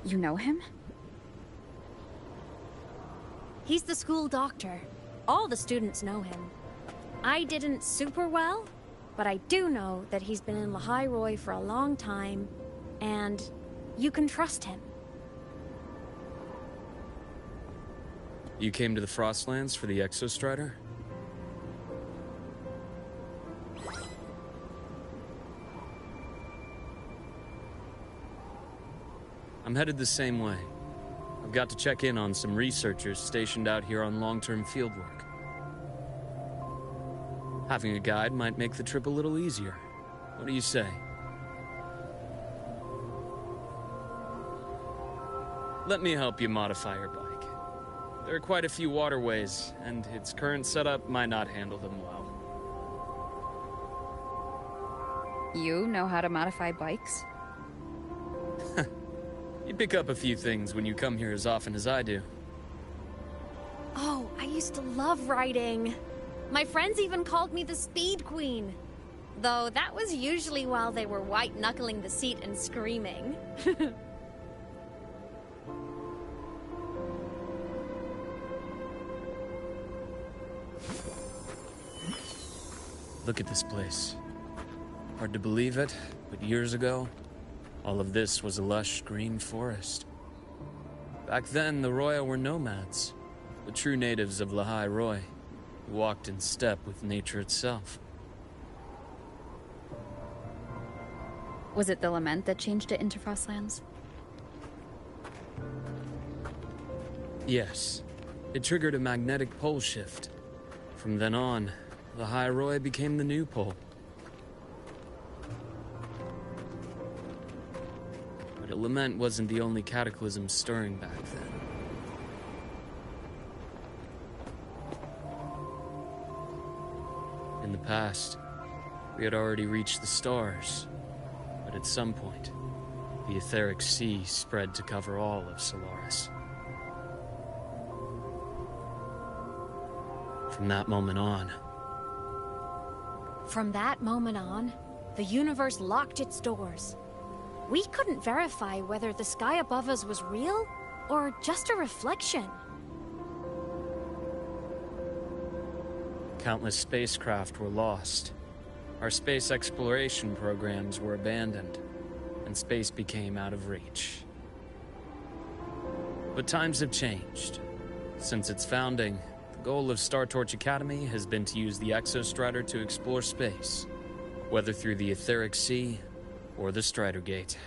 You know him? He's the school doctor. All the students know him. I didn't super well, but I do know that he's been in Lehigh Roy for a long time, and you can trust him. You came to the Frostlands for the Exostrider? I'm headed the same way. I've got to check in on some researchers stationed out here on long-term fieldwork. Having a guide might make the trip a little easier. What do you say? Let me help you modify your bike. There are quite a few waterways, and its current setup might not handle them well. You know how to modify bikes? You pick up a few things when you come here as often as I do. Oh, I used to love riding. My friends even called me the Speed Queen. Though that was usually while they were white-knuckling the seat and screaming. Look at this place. Hard to believe it, but years ago, all of this was a lush green forest. Back then, the Royal were nomads, the true natives of Lehigh Roy, who walked in step with nature itself. Was it the lament that changed it into Frostlands? Yes. It triggered a magnetic pole shift. From then on, Lehigh Roy became the new pole. But a lament wasn't the only cataclysm stirring back then. In the past, we had already reached the stars, but at some point, the etheric sea spread to cover all of Solaris. From that moment on, the universe locked its doors. We couldn't verify whether the sky above us was real or just a reflection. countless spacecraft were lost. Our space exploration programs were abandoned, and space became out of reach. But times have changed. Since its founding, the goal of Star Torch Academy has been to use the Exostrider to explore space, whether through the Etheric Sea or the Strider Gate.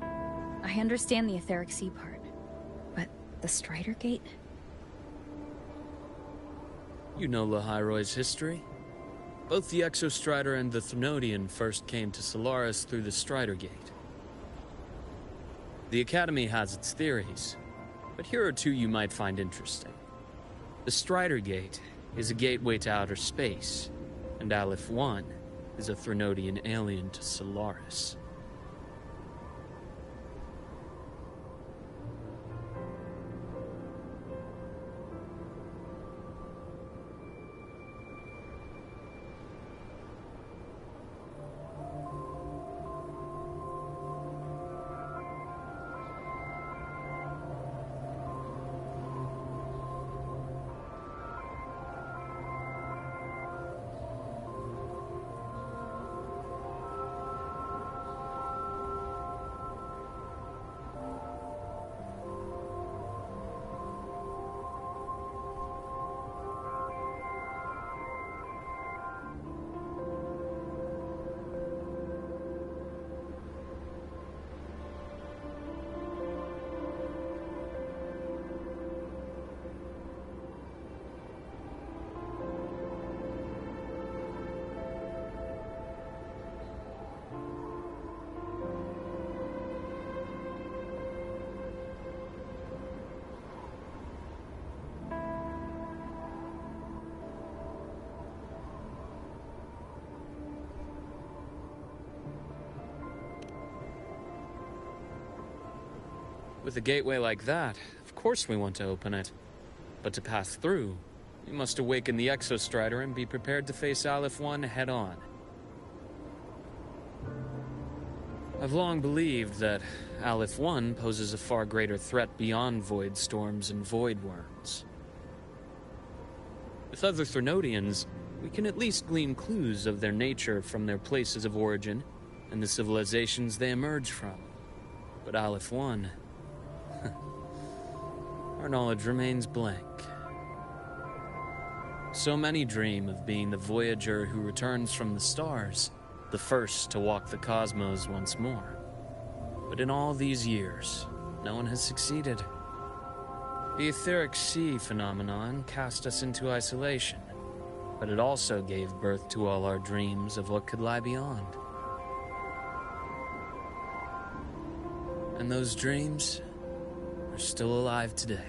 I understand the Etheric Sea part, but the Strider Gate? You know Lehigh Roy's history. Both the Exostrider and the Thnodian first came to Solaris through the Strider Gate. The Academy has its theories, but here are two you might find interesting. The Strider Gate is a gateway to outer space, and Aleph 1 is a Thnodian alien to Solaris. With a gateway like that, of course we want to open it. But to pass through, we must awaken the Exostrider and be prepared to face Aleph 1 head-on. I've long believed that Aleph 1 poses a far greater threat beyond void storms and void worms. With other Threnodians, we can at least glean clues of their nature from their places of origin and the civilizations they emerge from. But Aleph 1... our knowledge remains blank. So many dream of being the voyager who returns from the stars, the first to walk the cosmos once more. But in all these years, no one has succeeded. The etheric sea phenomenon cast us into isolation, but it also gave birth to all our dreams of what could lie beyond. And those dreams are still alive today.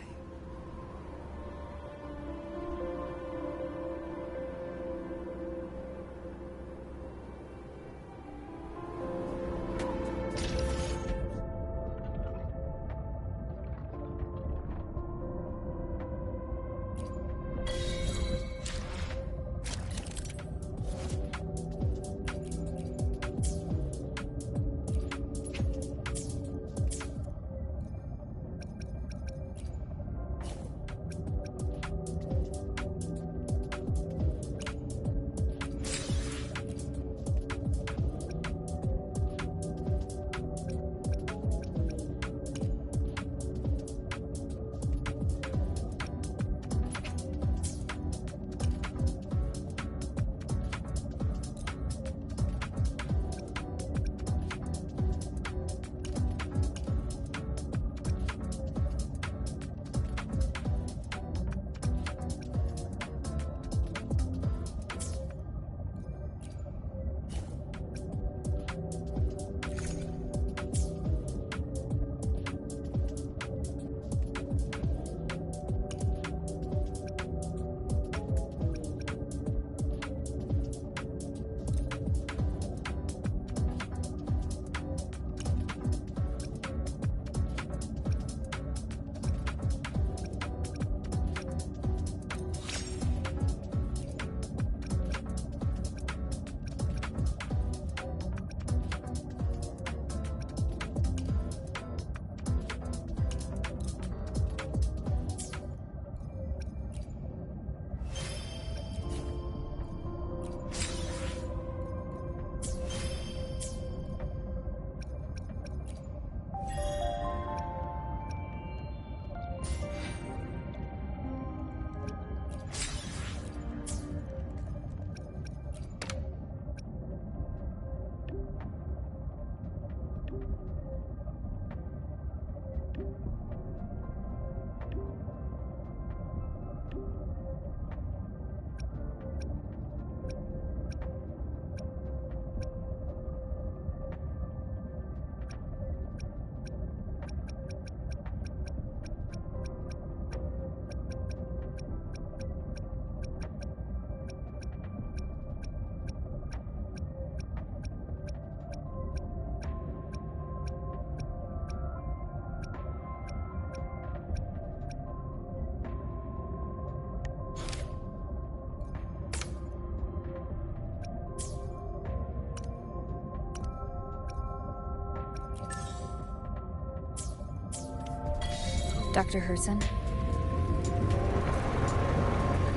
Dr. Herson?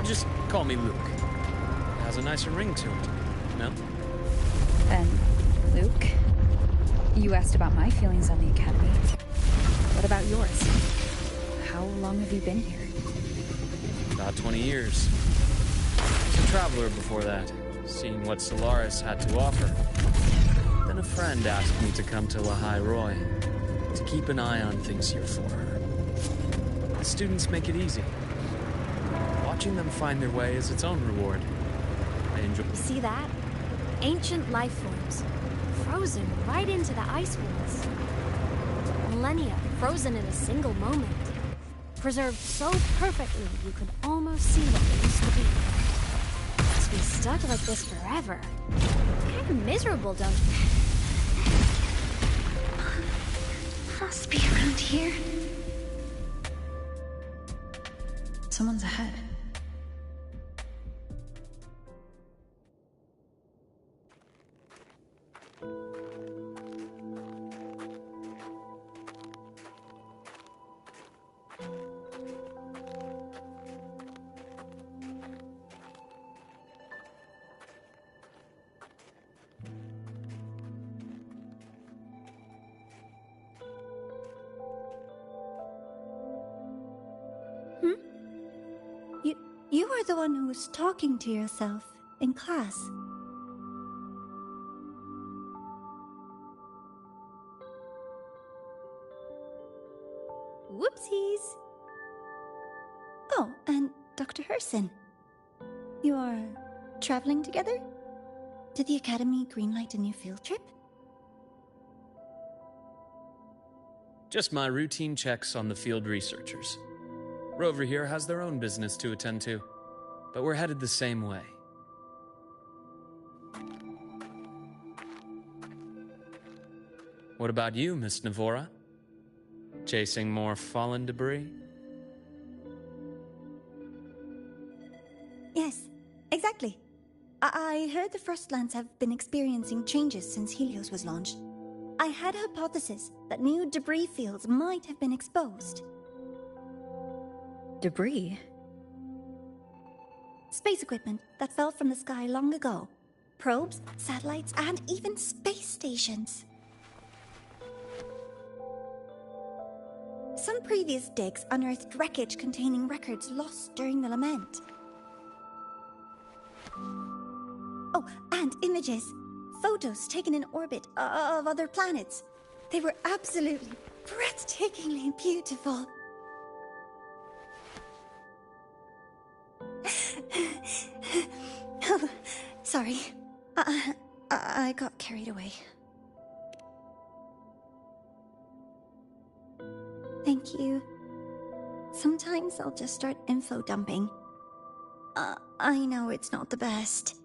Just call me Luke. It has a nicer ring to it, no? And Luke? You asked about my feelings on the Academy. What about yours? How long have you been here? About 20 years. I was a traveler before that, seeing what Solaris had to offer. Then a friend asked me to come to Lahai Roy, to keep an eye on things here for her. The students make it easy. Watching them find their way is its own reward. I enjoy... You see that? Ancient life forms. Frozen right into the ice walls. Millennia frozen in a single moment. Preserved so perfectly you could almost see what they used to be. To be stuck like this forever. Kind of miserable, don't you? Must be around here. Someone's ahead. You are the one who was talking to yourself in class. Whoopsies! Oh, and Dr. Herson. You are traveling together? Did the Academy greenlight a new field trip? Just my routine checks on the field researchers. Rover here has their own business to attend to, but we're headed the same way. What about you, Miss Navora? Chasing more fallen debris? Yes, exactly. I heard the Frostlands have been experiencing changes since Helios was launched. I had a hypothesis that new debris fields might have been exposed. Debris? Space equipment that fell from the sky long ago. Probes, satellites, and even space stations. Some previous digs unearthed wreckage containing records lost during the lament. Oh, and images. Photos taken in orbit of other planets. They were absolutely breathtakingly beautiful. Oh, sorry. I got carried away. Thank you. Sometimes I'll just start info dumping. I know it's not the best.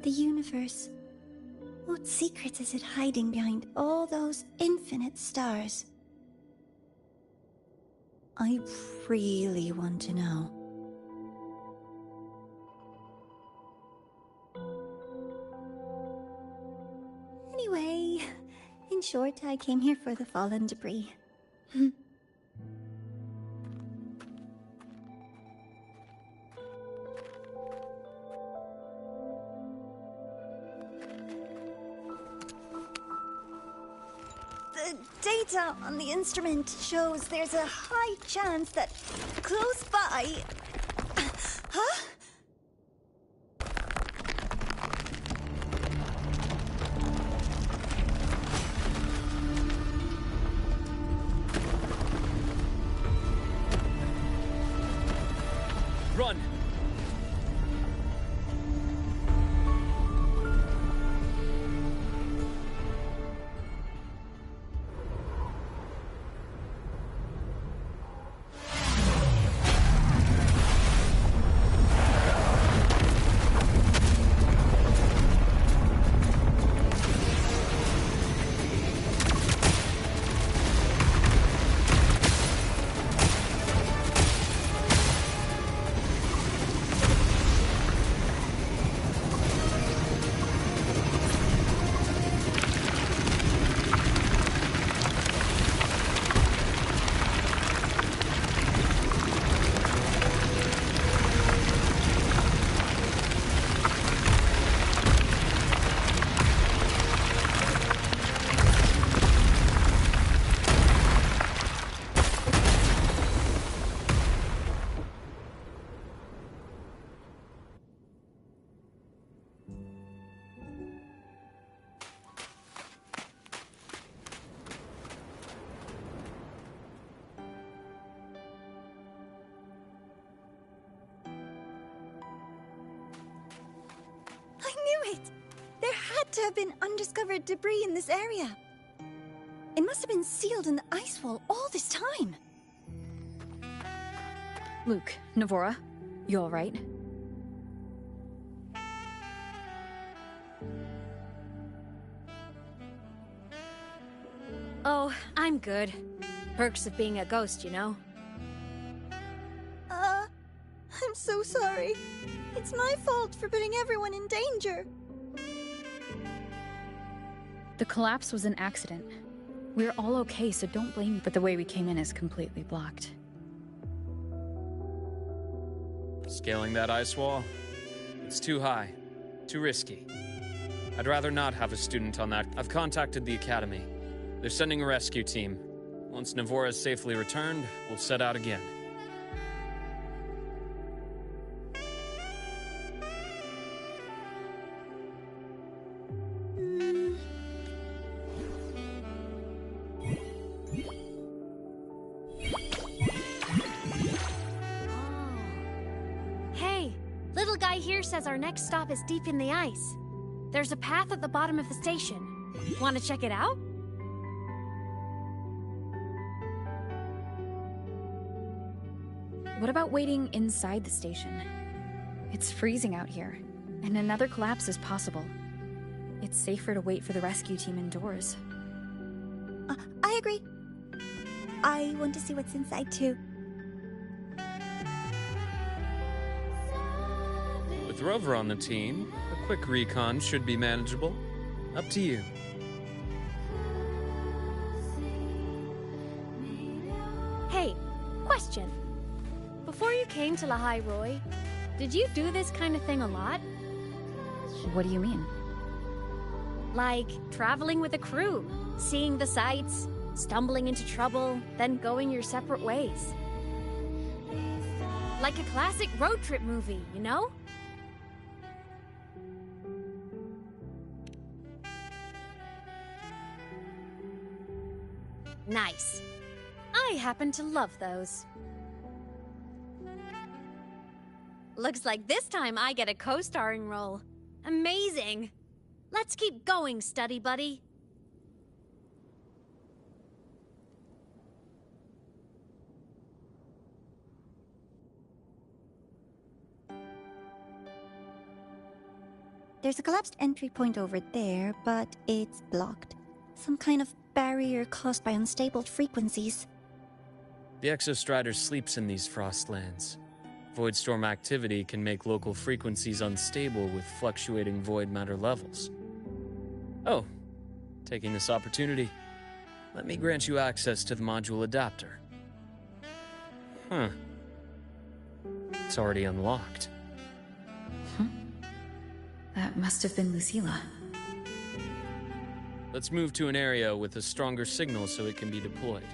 The universe. What secrets is it hiding behind all those infinite stars? I really want to know. Anyway, in short, I came here for the fallen debris. The data on the instrument shows there's a high chance that close by... Huh? Run! There had to have been undiscovered debris in this area. It must have been sealed in the ice wall all this time. Luke, Navora, you alright? I'm good. Perks of being a ghost, you know? I'm so sorry. It's my fault for putting everyone in danger. The collapse was an accident. We're all okay, so don't blame me, but the way we came in is completely blocked. Scaling that ice wall? It's too high. Too risky. I'd rather not have a student on that. I've contacted the Academy. They're sending a rescue team. Once Navora is safely returned, we'll set out again. Hey, little guy here says our next stop is deep in the ice. There's a path at the bottom of the station. Want to check it out? What about waiting inside the station? It's freezing out here, and another collapse is possible. It's safer to wait for the rescue team indoors. I agree. I want to see what's inside too. With Rover on the team, a quick recon should be manageable. Up to you. Hey, question. Before you came to Lahai Roy, did you do this kind of thing a lot? What do you mean? Like traveling with a crew, seeing the sights, stumbling into trouble, then going your separate ways. Like a classic road trip movie, you know? Nice. I happen to love those. Looks like this time I get a co-starring role. Amazing! Let's keep going, study buddy. There's a collapsed entry point over there, but it's blocked. Some kind of barrier caused by unstable frequencies. The Exostrider sleeps in these frostlands. Void storm activity can make local frequencies unstable with fluctuating void matter levels. Oh, taking this opportunity, let me grant you access to the module adapter. Huh. It's already unlocked. That must have been Lucilla. Let's move to an area with a stronger signal so it can be deployed.